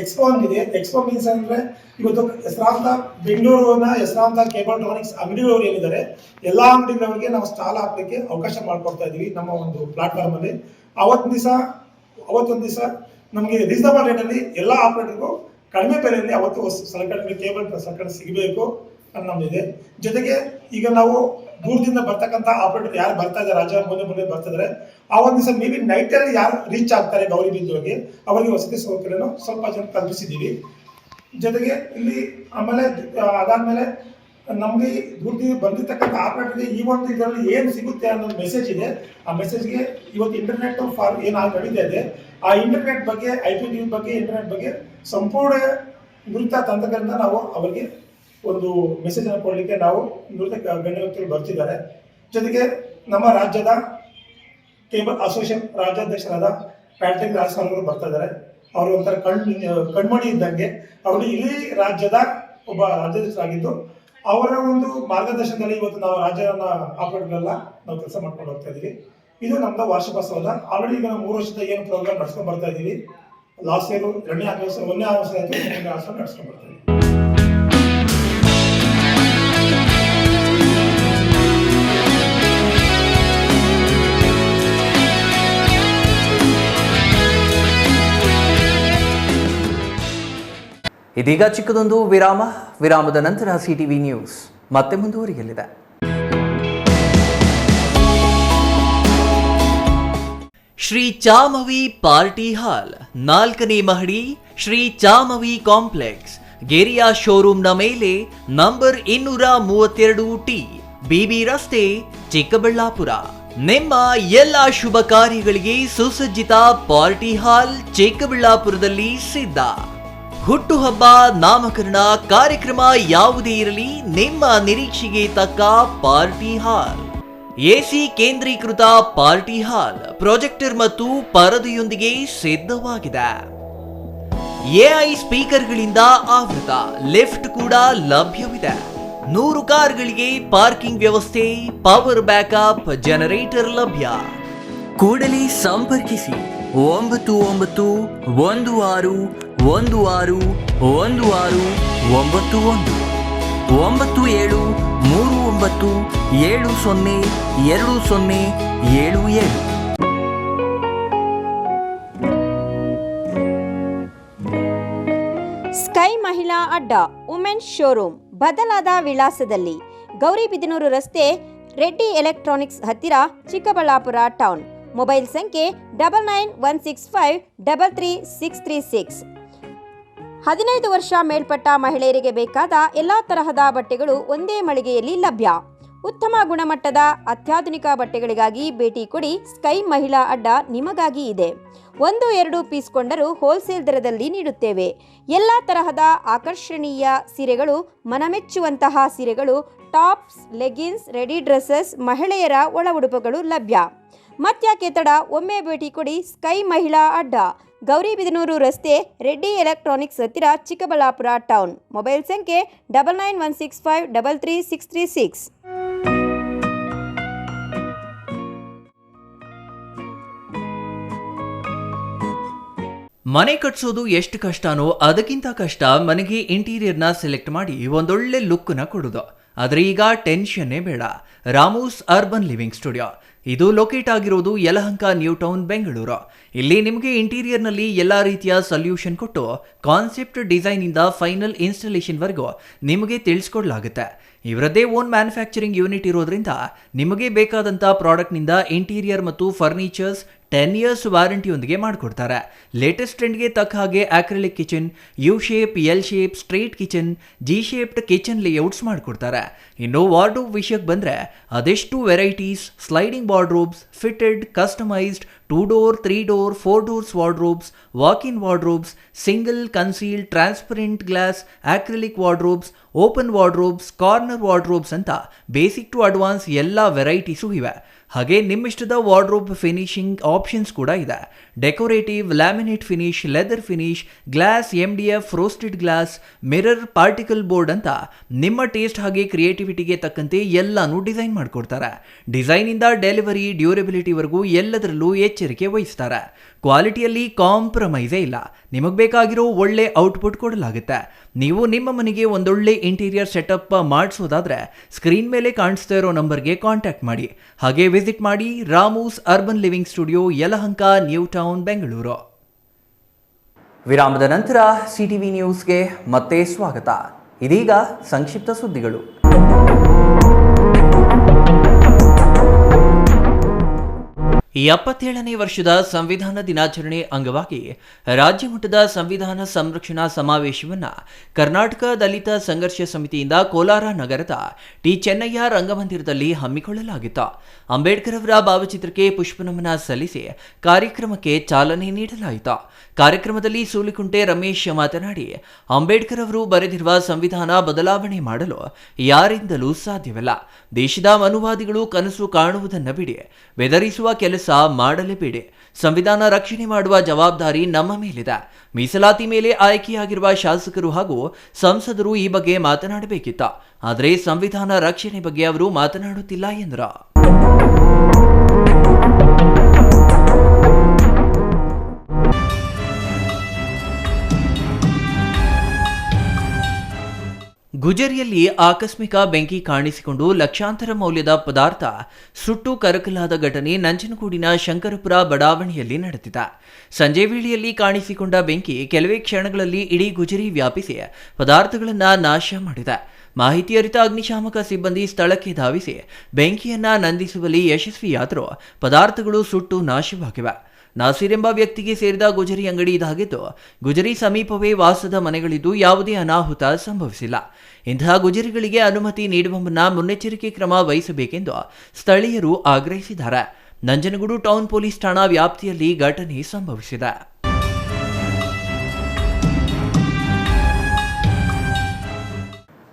ಎಕ್ಸ್ಪೋ ಅಂತಿದೆ. ಎಕ್ಸ್ಪೋ ಮೀನ್ಸ್ ಅಂದರೆ ಇವತ್ತು ಹೆಸರಾಂತ ಬೆಂಗಳೂರಿನ ಹೆಸರಾಂತ ಕೇಬಲ್ ಟ್ರಾನಿಕ್ಸ್ ಅಂಗಡಿಯವರು ಏನಿದ್ದಾರೆ, ಎಲ್ಲ ಅಂಗಡಿಗಳವರಿಗೆ ನಾವು ಸ್ಟಾಲ್ ಹಾಕಲಿಕ್ಕೆ ಅವಕಾಶ ಮಾಡಿಕೊಡ್ತಾ ಇದ್ದೀವಿ ನಮ್ಮ ಒಂದು ಪ್ಲಾಟ್ಫಾರ್ಮಲ್ಲಿ. ಅವತ್ತೊಂದು ದಿವಸ ನಮಗೆ ರೀಸನಬಲ್ ರೇಟಲ್ಲಿ ಎಲ್ಲ ಆಪರೇಟರ್ಗೂ ಕಡಿಮೆ ಬೆಲೆಯಲ್ಲಿ ಅವತ್ತು ಸಲಕರಣೆ ಕೇಬಲ್ ಸಲಕರಣೆ ಸಿಗಬೇಕು ಅನ್ನೋ ನಮ್ಮದಿದೆ. ಜೊತೆಗೆ ಈಗ ನಾವು ದೂರದಿಂದ ಬರ್ತಕ್ಕಂಥ ಆಪರೇಟರ್ ಯಾರು ಬರ್ತಾ ಇದ್ದಾರೆ, ರಾಜ್ಯ ಮುಂದೆ ಬರ್ತಾ ಇದ್ದಾರೆ, ಆ ಒಂದು ದಿವಸ ಮೇ ಬಿ ನೈಟಲ್ಲಿ ಯಾರು ರೀಚ್ ಆಗ್ತಾರೆ ಗೌರಿಬಿದನೂರಿಗೆ, ಅವರಿಗೆ ವಸತಿ ಸೌಕರ್ಯನೂ ಸ್ವಲ್ಪ ಜನ ಕಲ್ಪಿಸಿದ್ದೀವಿ. ಜೊತೆಗೆ ಇಲ್ಲಿ ಆಮೇಲೆ ಅದಾದಮೇಲೆ ನಮಗೆ ದೂರದಿಂದ ಬಂದಿರ್ತಕ್ಕಂಥ ಆಪರೇಟರ್ಗೆ ಈ ಒಂದು ಇದರಲ್ಲಿ ಏನು ಸಿಗುತ್ತೆ ಅನ್ನೋ ಮೆಸೇಜ್ ಇದೆ. ಆ ಮೆಸೇಜ್ಗೆ ಇವತ್ತು ಇಂಟರ್ನೆಟ್ ಫಾರ್ ಏನು ನಡೀತಾ ಇದೆ, ಆ ಇಂಟರ್ನೆಟ್ ಬಗ್ಗೆ, IPTV ಬಗ್ಗೆ, ಇಂಟರ್ನೆಟ್ ಬಗ್ಗೆ ಸಂಪೂರ್ಣ ನುರಿತ ತಂತ್ರಜ್ಞರಿಂದ ನಾವು ಅವರಿಗೆ ಒಂದು ಮೆಸೇಜನ್ನು ಕೊಡಲಿಕ್ಕೆ ನಾವು ನುರಿತ ಗಣ್ಯ ವ್ಯಕ್ತಿಗಳು ಬರ್ತಿದ್ದಾರೆ. ಜೊತೆಗೆ ನಮ್ಮ ರಾಜ್ಯದ ಕೇಬಲ್ ಅಸೋಸಿಯೇಷನ್ ರಾಜ್ಯಾಧ್ಯಕ್ಷರಾದ ಪ್ಯಾಟ್ರಿಕ್ ರಾಜಸ್ವಾಮಿ ಅವರು ಬರ್ತಾ ಇದ್ದಾರೆ. ಅವರು ಒಂಥರ ಕಣ್ಮಣಿ ಇದ್ದಂಗೆ. ಅವರು ಇಡೀ ರಾಜ್ಯದ ಒಬ್ಬ ರಾಜ್ಯಾಧ್ಯಕ್ಷರಾಗಿದ್ದು, ಅವರ ಒಂದು ಮಾರ್ಗದರ್ಶನದಲ್ಲಿ ಇವತ್ತು ನಾವು ರಾಜ್ಯದ ಆಪರೇಟರ್ಗಳೆಲ್ಲ ನಾವು ಕೆಲಸ ಮಾಡ್ಕೊಂಡು ಹೋಗ್ತಾ ಇದ್ದೀವಿ. ಇದು ನಮ್ದು ವಾರ್ಷಿಕೋತ್ಸವದ ಆಲ್ರೆಡಿ ಈಗ ನಾವು 3 ವರ್ಷದ ಏನು ಪ್ರೋಗ್ರಾಮ್ ನಡ್ಸ್ಕೊಂಡು ಬರ್ತಾ ಇದ್ದೀವಿ. ಲಾಸ್ಟ್ ಇಯರ್ 2ನೇ ಆನಿವರ್ಸರಿ 1ನೇ ಆನಿವರ್ಸರಿ ಆಯಿತು, 3ನೇ ಆನಿವರ್ಸರಿ ನಡ್ಸ್ಕೊಂಡು ಬರ್ತಾ ಇದ್ದೀವಿ. ಇದೀಗ ಚಿಕ್ಕದೊಂದು ವಿರಾಮದ ನಂತರ ಸಿಟಿವಿ ನ್ಯೂಸ್ ಮತ್ತೆ ಮುಂದುವರಿಯಲಿದೆ. ಶ್ರೀ ಚಾಮವಿ ಪಾರ್ಟಿ ಹಾಲ್ 4ನೇ ಮಹಡಿ, ಶ್ರೀ ಚಾಮವಿ ಕಾಂಪ್ಲೆಕ್ಸ್, ಗೆರಿಯಾ ಶೋರೂಮ್ನ ಮೇಲೆ, ನಂಬರ್ 232T, ಬಿಬಿ ರಸ್ತೆ, ಚಿಕ್ಕಬಳ್ಳಾಪುರ. ನಿಮ್ಮ ಎಲ್ಲ ಶುಭ ಕಾರ್ಯಗಳಿಗೆ ಸುಸಜ್ಜಿತ ಪಾರ್ಟಿ ಹಾಲ್ ಚಿಕ್ಕಬಳ್ಳಾಪುರದಲ್ಲಿ ಸಿದ್ಧ. ಹುಟ್ಟುಹಬ್ಬ, ನಾಮಕರಣ, ಕಾರ್ಯಕ್ರಮ ಯಾವುದೇ ಇರಲಿ, ನಿಮ್ಮ ನಿರೀಕ್ಷೆಗೆ ತಕ್ಕ ಪಾರ್ಟಿ ಹಾಲ್. ಎಸಿ ಕೇಂದ್ರೀಕೃತ ಪಾರ್ಟಿ ಹಾಲ್, ಪ್ರೊಜೆಕ್ಟರ್ ಮತ್ತು ಪರದೆಯೊಂದಿಗೆ ಸಿದ್ಧವಾಗಿದೆ. ಎಐ ಸ್ಪೀಕರ್ಗಳಿಂದ ಆವೃತ, ಲಿಫ್ಟ್ ಕೂಡ ಲಭ್ಯವಿದೆ. 100 ಕಾರ್ಗಳಿಗೆ ಪಾರ್ಕಿಂಗ್ ವ್ಯವಸ್ಥೆ, ಪವರ್ ಬ್ಯಾಕಪ್, ಜನರೇಟರ್ ಲಭ್ಯ. ಕೂಡಲೇ ಸಂಪರ್ಕಿಸಿ 9916161691 9739702077. ಸ್ಕೈ ಮಹಿಳಾ ಅಡ್ಡ ವುಮೆನ್ಸ್ ಶೋರೂಮ್ ಬದಲಾದ ವಿಳಾಸದಲ್ಲಿ, ಗೌರಿಬಿದನೂರು ರಸ್ತೆ, ರೆಡ್ಡಿ ಎಲೆಕ್ಟ್ರಾನಿಕ್ಸ್ ಹತ್ತಿರ, ಚಿಕ್ಕಬಳ್ಳಾಪುರ ಟೌನ್. ಮೊಬೈಲ್ ಸಂಖ್ಯೆ 9916533636. 15 ವರ್ಷ ಮೇಲ್ಪಟ್ಟ ಮಹಿಳೆಯರಿಗೆ ಬೇಕಾದ ಎಲ್ಲ ತರಹದ ಬಟ್ಟೆಗಳು ಒಂದೇ ಮಳಿಗೆಯಲ್ಲಿ ಲಭ್ಯ. ಉತ್ತಮ ಗುಣಮಟ್ಟದ ಅತ್ಯಾಧುನಿಕ ಬಟ್ಟೆಗಳಿಗಾಗಿ ಭೇಟಿ ಕೊಡಿ. ಸ್ಕೈ ಮಹಿಳಾ ಅಡ್ಡ ನಿಮಗಾಗಿ ಇದೆ. 1-2 ಪೀಸ್ ಕೊಂಡರೂ ಹೋಲ್ಸೇಲ್ ದರದಲ್ಲಿ ನೀಡುತ್ತೇವೆ. ಎಲ್ಲ ತರಹದ ಆಕರ್ಷಣೀಯ ಸೀರೆಗಳು, ಮನಮೆಚ್ಚುವಂತಹ ಸೀರೆಗಳು, ಟಾಪ್ಸ್, ಲೆಗಿನ್ಸ್, ರೆಡಿ ಡ್ರೆಸ್ಸಸ್, ಮಹಿಳೆಯರ ಒಳ ಉಡುಪುಗಳು ಲಭ್ಯ. ಮತ್ಯಾಕೆ ತಡ, ಒಮ್ಮೆ ಭೇಟಿ ಕೊಡಿ. ಸ್ಕೈ ಮಹಿಳಾ ಅಡ್ಡ, ಗೌರಿಬಿದನೂರು ರಸ್ತೆ, ರೆಡ್ಡಿ ಎಲೆಕ್ಟ್ರಾನಿಕ್ಸ್ ಹತ್ತಿರ, ಚಿಕ್ಕಬಳ್ಳಾಪುರ ಟೌನ್. ಮೊಬೈಲ್ ಸಂಖ್ಯೆ 9916533636. ಮನೆ ಕಟ್ಸೋದು ಎಷ್ಟು ಕಷ್ಟನೋ ಅದಕ್ಕಿಂತ ಕಷ್ಟ ಮನೆಗೆ ಇಂಟೀರಿಯರ್ನ ಸೆಲೆಕ್ಟ್ ಮಾಡಿ ಒಂದೊಳ್ಳೆ ಲುಕ್ನ ಕೊಡೋದು. ಆದರೆ ಈಗ ಟೆನ್ಷನ್ನೇ ಬೇಡ. ರಾಮೂಸ್ ಅರ್ಬನ್ ಲಿವಿಂಗ್ ಸ್ಟುಡಿಯೋ ಇದು ಲೊಕೇಟ್ ಆಗಿರೋದು ಯಲಹಂಕ ನ್ಯೂ ಟೌನ್ ಬೆಂಗಳೂರು. ಇಲ್ಲಿ ನಿಮಗೆ ಇಂಟೀರಿಯರ್ನಲ್ಲಿ ಎಲ್ಲ ರೀತಿಯ ಸೊಲ್ಯೂಷನ್ ಕೊಟ್ಟು ಕಾನ್ಸೆಪ್ಟ್ ಡಿಸೈನಿಂದ ಫೈನಲ್ ಇನ್ಸ್ಟಾಲೇಷನ್ವರೆಗೂ ನಿಮಗೆ ತಿಳಿಸ್ಕೊಡ್ಲಾಗುತ್ತೆ. ಇವರದ್ದೇ ಓನ್ ಮ್ಯಾನುಫ್ಯಾಕ್ಚರಿಂಗ್ ಯೂನಿಟ್ ಇರೋದ್ರಿಂದ ನಿಮಗೆ ಬೇಕಾದಂಥ ಪ್ರಾಡಕ್ಟ್ನಿಂದ ಇಂಟೀರಿಯರ್ ಮತ್ತು ಫರ್ನಿಚರ್ಸ್ 10 years ವಾರಂಟಿಯೊಂದಿಗೆ ಮಾಡಿಕೊಡ್ತಾರೆ. ಲೇಟೆಸ್ಟ್ ಟ್ರೆಂಡ್ಗೆ ತಕ್ಕ ಹಾಗೆ acrylic kitchen, U shape, L shape, straight kitchen, G shaped kitchen layouts ಮಾಡಿಕೊಡ್ತಾರೆ. ಇನ್ನು ವಾರ್ಡ್ರೋಬ್ ವಿಷಯಕ್ಕೆ ಬಂದರೆ ಅದೆಷ್ಟು varieties, sliding wardrobes, fitted, customised, 2 door, 3 door, 4 doors wardrobes, walk-in wardrobes, single, concealed, transparent glass, acrylic wardrobes, open wardrobes, corner wardrobes ಅಂತ basic to advance ಎಲ್ಲ varieties ಇವೆ. ಹಾಗೆ ನಿಮ್ಮಿಷ್ಟದ wardrobe finishing options ಕೂಡ ಇದೆ. Decorative, laminate finish, leather finish, glass, MDF, roasted glass, mirror, particle board ಅಂತ ನಿಮ್ಮ taste ಹಾಗೆ ಕ್ರಿಯೇಟಿವಿಟಿಗೆ ತಕ್ಕಂತೆ ಎಲ್ಲಾನು ಡಿಸೈನ್ ಮಾಡಿಕೊಡ್ತಾರೆ. ಡಿಸೈನಿಂದ ಡೆಲಿವರಿ, ಡ್ಯೂರಬಿಲಿಟಿವರೆಗೂ ಎಲ್ಲದರಲ್ಲೂ ಎಚ್ಚರಿಕೆ ವಹಿಸ್ತಾರೆ. ಕ್ವಾಲಿಟಿಯಲ್ಲಿ ಕಾಂಪ್ರಮೈಸೇ ಇಲ್ಲ. ನಿಮಗೆ ಬೇಕಾಗಿರೋ ಒಳ್ಳೆ ಔಟ್ಪುಟ್ ಕೊಡಲಾಗುತ್ತೆ. ನೀವು ನಿಮ್ಮ ಮನೆಗೆ ಒಂದೊಳ್ಳೆ ಇಂಟೀರಿಯರ್ ಸೆಟಪ್ ಮಾಡಿಸೋದಾದ್ರೆ ಸ್ಕ್ರೀನ್ ಮೇಲೆ ಕಾಣಿಸ್ತಾ ಇರೋ ನಂಬರ್ಗೆ ಕಾಂಟ್ಯಾಕ್ಟ್ ಮಾಡಿ. ಹಾಗೆ ವಿಸಿಟ್ ಮಾಡಿ Ramu's urban living studio, Yelahanka, new town, Bengaluru. ವಿರಾಮದ ನಂತರ ಸಿಟಿವಿ ನ್ಯೂಸ್ಗೆ ಮತ್ತೆ ಸ್ವಾಗತ. ಇದೀಗ ಸಂಕ್ಷಿಪ್ತ ಸುದ್ದಿಗಳು. ಈ 77ನೇ ವರ್ಷದ ಸಂವಿಧಾನ ದಿನಾಚರಣೆ ಅಂಗವಾಗಿ ರಾಜ್ಯ ಮಟ್ಟದ ಸಂವಿಧಾನ ಸಂರಕ್ಷಣಾ ಸಮಾವೇಶವನ್ನು ಕರ್ನಾಟಕ ದಲಿತ ಸಂಘರ್ಷ ಸಮಿತಿಯಿಂದ ಕೋಲಾರ ನಗರದ ಟಿ ಚೆನ್ನಯ್ಯ ರಂಗಮಂದಿರದಲ್ಲಿ ಹಮ್ಮಿಕೊಳ್ಳಲಾಗಿತ್ತು. ಅಂಬೇಡ್ಕರ್ ಅವರ ಭಾವಚಿತ್ರಕ್ಕೆ ಪುಷ್ಪನಮನ ಸಲ್ಲಿಸಿ ಕಾರ್ಯಕ್ರಮಕ್ಕೆ ಚಾಲನೆ ನೀಡಲಾಯಿತು. ಕಾರ್ಯಕ್ರಮದಲ್ಲಿ ಸೂಲಿಕುಂಟೆ ರಮೇಶ್ ಮಾತನಾಡಿ, ಅಂಬೇಡ್ಕರ್ ಅವರು ಬರೆದಿರುವ ಸಂವಿಧಾನ ಬದಲಾವಣೆ ಮಾಡಲು ಯಾರಿಂದಲೂ ಸಾಧ್ಯವಿಲ್ಲ. ದೇಶದ ಮನುವಾದಿಗಳು ಕನಸು ಕಾಣುವುದನ್ನು ಬಿಡಿ, ಬೆದರಿಸುವ ಕೆಲಸ ಮಾಡಲೇಬೇಡಿ. ಸಂವಿಧಾನ ರಕ್ಷಣೆ ಮಾಡುವ ಜವಾಬ್ದಾರಿ ನಮ್ಮ ಮೇಲಿದೆ. ಮೀಸಲಾತಿ ಮೇಲೆ ಆಯ್ಕೆಯಾಗಿರುವ ಶಾಸಕರು ಹಾಗೂ ಸಂಸದರು ಈ ಬಗ್ಗೆ ಮಾತನಾಡಬೇಕಿತ್ತು. ಆದರೆ ಸಂವಿಧಾನ ರಕ್ಷಣೆ ಬಗ್ಗೆ ಅವರು ಮಾತನಾಡುತ್ತಿಲ್ಲ ಎಂದರು. ಗುಜರಿಯಲ್ಲಿ ಆಕಸ್ಮಿಕ ಬೆಂಕಿ ಕಾಣಿಸಿಕೊಂಡು ಲಕ್ಷಾಂತರ ಮೌಲ್ಯದ ಪದಾರ್ಥ ಸುಟ್ಟು ಕರಕಲಾದ ಘಟನೆ ನಂಜನಗೂಡಿನ ಶಂಕರಪುರ ಬಡಾವಣೆಯಲ್ಲಿ ನಡೆದಿದೆ. ಸಂಜೆ ವೇಳೆಯಲ್ಲಿ ಕಾಣಿಸಿಕೊಂಡ ಬೆಂಕಿ ಕೆಲವೇ ಕ್ಷಣಗಳಲ್ಲಿ ಇಡೀ ಗುಜರಿ ವ್ಯಾಪಿಸಿ ಪದಾರ್ಥಗಳನ್ನು ನಾಶ ಮಾಡಿದೆ. ಮಾಹಿತಿ ಅರಿತ ಅಗ್ನಿಶಾಮಕ ಸಿಬ್ಬಂದಿ ಸ್ಥಳಕ್ಕೆ ಧಾವಿಸಿ ಬೆಂಕಿಯನ್ನ ನಂದಿಸುವಲ್ಲಿ ಯಶಸ್ವಿಯಾದರೂ ಪದಾರ್ಥಗಳು ಸುಟ್ಟು ನಾಶವಾಗಿವೆ. ನಾಸೀರ್ ಎಂಬ ವ್ಯಕ್ತಿಗೆ ಸೇರಿದ ಗುಜರಿ ಅಂಗಡಿ ಇದಾಗಿದ್ದು, ಗುಜರಿ ಸಮೀಪವೇ ವಾಸದ ಮನೆಗಳಿದ್ದು ಯಾವುದೇ ಅನಾಹುತ ಸಂಭವಿಸಿಲ್ಲ. ಇಂತಹ ಗುಜರಿಗಳಿಗೆ ಅನುಮತಿ ನೀಡುವ ಮುನ್ನ ಮುನ್ನೆಚ್ಚರಿಕೆ ಕ್ರಮ ವಹಿಸಬೇಕೆಂದು ಸ್ಥಳೀಯರು ಆಗ್ರಹಿಸಿದ್ದಾರೆ. ನಂಜನಗೂಡು ಟೌನ್ ಪೊಲೀಸ್ ಠಾಣಾ ವ್ಯಾಪ್ತಿಯಲ್ಲಿ ಘಟನೆ ಸಂಭವಿಸಿದೆ.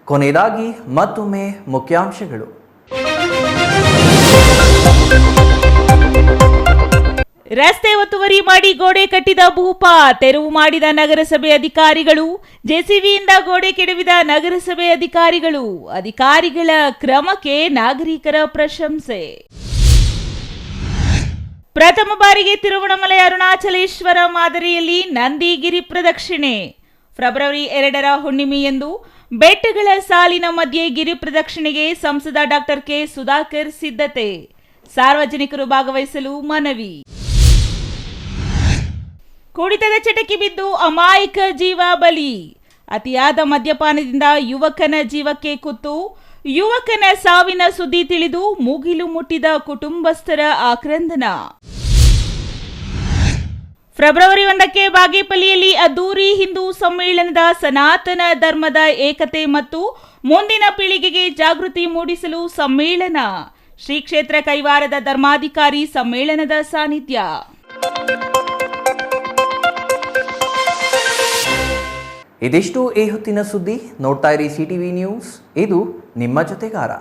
ಕೊನೆಯದಾಗಿ ಮತ್ತೊಮ್ಮೆ ಮುಖ್ಯಾಂಶಗಳು. ರಸ್ತೆ ಒತ್ತುವರಿ ಮಾಡಿ ಗೋಡೆ ಕಟ್ಟಿದ ಭೂಪ ತೆರವು ಮಾಡಿದ ನಗರಸಭೆ ಅಧಿಕಾರಿಗಳು. ಜೆಸಿಬಿಯಿಂದ ಗೋಡೆ ಕೆಡವಿದ ನಗರಸಭೆ ಅಧಿಕಾರಿಗಳು. ಅಧಿಕಾರಿಗಳ ಕ್ರಮಕ್ಕೆ ನಾಗರಿಕರ ಪ್ರಶಂಸೆ. ಪ್ರಥಮ ಬಾರಿಗೆ ತಿರುವಣಮಲೆ ಅರುಣಾಚಲೇಶ್ವರ ಮಾದರಿಯಲ್ಲಿ ನಂದಿಗಿರಿ ಪ್ರದಕ್ಷಿಣೆ. ಫೆಬ್ರವರಿ 2 ಹುಣ್ಣಿಮೆಯಂದು ಬೆಟ್ಟಗಳ ಸಾಲಿನ ಮಧ್ಯೆ ಗಿರಿ ಪ್ರದಕ್ಷಿಣೆಗೆ ಸಂಸದ ಡಾಕ್ಟರ್ ಕೆ ಸುಧಾಕರ್ ಸಿದ್ಧತೆ. ಸಾರ್ವಜನಿಕರು ಭಾಗವಹಿಸಲು ಮನವಿ. ಕುಡಿತದ ಚಟಕ್ಕೆ ಬಿದ್ದು ಅಮಾಯಕ ಜೀವ ಬಲಿ. ಅತಿಯಾದ ಮದ್ಯಪಾನದಿಂದ ಯುವಕನ ಜೀವಕ್ಕೆ ಕುತ್ತು. ಯುವಕನ ಸಾವಿನ ಸುದ್ದಿ ತಿಳಿದು ಮುಗಿಲು ಮುಟ್ಟಿದ ಕುಟುಂಬಸ್ಥರ ಆಕ್ರಂದನ. ಫೆಬ್ರವರಿ 1 ಬಾಗೇಪಲ್ಲಿಯಲ್ಲಿ ಅದ್ದೂರಿ ಹಿಂದೂ ಸಮ್ಮೇಳನದ ಸನಾತನ ಧರ್ಮದ ಏಕತೆ ಮತ್ತು ಮುಂದಿನ ಪೀಳಿಗೆಗೆ ಜಾಗೃತಿ ಮೂಡಿಸಲು ಸಮ್ಮೇಳನ. ಶ್ರೀ ಕ್ಷೇತ್ರ ಕೈವಾರದ ಧರ್ಮಾಧಿಕಾರಿ ಸಮ್ಮೇಳನದ ಸಾನ್ನಿಧ್ಯ. ಇದಿಷ್ಟು ಈ ಹೊತ್ತಿನ ಸುದ್ದಿ. ನೋಡ್ತಾ ಇರಿ ಸಿಟಿವಿ ನ್ಯೂಸ್, ಇದು ನಿಮ್ಮ ಜೊತೆಗಾರ.